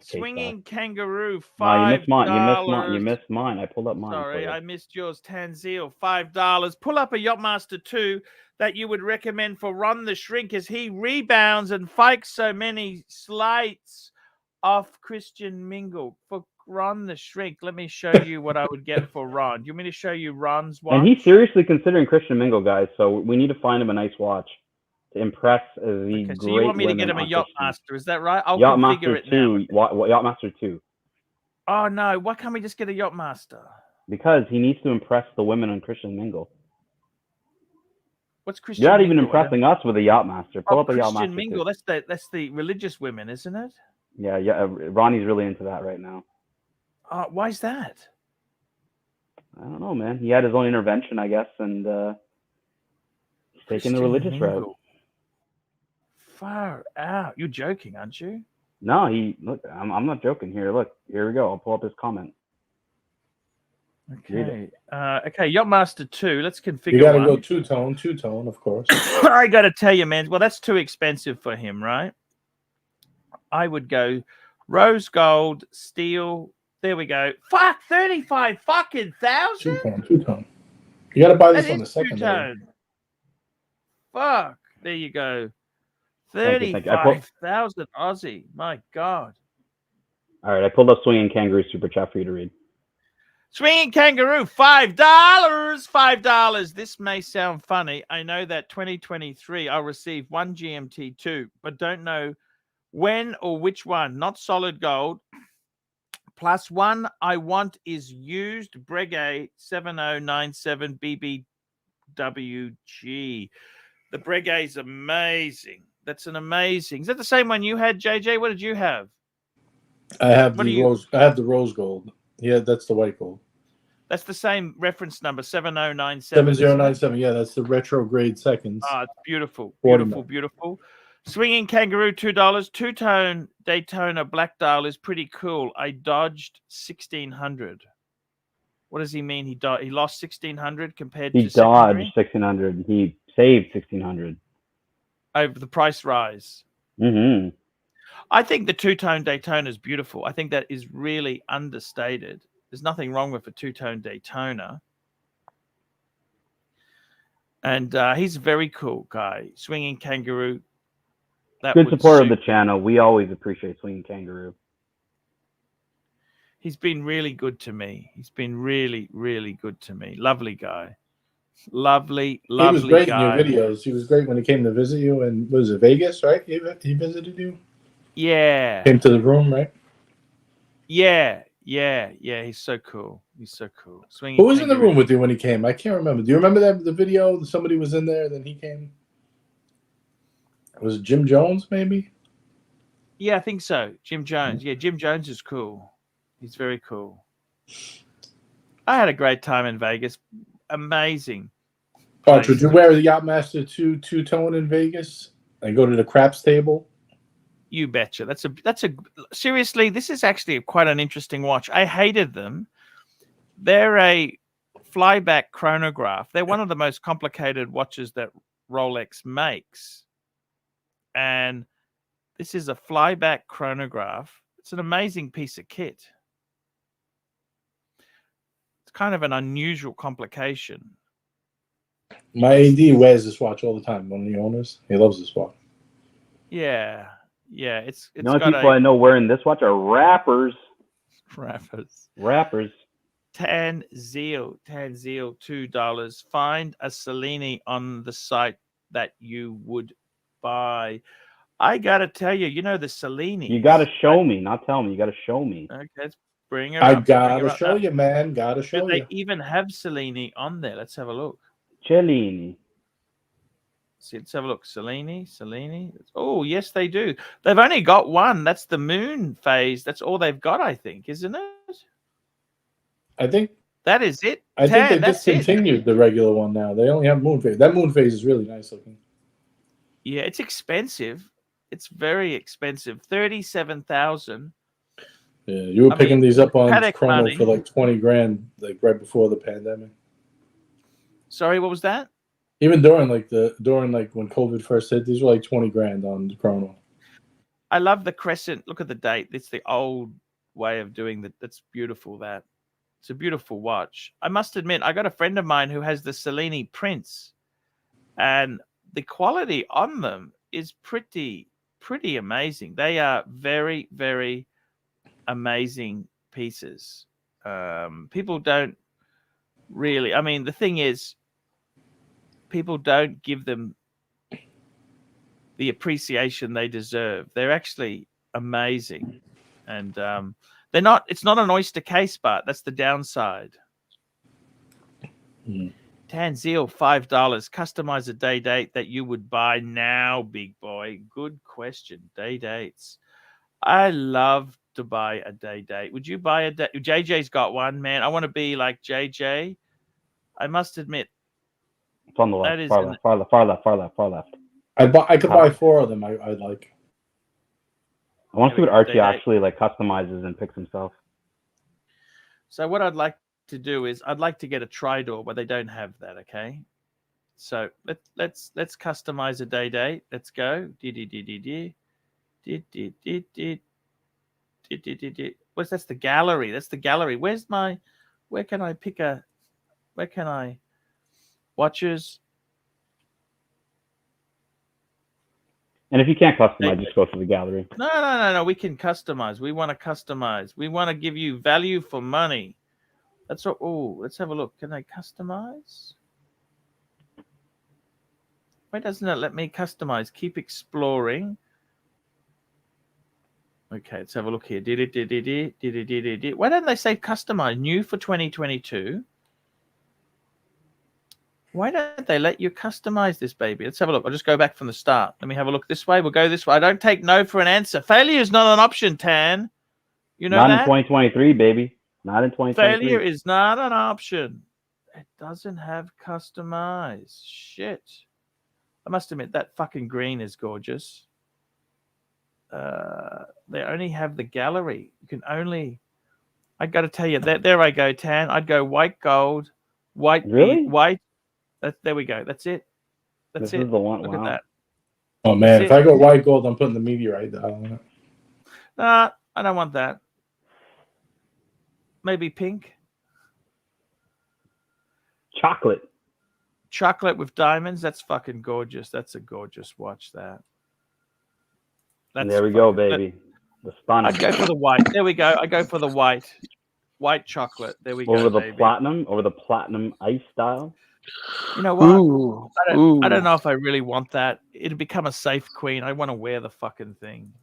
Swinging Kangaroo, $5. $5. You missed mine. I pulled up mine. Sorry, I missed yours. Tanzil, $5. Pull up a Yachtmaster 2 that you would recommend for Ron the Shrink as he rebounds and fakes so many slates off Christian Mingle. For Ron the Shrink, let me show you what I would get for Ron. Do you want me to show you Ron's watch? And he's seriously considering Christian Mingle, guys. So we need to find him a nice watch to impress the great. So you want me to get him a Yachtmaster? Is that right? I'll Yachtmaster configure it 2. now. Yachtmaster 2. Oh no! Why can't we just get a Yachtmaster? Because he needs to impress the women on Christian Mingle. What's Christian? You're not Mingle? even impressing us with a Yachtmaster. Pull up a Yachtmaster. Christian Mingle. That's the religious women, isn't it? Yeah. Ronnie's really into that right now. Why is that? I don't know, man. He had his own intervention, I guess, and he's taking the religious route. Far out. You're joking, aren't you? No, look. I'm not joking here. Look, here we go. I'll pull up his comment. Okay. Okay. Yachtmaster 2. Let's configure. You got to go two-tone, of course. I got to tell you, man. Well, that's too expensive for him, right? I would go rose gold, steel. There we go. Fuck, 35 fucking thousand. Two-tone. You got to buy this on the second day. Fuck. There you go. 35,000 Aussie. My God. All right, I pulled up Swinging Kangaroo super chat for you to read. Swinging Kangaroo, $5. $5. This may sound funny. I know that 2023 I'll receive one GMT2, but don't know when or which one. Not solid gold. Plus one I want is used Breguet 7097 BBWG. The Breguet is amazing. That's an amazing. Is that the same one you had, JJ? What did you have? I have the rose. I have the rose gold. Yeah, that's the white gold. That's the same reference number, 7097. 7097. Yeah, that's the retrograde seconds. Ah, it's beautiful. Beautiful, beautiful. Swinging Kangaroo, $2. Two-tone Daytona black dial is pretty cool. I dodged 1600. What does he mean? He lost 1600 compared to He dodged 1600. He saved 1600 over the price rise. Mm-hmm. I think the two-tone Daytona is beautiful. I think that is really understated. There's nothing wrong with a two-tone Daytona. And he's a very cool guy. Swinging Kangaroo. Good support of the channel. We always appreciate Swinging Kangaroo. He's been really good to me. He's been really, really good to me. Lovely guy. Lovely, lovely guy. He was great in your videos. He was great when he came to visit you. And was it Vegas, right? He visited you? Yeah. Came to the room, right? Yeah. He's so cool. He's so cool. Swinging Who was Kangaroo. in the room with you when he came? I can't remember. Do you remember that the video? Somebody was in there, then he came. Was it Jim Jones, maybe? Yeah, I think so. Jim Jones. Yeah, Jim Jones is cool. He's very cool. I had a great time in Vegas. Amazing. Arch, would you wear the Yachtmaster 2 two-tone in Vegas and go to the craps table? You betcha. That's a seriously, this is actually quite an interesting watch. I hated them. They're a flyback chronograph. They're one of the most complicated watches that Rolex makes. And this is a flyback chronograph. It's an amazing piece of kit. It's kind of an unusual complication. My AD wears this watch all the time. One of the owners, he loves this watch. Yeah. It's the only people I know wearing this watch are rappers. Rappers. Tanzil, $2. Find a Cellini on the site that you would buy. I gotta tell you, the Cellini. You gotta show me, not tell me. You gotta show me. Okay, let's bring her I up. gotta show you, man. Gotta show you. They even have Cellini on there. Let's have a look. Cellini. See, let's have a look. Cellini. Oh, yes, they do. They've only got one. That's the moon phase. That's all they've got, I think, isn't it? I think that is it. I think they discontinued the regular one now. They only have moon phase. That moon phase is really nice looking. Yeah, it's expensive. It's very expensive. 37,000. Yeah, you were picking these up on Chrono money. for like 20 grand, like right before the pandemic. Sorry, what was that? Even during when COVID first hit, these were like 20 grand on the Chrono. I love the crescent. Look at the date. It's the old way of doing that. That's beautiful. It's a beautiful watch. I must admit, I got a friend of mine who has the Cellini prints, and the quality on them is pretty amazing. They are very, very amazing pieces. People don't really. I mean, the thing is, people don't give them the appreciation they deserve. They're actually amazing, and they're not. It's not an oyster case, but that's the downside. Tanzil, $5. Customize a day date that you would buy now, big boy. Good question. Day dates. I love to buy a day date. Would you buy a day? JJ's got one, man. I want to be like JJ. I must admit. It's on the left. Far left. I could buy 4 of them. I like. I want to see what Archie actually customizes and picks himself. So what I'd like to do is I'd like to get a Tridor, but they don't have that. Okay, so let's customize a day date. Let's go. What's that's the gallery? That's the gallery. Where can I pick a? Where can I? Watches. And if you can't customize, just go to the gallery. No. We can customize. We want to customize. We want to give you value for money. That's what. Oh, let's have a look. Can I customize? Why doesn't it let me customize? Keep exploring. Okay, let's have a look here. Why don't they say customize? New for 2022. Why don't they let you customize this baby? Let's have a look. I'll just go back from the start. Let me have a look this way. We'll go this way. I don't take no for an answer. Failure is not an option, Tan. You know not that? In 2023, baby. Not in 2023. Failure is not an option. It doesn't have customize. Shit. I must admit, that fucking green is gorgeous. They only have the gallery. You can only... I got to tell you, there I go, Tan. I'd go white gold, white... Really? White... There we go. That's it. This is the one. Look wow. at that. Oh man, if I go white gold, I'm putting the meteorite dial on it. Nah, I don't want that. Maybe pink. Chocolate. Chocolate with diamonds. That's fucking gorgeous. That's a gorgeous watch. There we go, baby. The stunning. I'd go for the white. There we go. I go for the white. White chocolate. There we go. Over the baby. platinum ice style. You know what? Ooh, I don't know if I really want that. It'd become a safe queen. I want to wear the fucking thing.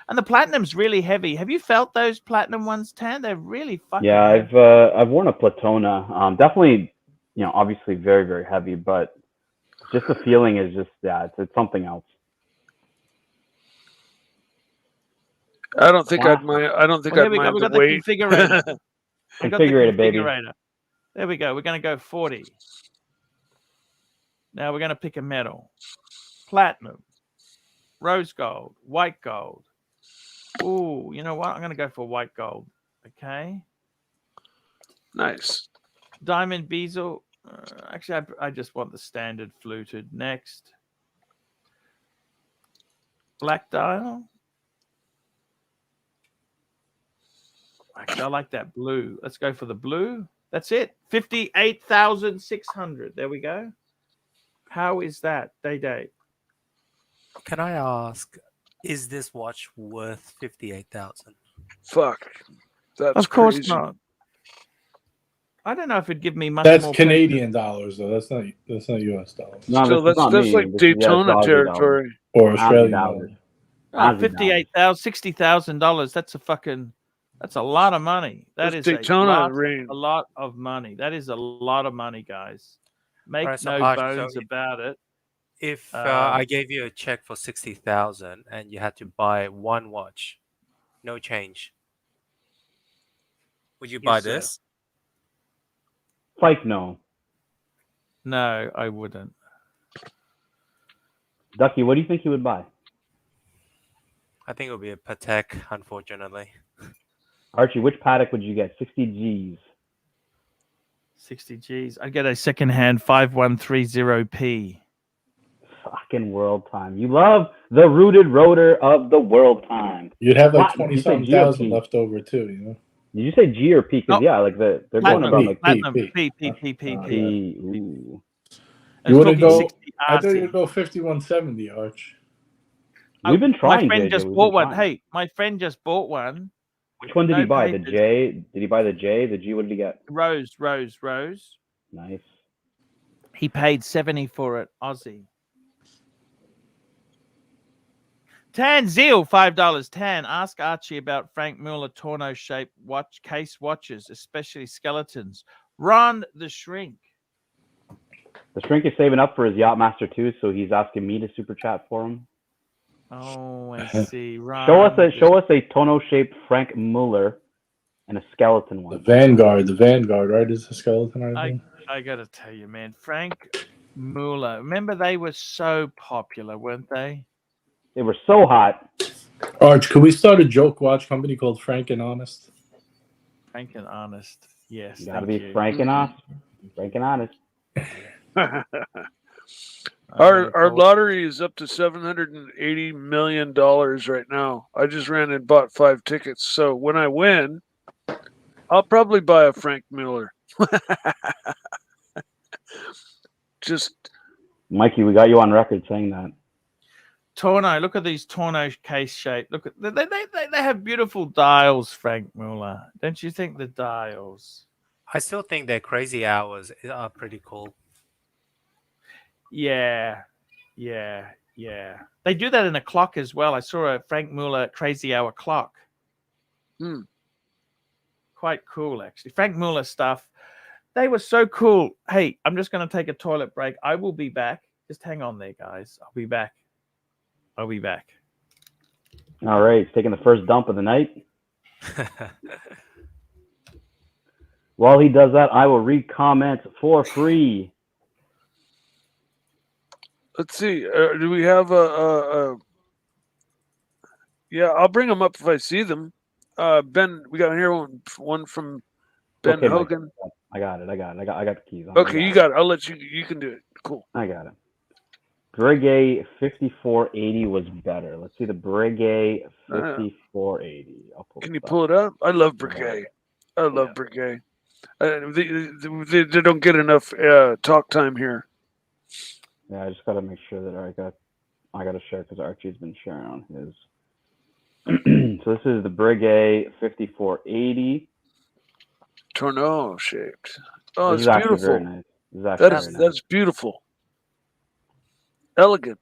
And the platinum's really heavy. Have you felt those platinum ones, Tan? They're really fucking heavy. I've worn a Platona. Definitely, obviously very, very heavy, but just the feeling is just it's something else. I don't think I'd mind. I don't think I'd mind we got the weight. Configurator. Configurator, baby. There we go. We're going to go 40. Now we're going to pick a metal. Platinum, rose gold, white gold. Ooh, you know what? I'm going to go for white gold. Okay. Nice. Diamond bezel. Actually, I just want the standard fluted. Next. Black dial. Actually, I like that blue. Let's go for the blue. That's it. 58,600. There we go. How is that, Day? Can I ask, is this watch worth 58,000? Fuck. That's of course crazy. not. I don't know if it'd give me much That's more. Canadian dollars, though. That's not US dollars. No, so that's like Daytona territory. Or Australian dollars. $60,000. That's a lot of money. That is Daytona a lot of money. That is a lot of money, guys. Make no bones about it. If I gave you a check for 60,000 and you had to buy one watch, no change, would you buy this? Like no. No, I wouldn't. Ducky, what do you think you would buy? I think it would be a Patek, unfortunately. Archie, which Patek would you get? 60 G's. 60 G's. I'd get a secondhand 5130p. Fucking world time. You love the rooted rotor of the world time. You'd have like 20-something thousand left over too, Did you say G or P? Because they're going about like platinum. P. You wouldn't go. I thought you'd go 5170, Arch. We've been trying. My friend just bought one. Hey, my friend just bought one. Which one did he buy? The J? Did he buy the J? The G? What did he get? Rose. Nice. He paid 70 for it, Aussie. Tan Zeal, $5. Tan, ask Archie about Frank Mueller Torno-shaped watch case watches, especially skeletons. Ron the Shrink. The Shrink is saving up for his Yachtmaster 2, so he's asking me to super chat for him. Oh, I see. Ron. Show us a Torno-shaped Frank Mueller and a skeleton one. The Vanguard, right? Is the skeleton right? I gotta tell you, man, Frank Mueller. Remember, they were so popular, weren't they? They were so hot. Arch, could we start a joke watch company called Frank and Honest? Frank and Honest. Yes. Gotta be Frank and Honest. Frank and Honest. Our lottery is up to $780 million right now. I just ran and bought 5 tickets. So when I win, I'll probably buy a Frank Mueller. Just Mikey, we got you on record saying that. Torno. Look at these Torno case shape. Look at they have beautiful dials, Frank Muller. Don't you think the dials? I still think their crazy hours are pretty cool. Yeah. They do that in a clock as well. I saw a Frank Muller crazy hour clock. Quite cool, actually. Frank Muller stuff. They were so cool. Hey, I'm just going to take a toilet break. I will be back. Just hang on there, guys. I'll be back. All right, he's taking the first dump of the night. While he does that, I will read comments for free. Let's see. Do we have a? Yeah, I'll bring them up if I see them. Ben, we got here one from Ben Hogan. Mike, I got it. I got the keys. Okay, you got it. I'll let you. You can do it. Cool. I got it. Breguet 5480 was better. Let's see the Breguet 5480. Can you pull it up? I love Breguet. I love Breguet. They don't get enough talk time here. Yeah, I just got to make sure that I got to share because Archie's been sharing on his. So this is the Breguet 5480. Tornado shaped. Oh, this it's beautiful. Very nice. Very nice. That's beautiful. Elegant.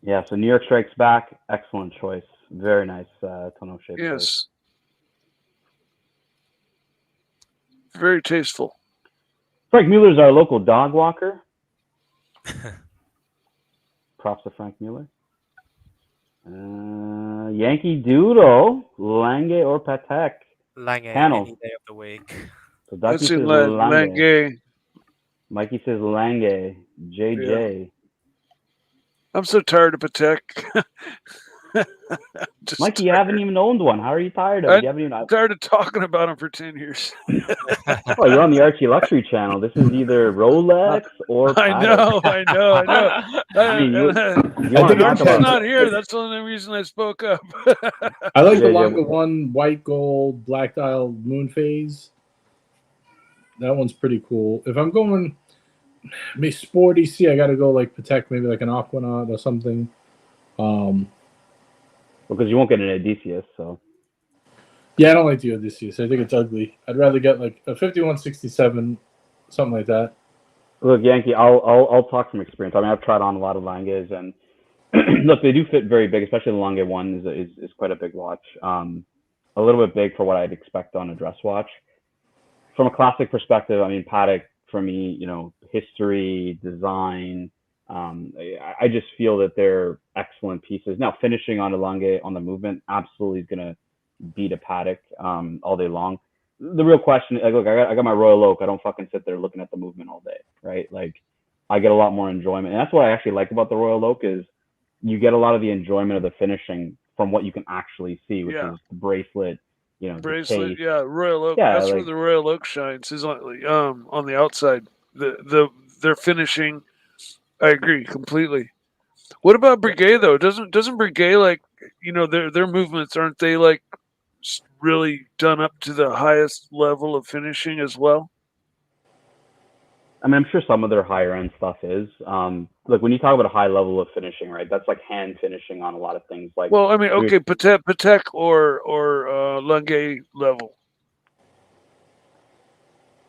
Yeah, so New York Strikes Back. Excellent choice. Very nice tonneau shape. Yes. Choice. Very tasteful. Frank Mueller's our local dog walker. Props to Frank Mueller. Yankee Doodle, Lange or Patek? Lange, Panel. any day of the week. So Ducky says Lange. Mikey says Lange. JJ. Yeah. I'm so tired of Patek. Mikey, you haven't even owned one. How are you tired of it? I'm tired of talking about them for 10 years. Oh, you're on the ArchieLuxury channel. This is either Rolex or Patek. I know. I mean, Archie's not here. That's the only reason I spoke up. I like the Lange one, white gold, black dial moon phase. That one's pretty cool. If I'm going sporty, I got to go like Patek, maybe like an Aquanaut or something. Because you won't get an Odysseus, so. Yeah, I don't like the Odysseus. I think it's ugly. I'd rather get like a 5167, something like that. Look, Yankee, I'll talk from experience. I mean, I've tried on a lot of Langes, and look, they do fit very big. Especially the Lange one is quite a big watch. A little bit big for what I'd expect on a dress watch. From a classic perspective, I mean, Patek for me, history, design. I just feel that they're excellent pieces. Now, finishing on a Lange on the movement absolutely is going to beat a Patek all day long. The real question, like, look, I got my Royal Oak. I don't fucking sit there looking at the movement all day, right? Like, I get a lot more enjoyment. And that's what I actually like about the Royal Oak is you get a lot of the enjoyment of the finishing from what you can actually see, which is the bracelet, bracelet, Royal Oak. Yeah, that's where the Royal Oak shines is on the outside. Their finishing. I agree completely. What about Breguet though? Doesn't Breguet their movements, aren't they like really done up to the highest level of finishing as well? I mean, I'm sure some of their higher end stuff is. Like when you talk about a high level of finishing, right? That's like hand finishing on a lot of things. Like, well, I mean, okay, Patek or Lange level.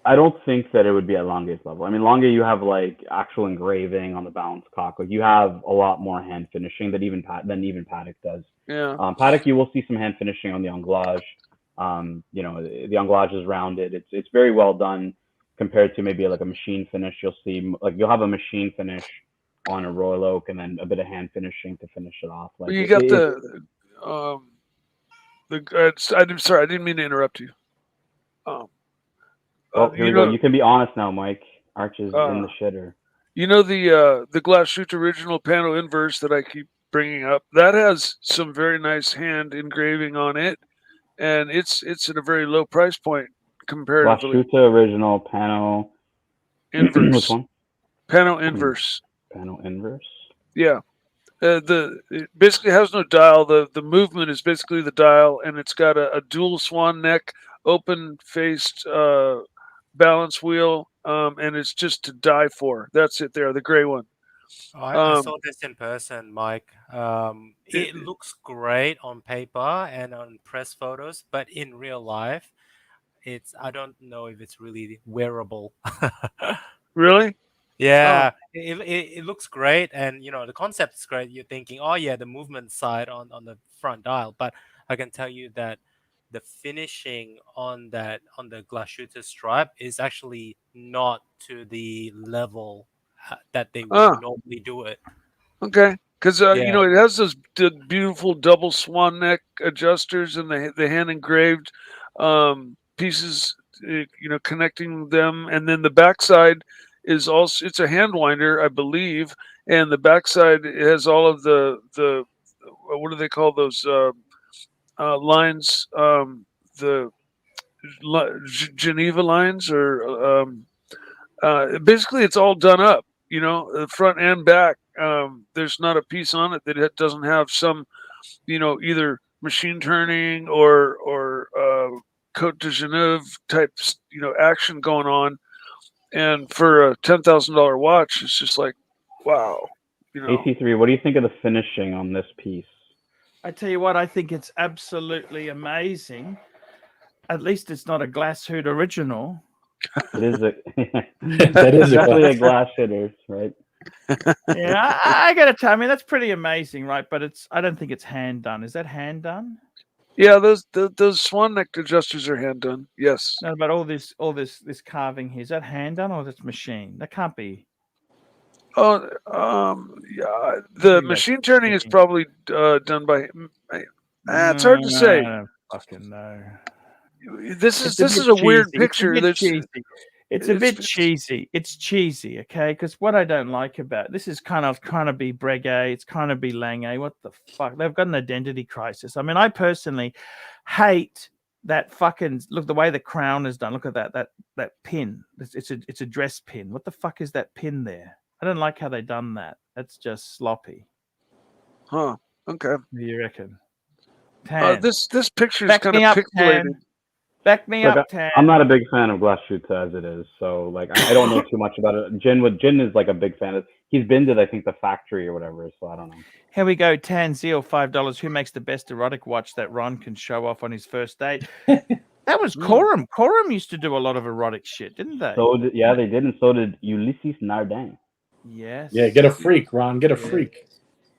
I don't think that it would be at Lange's level. I mean, Lange, you have like actual engraving on the balance cock. Like you have a lot more hand finishing than even Patek does. Yeah. Patek, you will see some hand finishing on the anglage. The anglage is rounded. It's very well done compared to maybe like a machine finish. You'll see you'll have a machine finish on a Royal Oak and then a bit of hand finishing to finish it off. Like you got I'm sorry, I didn't mean to interrupt you. Here we go. You can be honest now, Mike. Archie's in the shitter. The glass shoot original panel inverse that I keep bringing up, that has some very nice hand engraving on it, and it's at a very low price point comparatively. Glass shoot original panel inverse. Which one? Panel inverse. Panel inverse. Yeah. It basically has no dial. The movement is basically the dial, and it's got a dual swan neck, open faced balance wheel, and it's just to die for. That's it there, the gray one. I saw this in person, Mike. It looks great on paper and on press photos, but in real life, I don't know if it's really wearable. Really? Yeah, it looks great, and the concept is great. You're thinking, oh yeah, the movement side on the front dial, but I can tell you that the finishing on the glass shooter stripe is actually not to the level that they would normally do it. Okay, because Yeah. it has those beautiful double swan neck adjusters and the hand engraved pieces, connecting them, and then the backside is also, it's a hand winder, I believe, and the backside has all of the what do they call those lines? The Geneva lines, or basically it's all done up. The front and back. There's not a piece on it that doesn't have some, either machine turning or Côte de Genève type, action going on. And for a $10,000 watch, it's just like, wow. AC3, what do you think of the finishing on this piece? I tell you what, I think it's absolutely amazing. At least it's not a glass hood original. It is that is definitely a glass hitter, right? Yeah, I gotta tell. I mean, that's pretty amazing, right? But I don't think it's hand done. Is that hand done? Yeah, those swan neck adjusters are hand done. Yes. No, but all this carving here, is that hand done or that's machine? That can't be. Oh, yeah. The machine turning is probably done by. It's hard to say. I don't fucking know. This is a weird picture. It's a bit cheesy. It's cheesy, okay? Because what I don't like about this is kind of be Breguet. It's kind of be Lange. What the fuck? They've got an identity crisis. I mean, I personally hate that fucking look. The way the crown is done. Look at that pin. It's a dress pin. What the fuck is that pin there? I don't like how they done that. That's just sloppy. Huh. Okay. What do you reckon? This picture is kind of pixelated. Back me up, Tan. I'm not a big fan of glass shoots as it is, so I don't know too much about it. Jin is like a big fan of. He's been to I think the factory or whatever, so I don't know. Here we go, Tan Zeal, $5. Who makes the best erotic watch that Ron can show off on his first date? That was Coram. Coram used to do a lot of erotic shit, didn't they? They did, and so did Ulysses Nardin. Yes. Yeah, get a freak, Ron. Get a freak.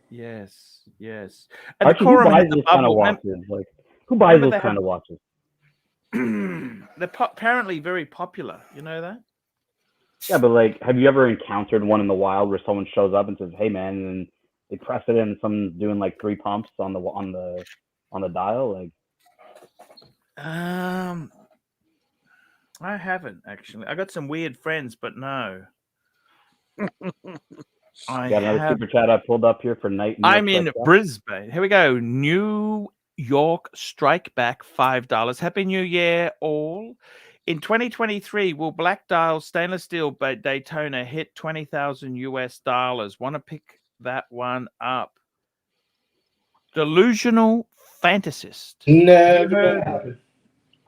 Yes. And Archie, who buys those kind of watches? Like, who buys those kind of watches? They're apparently very popular. You know that? Yeah, but have you ever encountered one in the wild where someone shows up and says, "Hey, man," and they press it and someone's doing 3 pumps on the dial? I haven't actually. I got some weird friends, but no. Got another super chat I pulled up here for night. I'm in Brisbane. Here we go. New York Strike Back, $5. Happy New Year, all. In 2023, will Black Dial stainless steel Daytona hit $20,000? Want to pick that one up? Delusional fantasist. Never.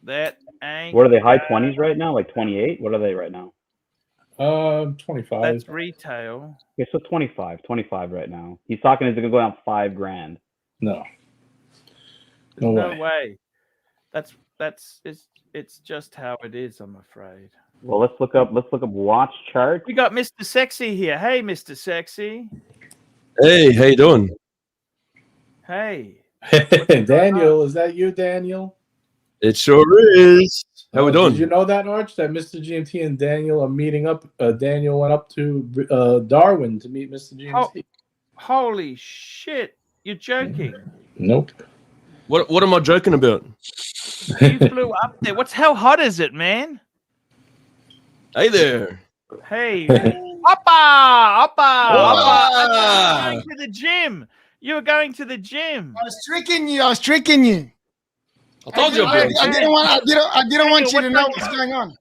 That ain't. What are they? High 20s right now? Like 28? What are they right now? 25. That's retail. Okay, so 25 right now. He's talking. Is it gonna go down $5,000? No. No way. It's just how it is, I'm afraid. Well, let's look up watch chart. We got Mr. Sexy here. Hey, Mr. Sexy. Hey, how you doing? Hey. Daniel, is that you, Daniel? It sure is. How we doing? Did you know that, Arch, that Mr. GMT and Daniel are meeting up? Daniel went up to Darwin to meet Mr. GMT. Holy shit. You're joking. Nope. What am I joking about? You flew up there. How hot is it, man? Hey there. Hey. Oppa! Going to the gym. You were going to the gym. I was tricking you. I told you. I didn't want you to know what's going on.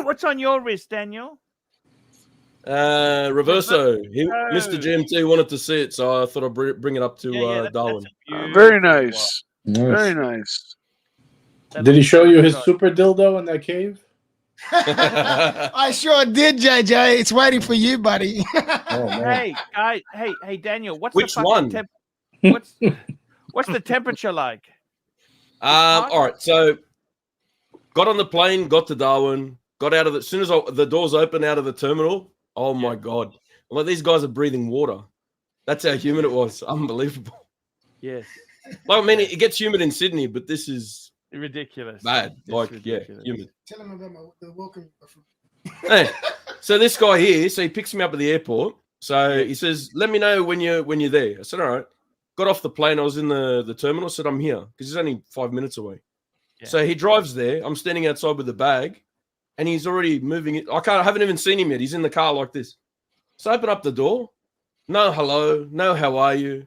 What's on your wrist, Daniel? Reverso. Mr. GMT wanted to see it, so I thought I'd bring it up to Darwin. Very nice. Very nice. Did he show you his super dildo in that cave? I sure did, JJ. It's waiting for you, buddy. Hey, guys. Hey, Daniel. What's Which the fucking one? What's the temperature like? All right. So, got on the plane, got to Darwin, got out of it. As soon as the doors open out of the terminal, oh my God. Like, these guys are breathing water. That's how humid it was. Unbelievable. Yes. Like, I mean, it gets humid in Sydney, but this is ridiculous. Bad. It's like, ridiculous. yeah, humid. Tell him about the welcome. Hey, so this guy here, so he picks me up at the airport. So he says, "Let me know when you're there." I said, "All right." Got off the plane. I was in the terminal. I said, "I'm here," because he's only 5 minutes away. Yeah. So he drives there. I'm standing outside with the bag, and he's already moving it. I haven't even seen him yet. He's in the car like this. So I open up the door. No hello. No how are you?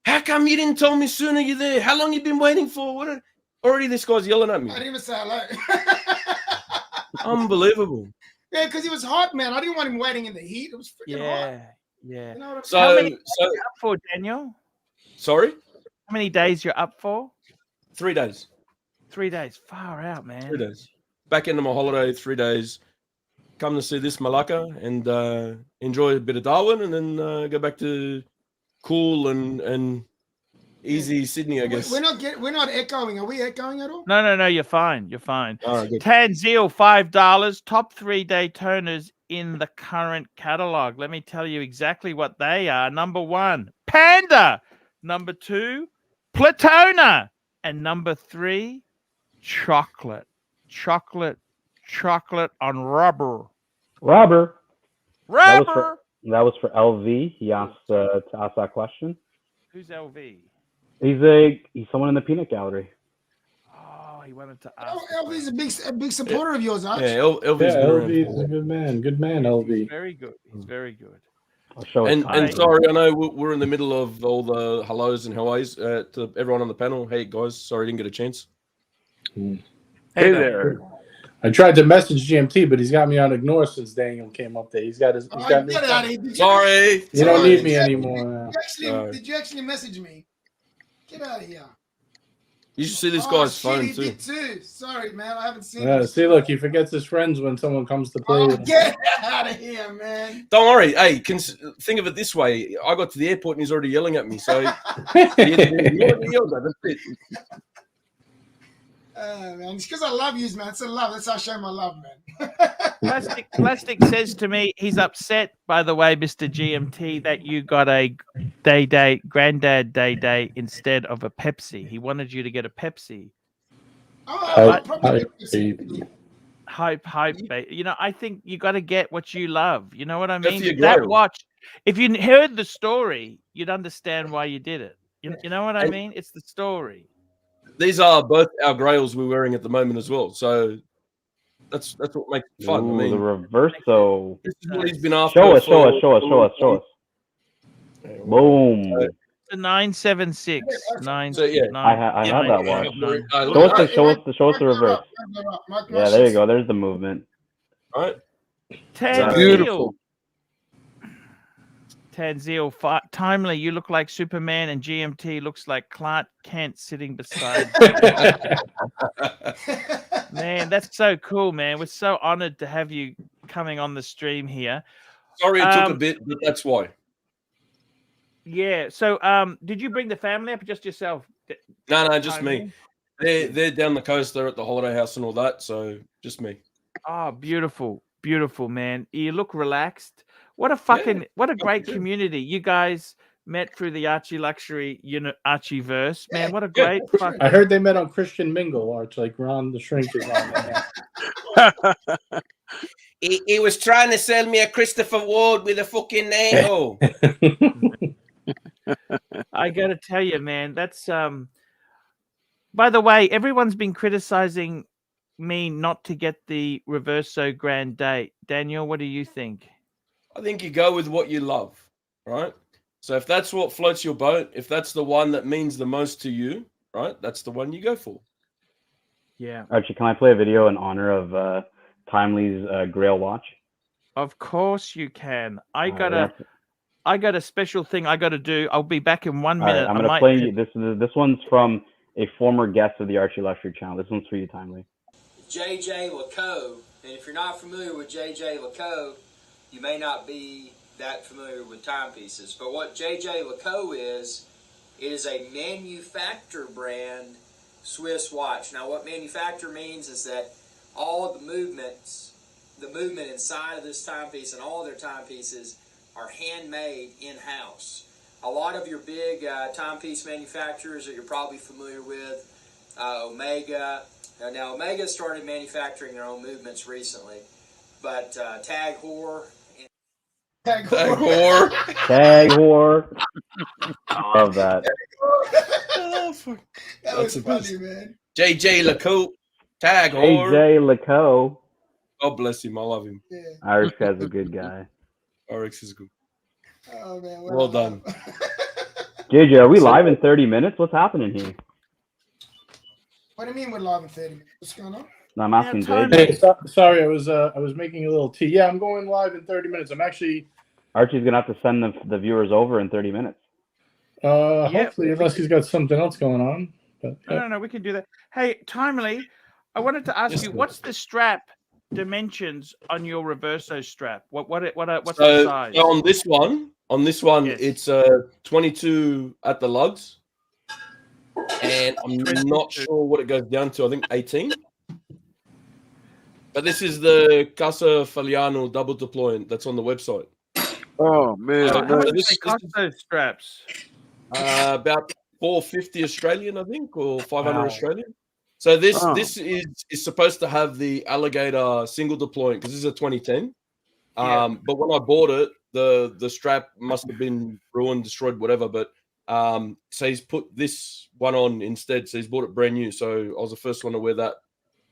How come you didn't tell me sooner you're there? How long you been waiting for? What? Already this guy's yelling at me. I didn't even say hello. Unbelievable. Yeah, because he was hot, man. I didn't want him waiting in the heat. It was freaking hot. Yeah. You know what So, How many days you up for, Daniel? Sorry? How many days you're up for? 3 days. 3 days. Far out, man. 3 days. Back into my holiday, 3 days. Come to see this Malacca and enjoy a bit of Darwin, and then go back to cool and easy Sydney, I guess. We're not echoing. Are we echoing at all? No. You're fine. You're fine. All right, good. Tanzil, $5. Top 3 Daytonas in the current catalog. Let me tell you exactly what they are. Number 1, Panda. Number 2, Platona. And number 3, Chocolate. Chocolate on rubber. Robber. Rubber. That was for LV. He asked to ask that question. Who's LV? He's someone in the peanut gallery. Oh, he wanted to ask. Oh, LV's a big supporter of yours, Arch. Yeah, LV's LV's a good man. Good man, LV. Very good. He's very good. I'll show it. And sorry, I know we're in the middle of all the hellos and how's to everyone on the panel. Hey guys, sorry I didn't get a chance. Hey there. I tried to message GMT, but he's got me on ignore since Daniel came up there. He's got me. Get out of here. Sorry. You don't need me anymore. Did you actually message me? Get out of here. You should see this guy's phone he too. did too. Sorry, man. I haven't seen Yeah, him. see, look, he forgets his friends when someone comes to play. with him. Get out of here, man. Don't worry. Hey, think of it this way. I got to the airport and he's already yelling at me. So man, it's because I love you, man. It's a love. That's how I show my love, man. Plastic says to me, he's upset, by the way, Mr. GMT, that you got a granddad day instead of a Pepsi. He wanted you to get a Pepsi. Hype, baby. You know, I think you got to get what you love. You know what I mean? That watch, if you heard the story, you'd understand why you did it. You know what I mean? It's the story. These are both our grails we're wearing at the moment as well. So that's what makes it fun. Ooh, I mean, the reverso. This is what he's been after. Show us. Boom. The 976. So, yeah. I have that watch. Show us the reverse. Yeah, there you go. There's the movement. All right. Beautiful. Tanzil, timely. You look like Superman, and GMT looks like Clark Kent sitting beside. Man, that's so cool, man. We're so honored to have you coming on the stream here. Sorry, it took a bit, but that's why. Yeah. So, did you bring the family up, or just yourself? No, just me. They're down the coast. They're at the holiday house and all that. So just me. Oh, beautiful, man. You look relaxed. What a great community. You guys met through the ArchieLuxury, Archieverse. Man, what a great fucking... I heard they met on Christian Mingle, Arch, like Ron the Shrink is on that. He was trying to sell me a Christopher Ward with a fucking nail. I got to tell you, man, that's... By the way, everyone's been criticizing me not to get the Reverso Grand Date. Daniel, what do you think? I think you go with what you love, right? So if that's what floats your boat, if that's the one that means the most to you, right, that's the one you go for. Yeah. Archie, can I play a video in honor of Timely's Grail watch? Of course you can. I got a special thing I got to do. I'll be back in 1 minute. I'm going to play you. This one's from a former guest of the ArchieLuxury channel. This one's for you, Timely. JJ Laco And if you're not familiar with JJLeCaux, you may not be that familiar with timepieces. But what JJLeCaux is, it is a manufacturer brand Swiss watch. Now, what manufacturer means is that all of the movement inside of this timepiece and all of their timepieces are handmade in-house. A lot of your big timepiece manufacturers that you're probably familiar with, Omega. Now, Omega started manufacturing their own movements recently, but Tag Heuer. Tag Heuer. Tag Heuer. I love that. That was funny, man. JJLeCaux. Tag Heuer. JJLeCaux. God bless him. I love him. Yeah. Irish guy's a good guy. RX is good. Oh man, well done. JJ, are we live in 30 minutes? What's happening here? What do you mean we're live in 30 minutes? What's going on? No, I'm asking JJ. Hey, sorry, I was making a little tea. Yeah, I'm going live in 30 minutes. I'm actually. Archie's gonna have to send the viewers over in 30 minutes. Hopefully, unless he's got something else going on. But, No, we can do that. Hey, Timely, I wanted to ask you, what's the strap dimensions on your Reverso strap? What's the size? So on this one, yes. It's 22 at the lugs, and I'm not sure what it goes down to. I think 18. But this is the Casa Faliano double deployant that's on the website. Oh man, how much do they cost those straps? About $450 Australian, I think, or 500 Australian. So this is supposed to have the alligator single deployant because this is a 2010. But when I bought it, the strap must have been ruined, destroyed, whatever. But so he's put this one on instead. So he's bought it brand new. So I was the first one to wear that.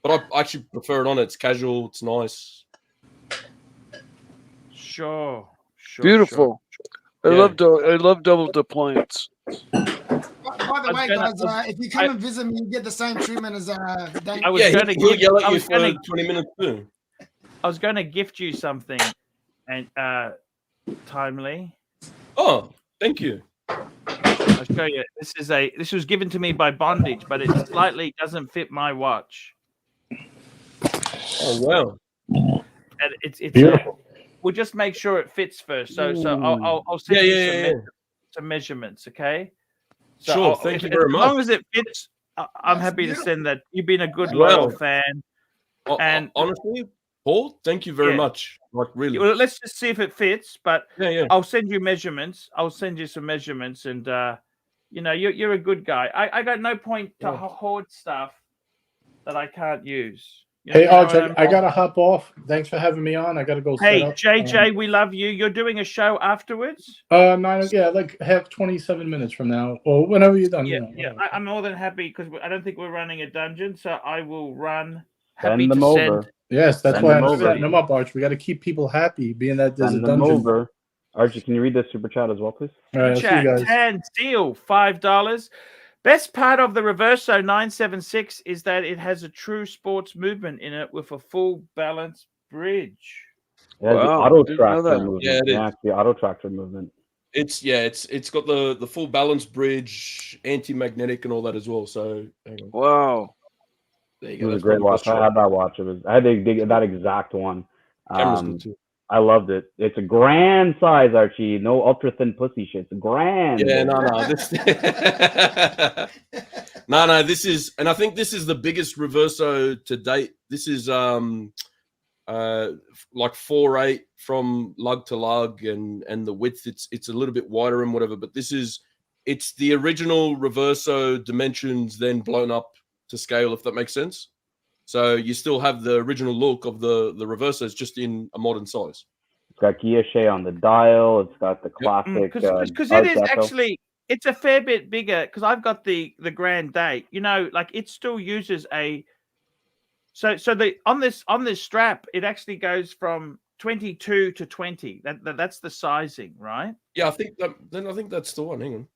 But I actually prefer it on. It's casual. It's nice. Sure. Beautiful. I love double deployants. By the way, guys, if you come and visit me, you get the same treatment as Dan. I was going to yell at you for 20 minutes too. I was going to gift you something, and Timely. Oh, thank you. I'll show you. This was given to me by Bondage, but it slightly doesn't fit my watch. Oh wow! And it's beautiful. We'll just make sure it fits first. So I'll send you some measurements, okay? So sure. Thank you very much. As long as it fits, I'm happy to send that. You've been a good loyal fan. And honestly, Paul, thank you very much. Like really. Well, let's just see if it fits. But I'll send you measurements. I'll send you some measurements, and you're a good guy. I got no point to hoard stuff that I can't use. Hey, Arch, I gotta hop off. Thanks for having me on. I gotta go. Hey, set up. JJ, we love you. You're doing a show afterwards? 27 minutes from now, or whenever you're done. Yeah. I'm more than happy because I don't think we're running a dungeon, so I will run. Happy to send. Yes, that's why I'm setting them up, Arch. We got to keep people happy, being that there's a dungeon. Over. Archie, can you read the super chat as well, please? All right, chat, I'll see you guys. Tan Steel, $5. Best part of the Reverso 976 is that it has a true sports movement in it with a full balance bridge. Yeah, the auto tractor movement. Yeah, the auto tractor movement. It's got the full balance bridge, anti-magnetic, and all that as well. So wow, there you it go. was a great watch. I had that watch. I had to dig that exact one. Camera's good too. I loved it. It's a grand size, Archie. No ultra thin pussy shit. It's a grand. Yeah, no. This is, and I think this is the biggest Reverso to date. This is like 4.8 from lug to lug, and the width it's a little bit wider and whatever. But it's the original Reverso dimensions, then blown up to scale, if that makes sense. So you still have the original look of the Reversos, just in a modern size. It's got guilloche on the dial. It's got the classic. Because it is actually, it's a fair bit bigger. Because I've got the Grand Date. Like it still uses a. So on this strap, it actually goes from 22 to 20. That's the sizing, right? Yeah, I think that's the one. Hang on.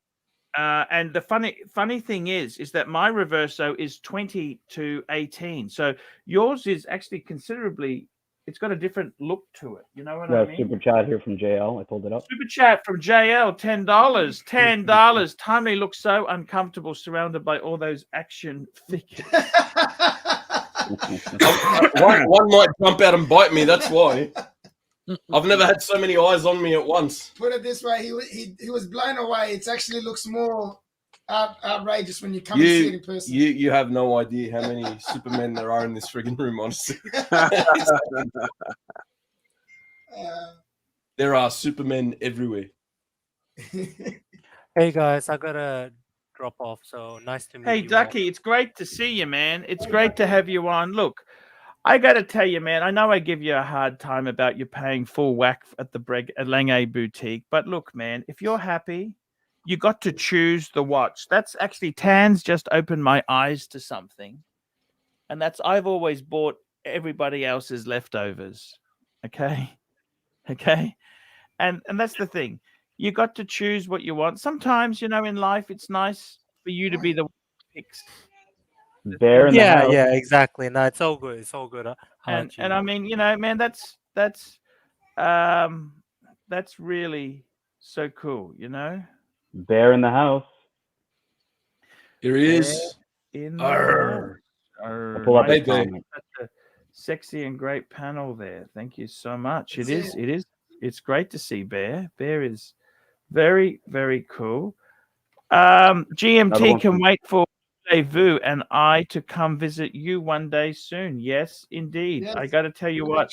And the funny thing is that my Reverso is 20 to 18. So yours is actually considerably. It's got a different look to it. You know what I mean? Super chat here from JL. I pulled it up. Super chat from JL, $10. $10. Timely looks so uncomfortable surrounded by all those action figures. One might jump out and bite me. That's why. I've never had so many eyes on me at once. Put it this way, he was blown away. It actually looks more outrageous when you come and see it in person. You have no idea how many Supermen there are in this friggin' room, honestly. There are Supermen everywhere. Hey guys, I gotta drop off. So nice to meet you. Hey, Ducky, it's great to see you, man. It's great to have you on. Look, I got to tell you, man, I know I give you a hard time about you paying full whack at the Lange boutique, but look, man, if you're happy, you got to choose the watch. That's actually, Tan's just opened my eyes to something, and that's I've always bought everybody else's leftovers. Okay? And that's the thing. You got to choose what you want. Sometimes, you know, in life, it's nice for you to be the one who picks. Bear in the house. Yeah, exactly. No, it's all good. It's all good. And I mean, you know, man, that's really so cool, you know. Bear in the house. Here he is. In I'll pull up his comment. That's a sexy and great panel there. Thank you so much. It's great to see Bear. Bear is very, very cool. GMT can wait for Vu and I to come visit you one day soon. Yes, indeed. Yes. I got to tell you what.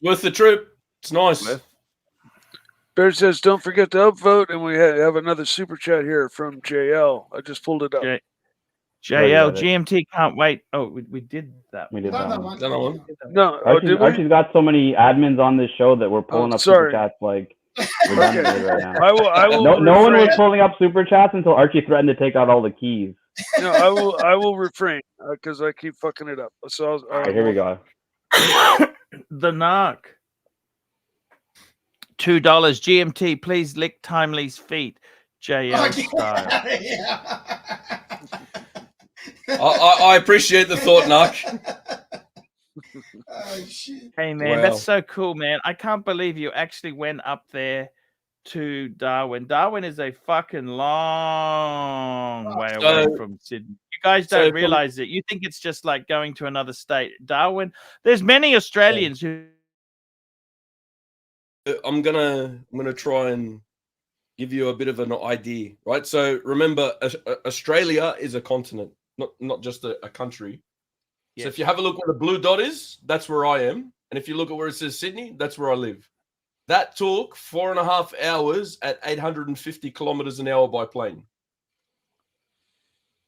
Worth the trip. It's nice. Bear says, don't forget to upvote. And we have another super chat here from JL. I just pulled it up. JL, GMT can't wait. Oh, we did that. We did that one. No, Archie's got so many admins on this show that we're pulling up super chats like redundantly right now. I will no one was pulling up super chats until Archie threatened to take out all the keys. No, I will refrain because I keep fucking it up. So all right, here we go. The Narc. $2 GMT. Please lick Timely's feet. JL style. I appreciate the thought, Narc. Oh, shit. Hey, man, that's so cool, man. I can't believe you actually went up there to Darwin. Darwin is a fucking long way away from Sydney. You guys don't realize it. You think it's just like going to another state. Darwin, there's many Australians who. I'm gonna try and give you a bit of an idea, right? So remember, Australia is a continent, not just a country. Yes. So if you have a look where the blue dot is, that's where I am. And if you look at where it says Sydney, that's where I live. That took 4.5 hours at 850 kilometers an hour by plane.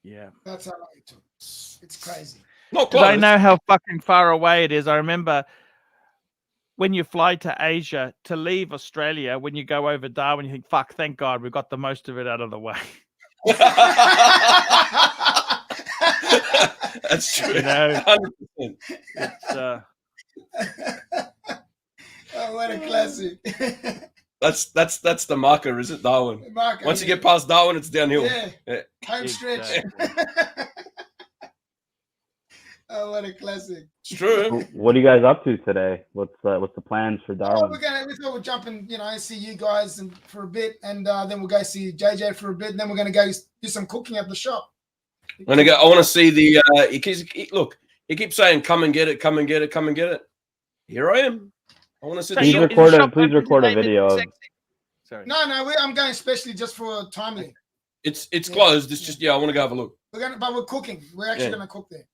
Yeah. That's how long it took. It's crazy. Not close. I know how fucking far away it is. I remember when you fly to Asia, to leave Australia, when you go over Darwin, you think, fuck, thank God, we've got the most of it out of the way. That's true. You know, 100%. It's, oh, what a classic. That's the marker, is it, Darwin? Once you get past Darwin, it's downhill. Yeah. Home stretch. Oh, what a classic. It's true. What are you guys up to today? What's the plans for Darwin? We thought we'll jump and see you guys for a bit, and then we'll go see JJ for a bit, and then we're gonna go do some cooking at the shop. I want to see the. He keeps saying, "Come and get it, come and get it, come and get it." Here I am. I want to see. Please record a video. Sorry. No, I'm going especially just for Timely. It's closed. It's just I want to go have a look. But we're cooking. We're actually gonna cook there.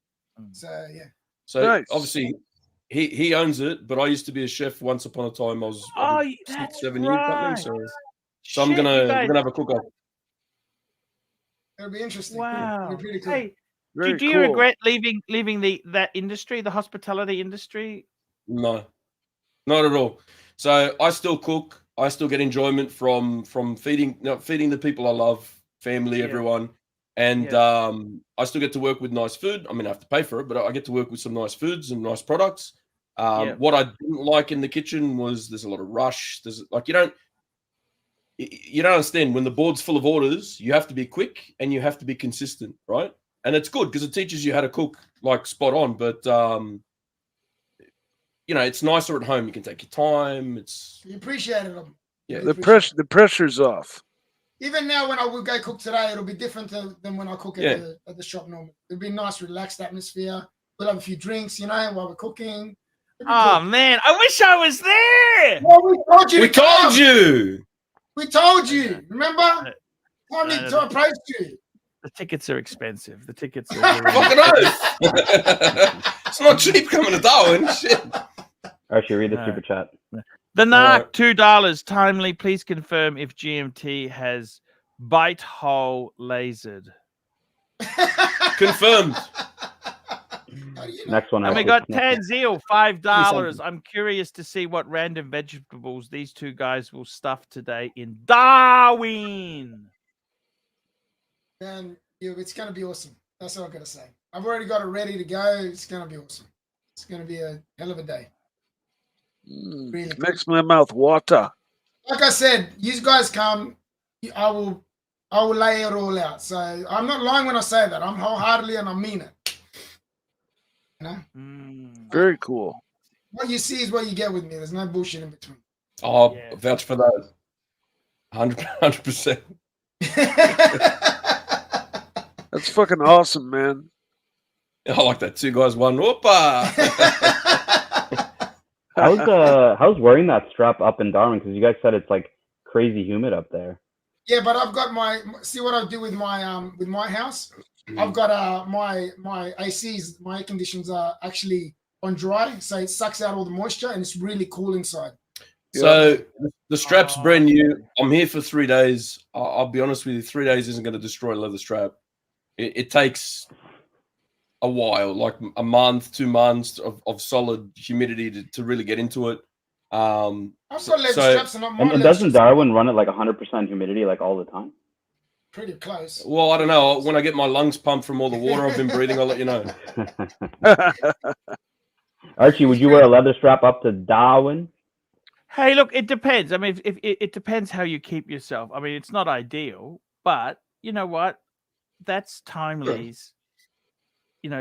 So yeah. So nice. Obviously, he owns it, but I used to be a chef once upon a time. I was 6-7 years something. So I'm gonna have a cook up. It'll be interesting. Wow. It'll be pretty cool. Hey, do you regret leaving that industry, the hospitality industry? No, not at all. So I still cook. I still get enjoyment from feeding the people I love, family, everyone. And I still get to work with nice food. I mean, I have to pay for it, but I get to work with some nice foods and nice products. What I didn't like in the kitchen was there's a lot of rush. There's you don't understand when the board's full of orders, you have to be quick and you have to be consistent, right? And it's good because it teaches you how to cook like spot on. But it's nicer at home. You can take your time. You appreciate it. Yeah, the pressure's off. Even now, when I will go cook today, it'll be different than when I cook at the shop normally. It'll be a nice, relaxed atmosphere. We'll have a few drinks, you know, while we're cooking. Oh man, I wish I was there. Well, we told you. We told you. We told you. Remember? Tommy approached you. The tickets are expensive. The tickets are Fucking oath. It's not cheap coming to Darwin. Shit. Archie, read the super chat. The Narc, $2. Timely, please confirm if GMT has bite hole lasered. Confirmed. Next one. And we Archie. got Tanzil, $5. I'm curious to see what random vegetables these two guys will stuff today in Darwin. Man, it's going to be awesome. That's all I'm going to say. I've already got it ready to go. It's going to be awesome. It's going to be a hell of a day. Really. Makes my mouth water. Like I said, you guys come, I will lay it all out. So I'm not lying when I say that. I'm wholeheartedly and I mean it. You know? Very cool. What you see is what you get with me. There's no bullshit in between. Oh, vouch for that. 100%. That's fucking awesome, man. I like that. 2 guys, 1 whoopa. How's wearing that strap up in Darwin? Because you guys said it's like crazy humid up there. Yeah, but I've got see what I do with my house. I've got my ACs, my air conditions are actually on dry, so it sucks out all the moisture and it's really cool inside. So the strap's brand new. I'm here for 3 days. I'll be honest with you, 3 days isn't going to destroy a leather strap. It takes a while, like a month, 2 months of solid humidity to really get into it. I've got leather straps and not my And doesn't Darwin run at like 100% humidity like all the time? Pretty close. Well, I don't know. When I get my lungs pumped from all the water I've been breathing, I'll let you know. Archie, would you wear a leather strap up to Darwin? Hey, look, it depends. I mean, if it depends how you keep yourself. I mean, it's not ideal, but you know what? That's Timely's,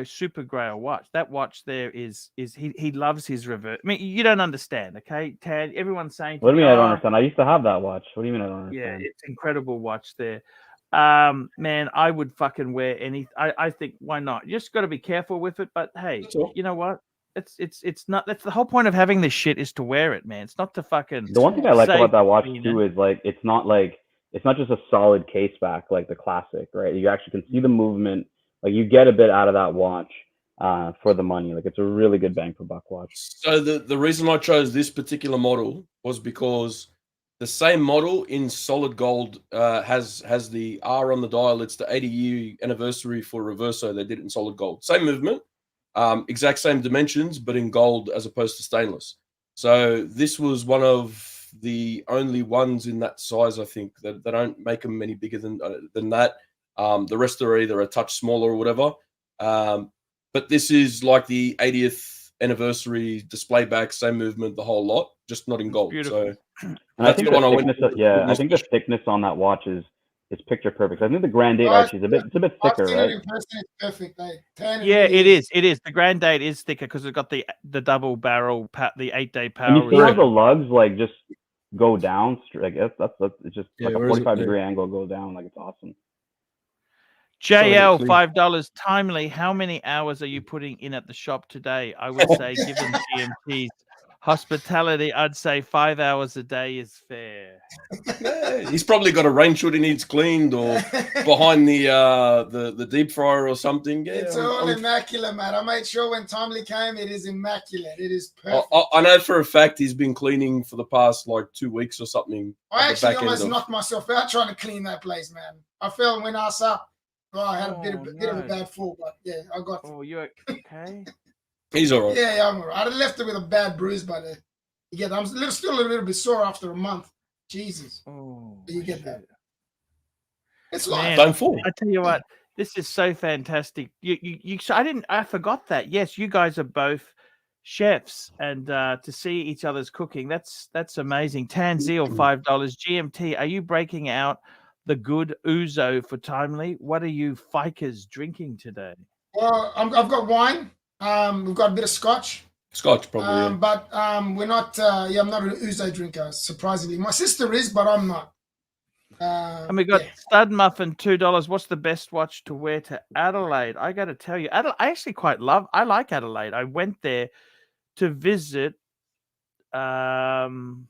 super grail watch. That watch there is he loves his revert. I mean, you don't understand, okay? Tad, everyone's saying. What do you mean I don't understand? I used to have that watch. What do you mean I don't understand? Yeah, it's incredible watch there. Man, I would fucking wear any. I think why not? You just got to be careful with it. But hey, you know what? It's not. That's the whole point of having this shit is to wear it, man. It's not to fucking. The one thing I like about that watch too is like it's not just a solid case back like the classic, right? You actually can see the movement. Like you get a bit out of that watch for the money. Like it's a really good bang for buck watch. So the reason I chose this particular model was because the same model in solid gold has the R on the dial. It's the 80-year anniversary for Reverso. They did it in solid gold. Same movement, exact same dimensions, but in gold as opposed to stainless. So this was one of the only ones in that size, I think, that they don't make them any bigger than that. The rest are either a touch smaller or whatever. But this is like the 80th anniversary display back, same movement, the whole lot, just not in gold. So and I think I think the thickness on that watch is picture perfect. I think the Grand Date Archie is a bit thicker, right? It's perfect, Yeah, it is. It is. The Grand Date is thicker because it's got the double barrel, the 8-day power. And you see how the lugs like just go down. Like that's it's just like a 45-degree angle go down. Like it's awesome. JL, $5. Timely, how many hours are you putting in at the shop today? I would say, given GMT's hospitality, I'd say 5 hours a day is fair. Yeah, he's probably got a rain hood he needs cleaned, or behind the deep fryer or something. Yeah, It's all immaculate, man. I made sure when Timely came, it is immaculate. It is perfect. I know for a fact he's been cleaning for the past like 2 weeks or something. I actually almost knocked myself out trying to clean that place, man. I fell and went ass up. Well, I had a bit of a bad fall, but yeah, I got. Oh, you're okay? He's all right. Yeah, I'm all right. I left it with a bad bruise, but I'm still a little bit sore after a month. Jesus. Oh, you get that. It's Man, like don't fall. I tell you what, this is so fantastic. I forgot that. Yes, you guys are both chefs, and to see each other's cooking, that's amazing. Tanzil, $5. GMT, are you breaking out the good ouzo for Timely? What are you fikers drinking today? Well, I've got wine. We've got a bit of scotch. Scotch, probably. But we're not. I'm not an ouzo drinker. Surprisingly, my sister is, but I'm not. And we got Stud Muffin, $2. What's the best watch to wear to Adelaide? I got to tell you, I actually I like Adelaide. I went there to visit Mr.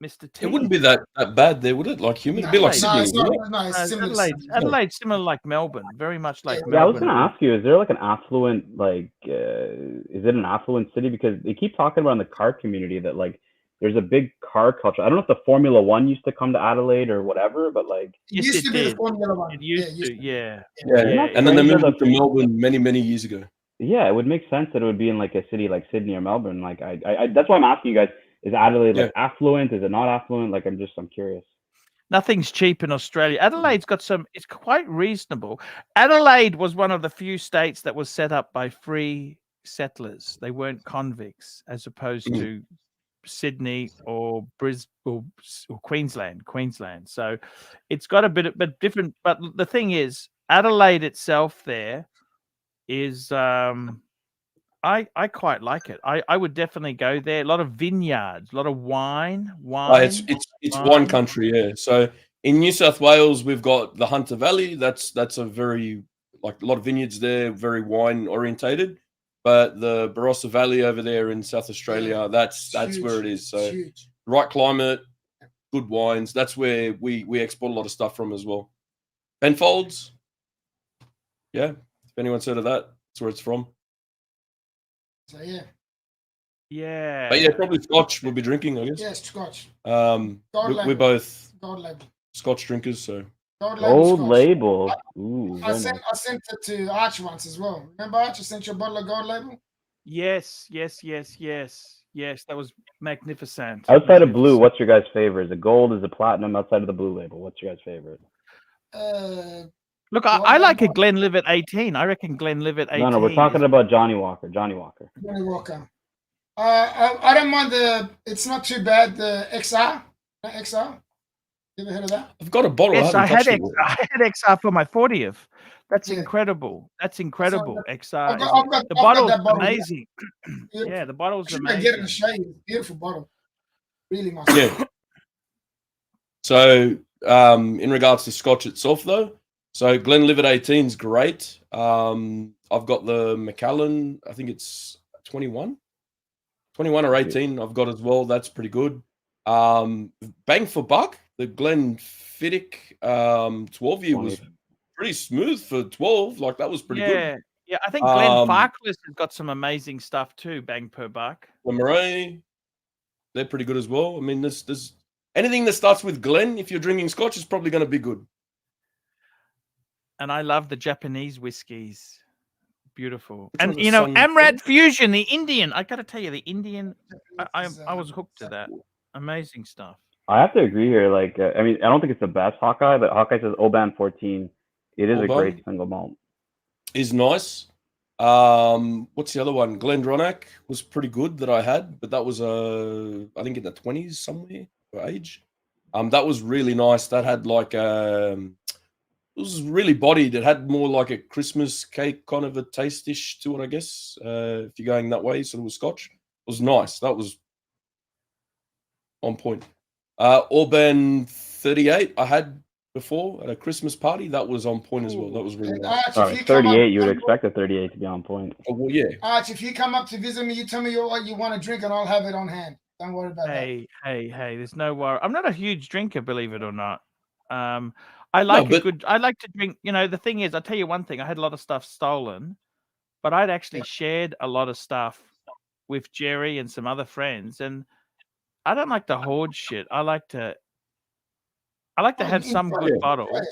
T. It wouldn't be that bad there, would it? Like humid, it'd be like Sydney. It's not. It's similar. Adelaide's similar like Melbourne, very much like Melbourne. Yeah, I was going to ask you, is there like an affluent, like, is it an affluent city? Because they keep talking about in the car community that like there's a big car culture. I don't know if the Formula One used to come to Adelaide or whatever, but like it used to be the Formula One. It used to, yeah. And then they moved up to Melbourne many years ago. Yeah, it would make sense that it would be in like a city like Sydney or Melbourne. Like I that's why I'm asking you guys, is Adelaide like affluent? Is it not affluent? Like I'm curious. Nothing's cheap in Australia. Adelaide's got it's quite reasonable. Adelaide was one of the few states that was set up by free settlers. They weren't convicts, as opposed to Sydney or Brisbane or Queensland. So it's got a bit different. But the thing is, Adelaide itself there is I quite like it. I would definitely go there. A lot of vineyards, a lot of wine. It's wine country, yeah. So in New South Wales, we've got the Hunter Valley. That's a very like a lot of vineyards there, very wine orientated. But the Barossa Valley over there in South Australia, that's where it is. So right climate, good wines. That's where we export a lot of stuff from as well. Penfolds, yeah. If anyone's heard of that, that's where it's from. So yeah. But yeah, probably Scotch we'll be drinking, I guess. Yeah, Scotch. We're both Gold label. Scotch drinkers, so. Gold label. Ooh, I sent it to Archie once as well. Remember, Archie sent you a bottle of Gold label? Yes. That was magnificent. Outside of blue, what's your guys' favorite? Is it gold? Is it platinum? Outside of the blue label, what's your guys' favorite? Look, I like a Glenlivet 18. I reckon Glenlivet 18. No, we're talking about Johnny Walker. Johnny Walker. I don't mind it's not too bad, the XR. XR. You ever heard of that? I've got a bottle. Yes, I had XR for my 40th. That's incredible. That's incredible. XR. The bottle's amazing. Yeah, the bottle's amazing. I get it and show you. Beautiful bottle. Really nice. Yeah. So, in regards to Scotch itself, though, so Glenlivet 18 is great. I've got the Macallan. I think it's 21 or 18. I've got as well. That's pretty good. Bang for buck. The Glenfiddich 12-year was pretty smooth for 12. Like that was pretty good. Yeah, I think Glenfarclas has got some amazing stuff too. Bang per buck. The Murray, they're pretty good as well. I mean, there's anything that starts with Glen, if you're drinking Scotch, is probably going to be good. And I love the Japanese whiskies. Beautiful. And Amrat Fusion, the Indian. I got to tell you, the Indian. I was hooked to that. Amazing stuff. I have to agree here. Like, I mean, I don't think it's the best Hawkeye, but Hawkeye says Oban 14. It is a great single malt. Is nice. What's the other one? Glendronach was pretty good that I had, but that was I think in the 20s somewhere for age. That was really nice. That had like it was really bodied. It had more like a Christmas cake kind of a taste-ish to it, I guess. If you're going that way, sort of with Scotch, it was nice. That was on point. Orban 38 I had before at a Christmas party. That was on point as well. That was really nice. All right, 38, you would expect a 38 to be on point. Oh, well, yeah. Arch, if you come up to visit me, you tell me what you want to drink and I'll have it on hand. Don't worry about that. Hey, there's no worry. I'm not a huge drinker, believe it or not. I like to drink, the thing is, I'll tell you one thing, I had a lot of stuff stolen, but I'd actually shared a lot of stuff with Jerry and some other friends, and I don't like to hoard shit. I like to have some good bottles,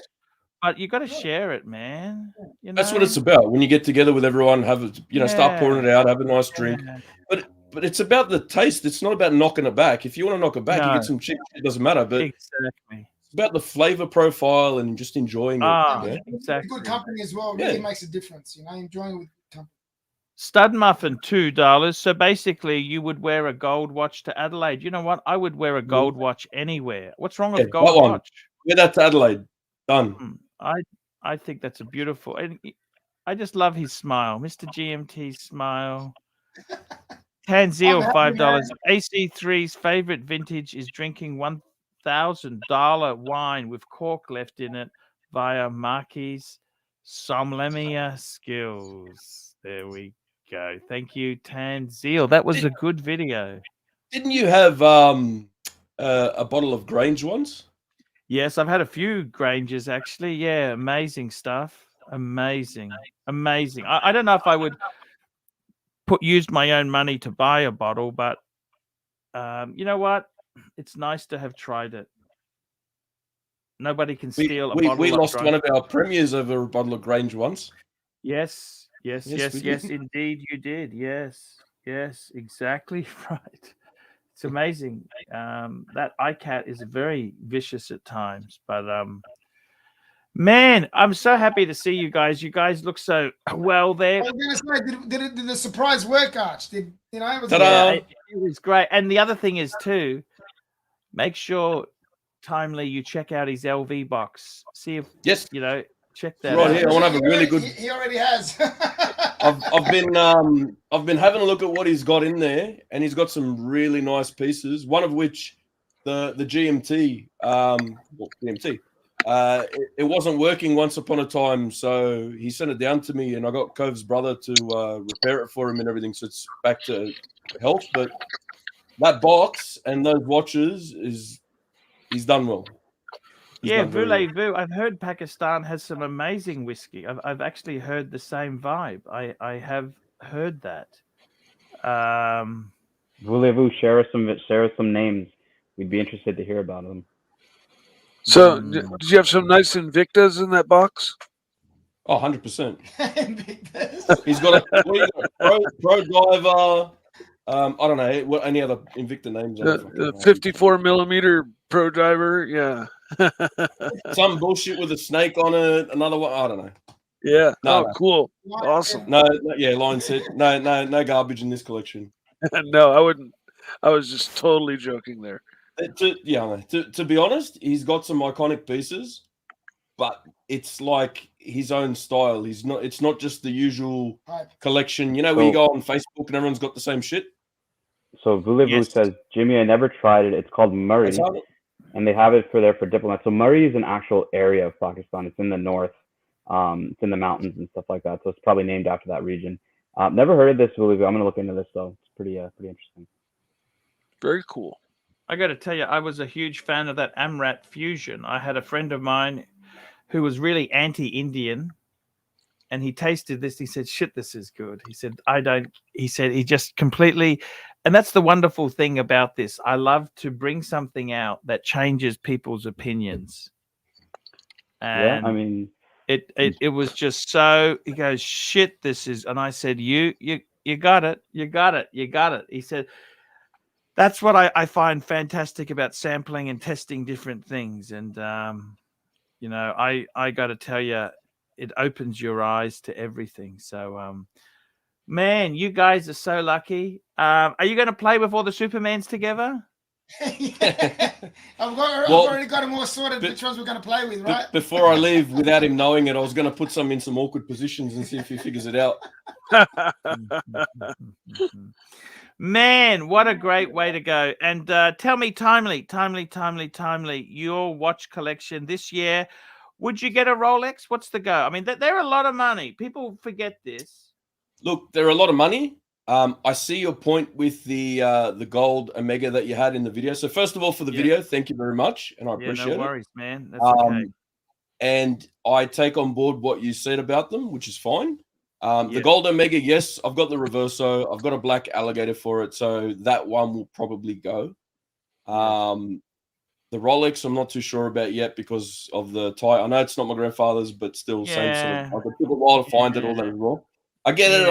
but you got to share it, man. That's what it's about. When you get together with everyone, start pouring it out, have a nice drink. But it's about the taste. It's not about knocking it back. If you want to knock it back, you get some cheap. It doesn't matter. But exactly, it's about the flavor profile and just enjoying it. Exactly. Good company as well really makes a difference. Enjoying with company. Stud Muffin, $2. So basically, you would wear a gold watch to Adelaide. You know what? I would wear a gold watch anywhere. What's wrong with gold watch? Wear that to Adelaide. Done. I think that's a beautiful. And I just love his smile, Mr. GMT's smile. Tanzil, $5. AC3's favorite vintage is drinking $1,000 wine with cork left in it via Marquis Sommelier Skills. There we go. Thank you, Tanzil. That was a good video. Didn't you have a bottle of Grange once? Yes, I've had a few Granges actually. Yeah, amazing stuff. Amazing. I don't know if I would used my own money to buy a bottle, but you know what? It's nice to have tried it. Nobody can steal a bottle. We of lost Grange. one of our premiers over a bottle of Grange once. Yes, did. indeed you did. Yes, exactly right. It's amazing. That iCat is very vicious at times, but man, I'm so happy to see you guys. You guys look so well there. I was going to say, did the surprise work, Arch? It was great. And the other thing is too, make sure timely you check out his LV box. See if check that right out. here. I want to have a really good. He already has. I've been having a look at what he's got in there, and he's got some really nice pieces. One of which, the GMT, GMT. It wasn't working once upon a time, so he sent it down to me, and I got Cove's brother to repair it for him and everything, so it's back to health. But that box and those watches he's done well. Voulez-vous. I've heard Pakistan has some amazing whiskey. I've actually heard the same vibe. I have heard that. Voulez-vous share us some names? We'd be interested to hear about them. So, did you have some nice Invictas in that box? Oh, 100%. He's got a pro diver. I don't know what any other Invicta names. The 54 millimeter pro driver, yeah. Some bullshit with a snake on it. Another one, I don't know. Yeah. No. Cool. Awesome. No, line set. No garbage in this collection. No, I wouldn't. I was just totally joking there. To be honest, he's got some iconic pieces, but it's like his own style. It's not just the usual collection. You know, where you go on Facebook and everyone's got the same shit. So Voulez-vous says, Jimmy, I never tried it. It's called Murray, and they have it for diplomats. So Murray is an actual area of Pakistan. It's in the north. It's in the mountains and stuff like that. So it's probably named after that region. Never heard of this Voulez-vous. I'm gonna look into this though. It's pretty interesting. Very cool. I got to tell you, I was a huge fan of that Amrat Fusion. I had a friend of mine who was really anti-Indian, and he tasted this. He said, "Shit, this is good." He said, "I don't." He said, "He just completely," and that's the wonderful thing about this. I love to bring something out that changes people's opinions. And yeah, I mean, it was just so. He goes, "Shit, this is," and I said, "You got it. You got it. You got it." He said. That's what I find fantastic about sampling and testing different things. And, I got to tell you, it opens your eyes to everything. So, man, you guys are so lucky. Are you going to play with all the Supermans together? I've already got them all sorted which ones we're going to play with, right? Before I leave, without him knowing it, I was going to put some in some awkward positions and see if he figures it out. Man, what a great way to go. And tell me, timely, your watch collection this year. Would you get a Rolex? What's the go? I mean, they're a lot of money. People forget this. Look, they're a lot of money. I see your point with the gold Omega that you had in the video. So first of all, for the video, thank you very much. And I appreciate it. No worries, man. That's okay. And I take on board what you said about them, which is fine. The gold Omega, yes, I've got the Reverso. I've got a black alligator for it, so that one will probably go. The Rolex, I'm not too sure about yet because of the tie. I know it's not my grandfather's, but still, same sort of. It took a while to find it all that as well. I get it.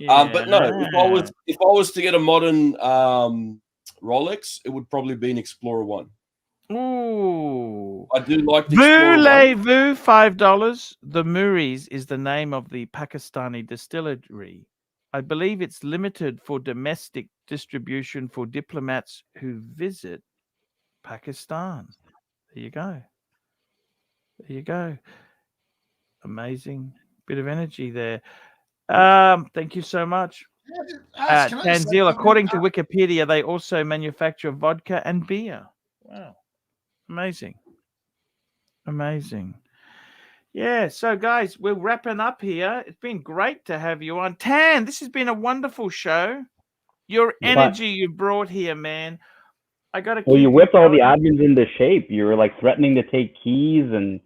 But no, if I was to get a modern Rolex, it would probably be an Explorer 1. Ooh. I do like the Voulez-vous, $5. The Murray's is the name of the Pakistani distillery. I believe it's limited for domestic distribution for diplomats who visit Pakistan. There you go. Amazing bit of energy there. Thank you so much. Tanzil, according to Wikipedia, they also manufacture vodka and beer. Wow. amazing. Amazing. Yeah, so guys, we're wrapping up here. It's been great to have you on. Tan, this has been a wonderful show. Your energy you brought here, man. I got to keep you whipped all the going. admins into shape. You were like threatening to take keys, and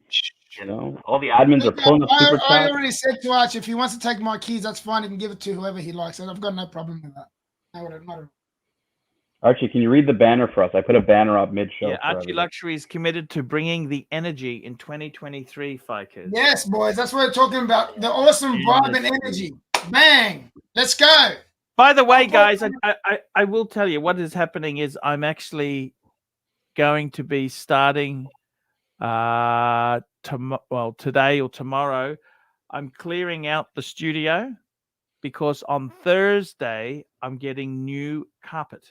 all the admins are pulling up super I chats. already said to Archie, if he wants to take my keys, that's fine. He can give it to whoever he likes, and I've got no problem with that. Archie, can you read the banner for us? I put a banner up mid-show. Yeah, ArchieLuxury is committed to bringing the energy in 2023, Fikers. Yes, boys, that's what we're talking about. The awesome vibe and energy. Bang! Let's go. By the way, guys, I will tell you what is happening is I'm actually going to be starting today or tomorrow. I'm clearing out the studio because on Thursday I'm getting new carpet.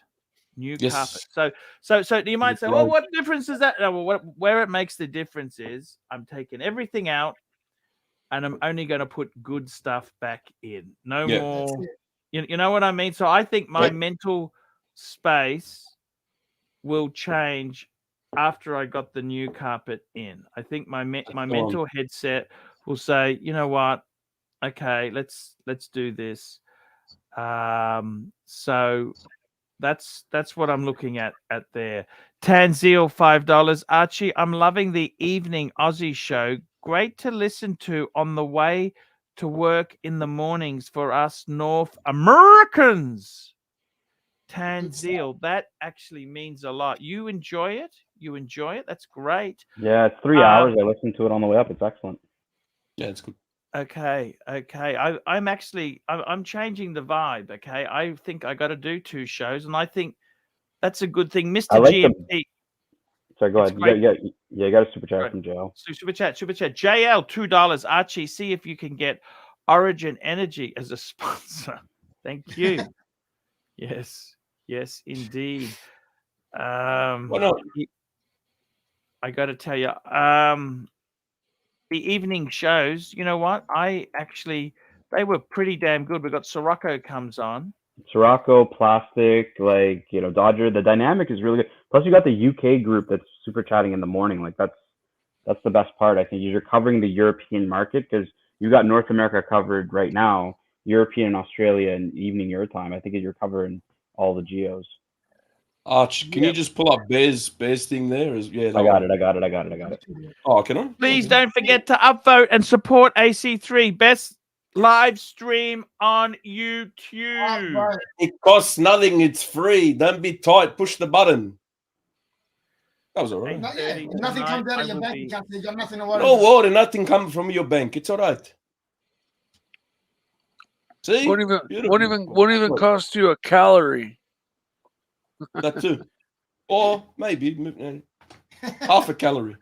Carpet. So you might say, well, what difference is that? No, well, where it makes the difference is I'm taking everything out and I'm only going to put good stuff back in. No more. You know what I mean? So I think my mental space will change after I got the new carpet in. I think my mental headset will say, you know what? Okay, let's do this. So that's what I'm looking at there. Tanzeel, $5. Archie, I'm loving the evening Aussie show. Great to listen to on the way to work in the mornings for us North Americans. Tanzeel, that actually means a lot. You enjoy it? You enjoy it? That's great. Yeah, it's 3 hours. I listened to it on the way up. It's excellent. Yeah, it's good. Okay. I'm changing the vibe. Okay, I think I got to do 2 shows, and I think that's a good thing, Mr. GMT. Sorry, go ahead. You got a super chat from JL. Super chat. JL, $2. Archie, see if you can get Origin Energy as a sponsor. Thank you. Yes, indeed. Why not? I got to tell you, the evening shows, you know what? They were pretty damn good. We got Sirocco comes on. Sirocco, Plastic, Dodger. The dynamic is really good. Plus, you got the UK group that's super chatting in the morning. Like that's the best part. I think you're covering the European market because you got North America covered right now, European and Australia, and evening your time. I think you're covering all the geos. Arch, can you just pull up Bear's thing there? I got it. Oh, can I? Please don't forget to upvote and support AC3. Best live stream on YouTube. It costs nothing. It's free. Don't be tight. Push the button. That was all right. Nothing comes out of your bank account. You got nothing to worry No about. worry. Nothing comes from your bank. It's all right. See? Won't even cost you a calorie. That too. Or maybe half a calorie.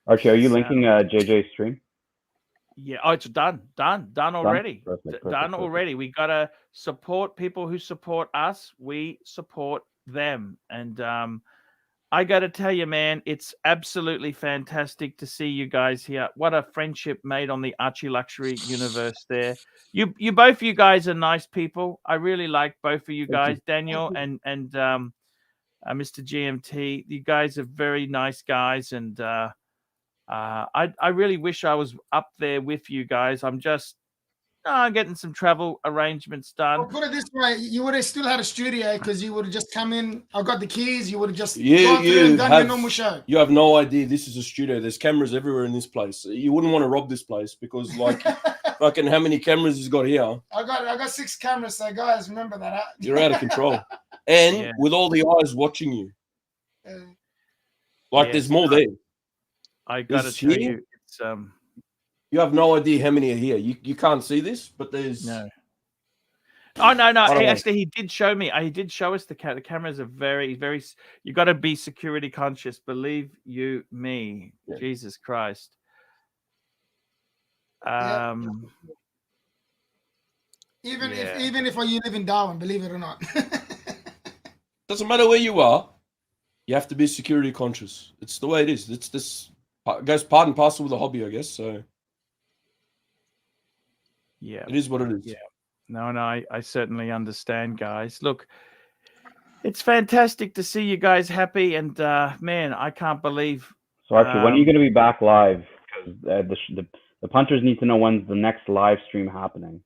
Archie, are you linking JJ's stream? Yeah, it's done already. Perfect. Done already. We gotta support people who support us. We support them, and I gotta tell you, man, it's absolutely fantastic to see you guys here. What a friendship made on the ArchieLuxury universe there. You both you guys are nice people. I really like both of you guys, Daniel and Mr. GMT. You guys are very nice guys, and I really wish I was up there with you guys. I'm getting some travel arrangements done. Well, put it this way, you would have still had a studio because you would have just come in. I got the keys. You would have just gone through and done your normal show. You have no idea. This is a studio. There's cameras everywhere in this place. You wouldn't want to rob this place because, fucking, how many cameras he's got here? I got 6 cameras. So, guys, remember that. Huh? You're out of control, and with all the eyes watching you, there's more there. I got to tell you, it's You have no idea how many are here. You can't see this, but there's no. Oh no! Actually, he did show me. He did show us the cameras are very, very. You got to be security conscious. Believe you me, Jesus Christ. Even if you live in Darwin, believe it or not. Doesn't matter where you are. You have to be security conscious. It's the way it is. It's this goes part and parcel with the hobby, I guess. So. Yeah, it is what it is. Yeah, no, I certainly understand, guys. Look, It's fantastic to see you guys happy, and man, I can't believe. So Archie, when are you going to be back live? Because the punchers need to know when's the next live stream happening.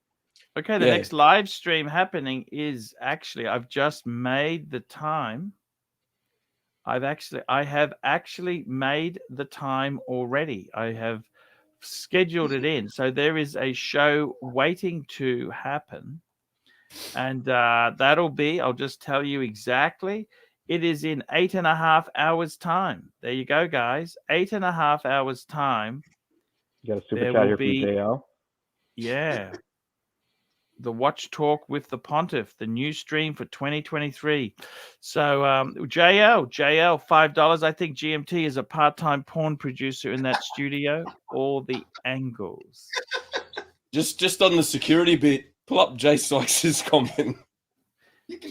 Okay, the next live stream happening is actually, I've just made the time. I have actually made the time already. I have scheduled it in. So there is a show waiting to happen. And that'll be, I'll just tell you exactly. It is in 8.5 hours time. There you go, guys. 8.5 hours time. You got a super chat here from JL. Yeah. The Watch Talk with the Pontiff, the new stream for 2023. So JL, $5. I think GMT is a part-time porn producer in that studio. All the angles. Just on the security bit, pull up Jay Sykes' comment.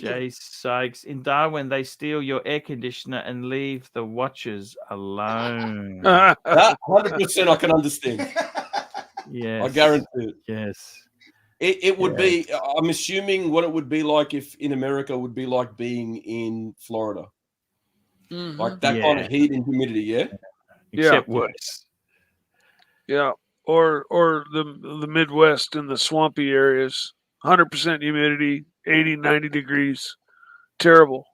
Jay Sykes, in Darwin, they steal your air conditioner and leave the watches alone. That 100% I can understand. Yes. I guarantee it. Yes. It would be, I'm assuming what it would be like if in America would be like being in Florida. Mm-hmm. Like that kind of heat and humidity, yeah? Except worse. Yeah. Or the Midwest and the swampy areas. 100% humidity, 80, 90 degrees. Terrible.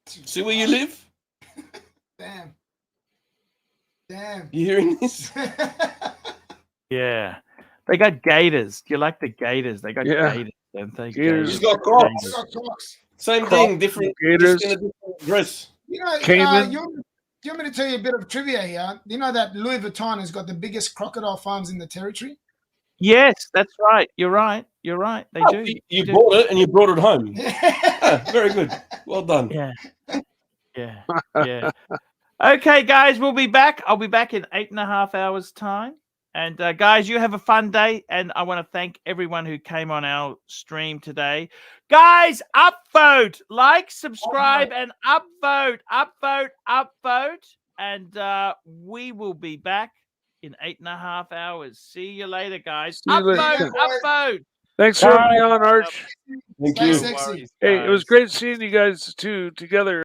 See where you live? Damn. You hearing this? Yeah. They got gators. Do you like the gators? They got gators, don't they? Gators. He's got Crocs. Same thing, different gators. Just in a different dress. You know, Cayman. you want me to tell you a bit of trivia here? You know that Louis Vuitton has got the biggest crocodile farms in the territory? Yes, that's right. You're right. You're right. They do. You bought it and you brought it home. Very good. Well done. Yeah. Yeah. Yeah. Okay, guys, we'll be back. I'll be back in 8.5 hours' time. And guys, you have a fun day. And I want to thank everyone who came on our stream today. Guys, upvote, like, subscribe, and upvote. And we will be back in 8.5 hours. See you later, guys. See you later. Upvote. Thanks for having me on, Arch. Thank Stay you. sexy. Hey, it was great seeing you guys too together.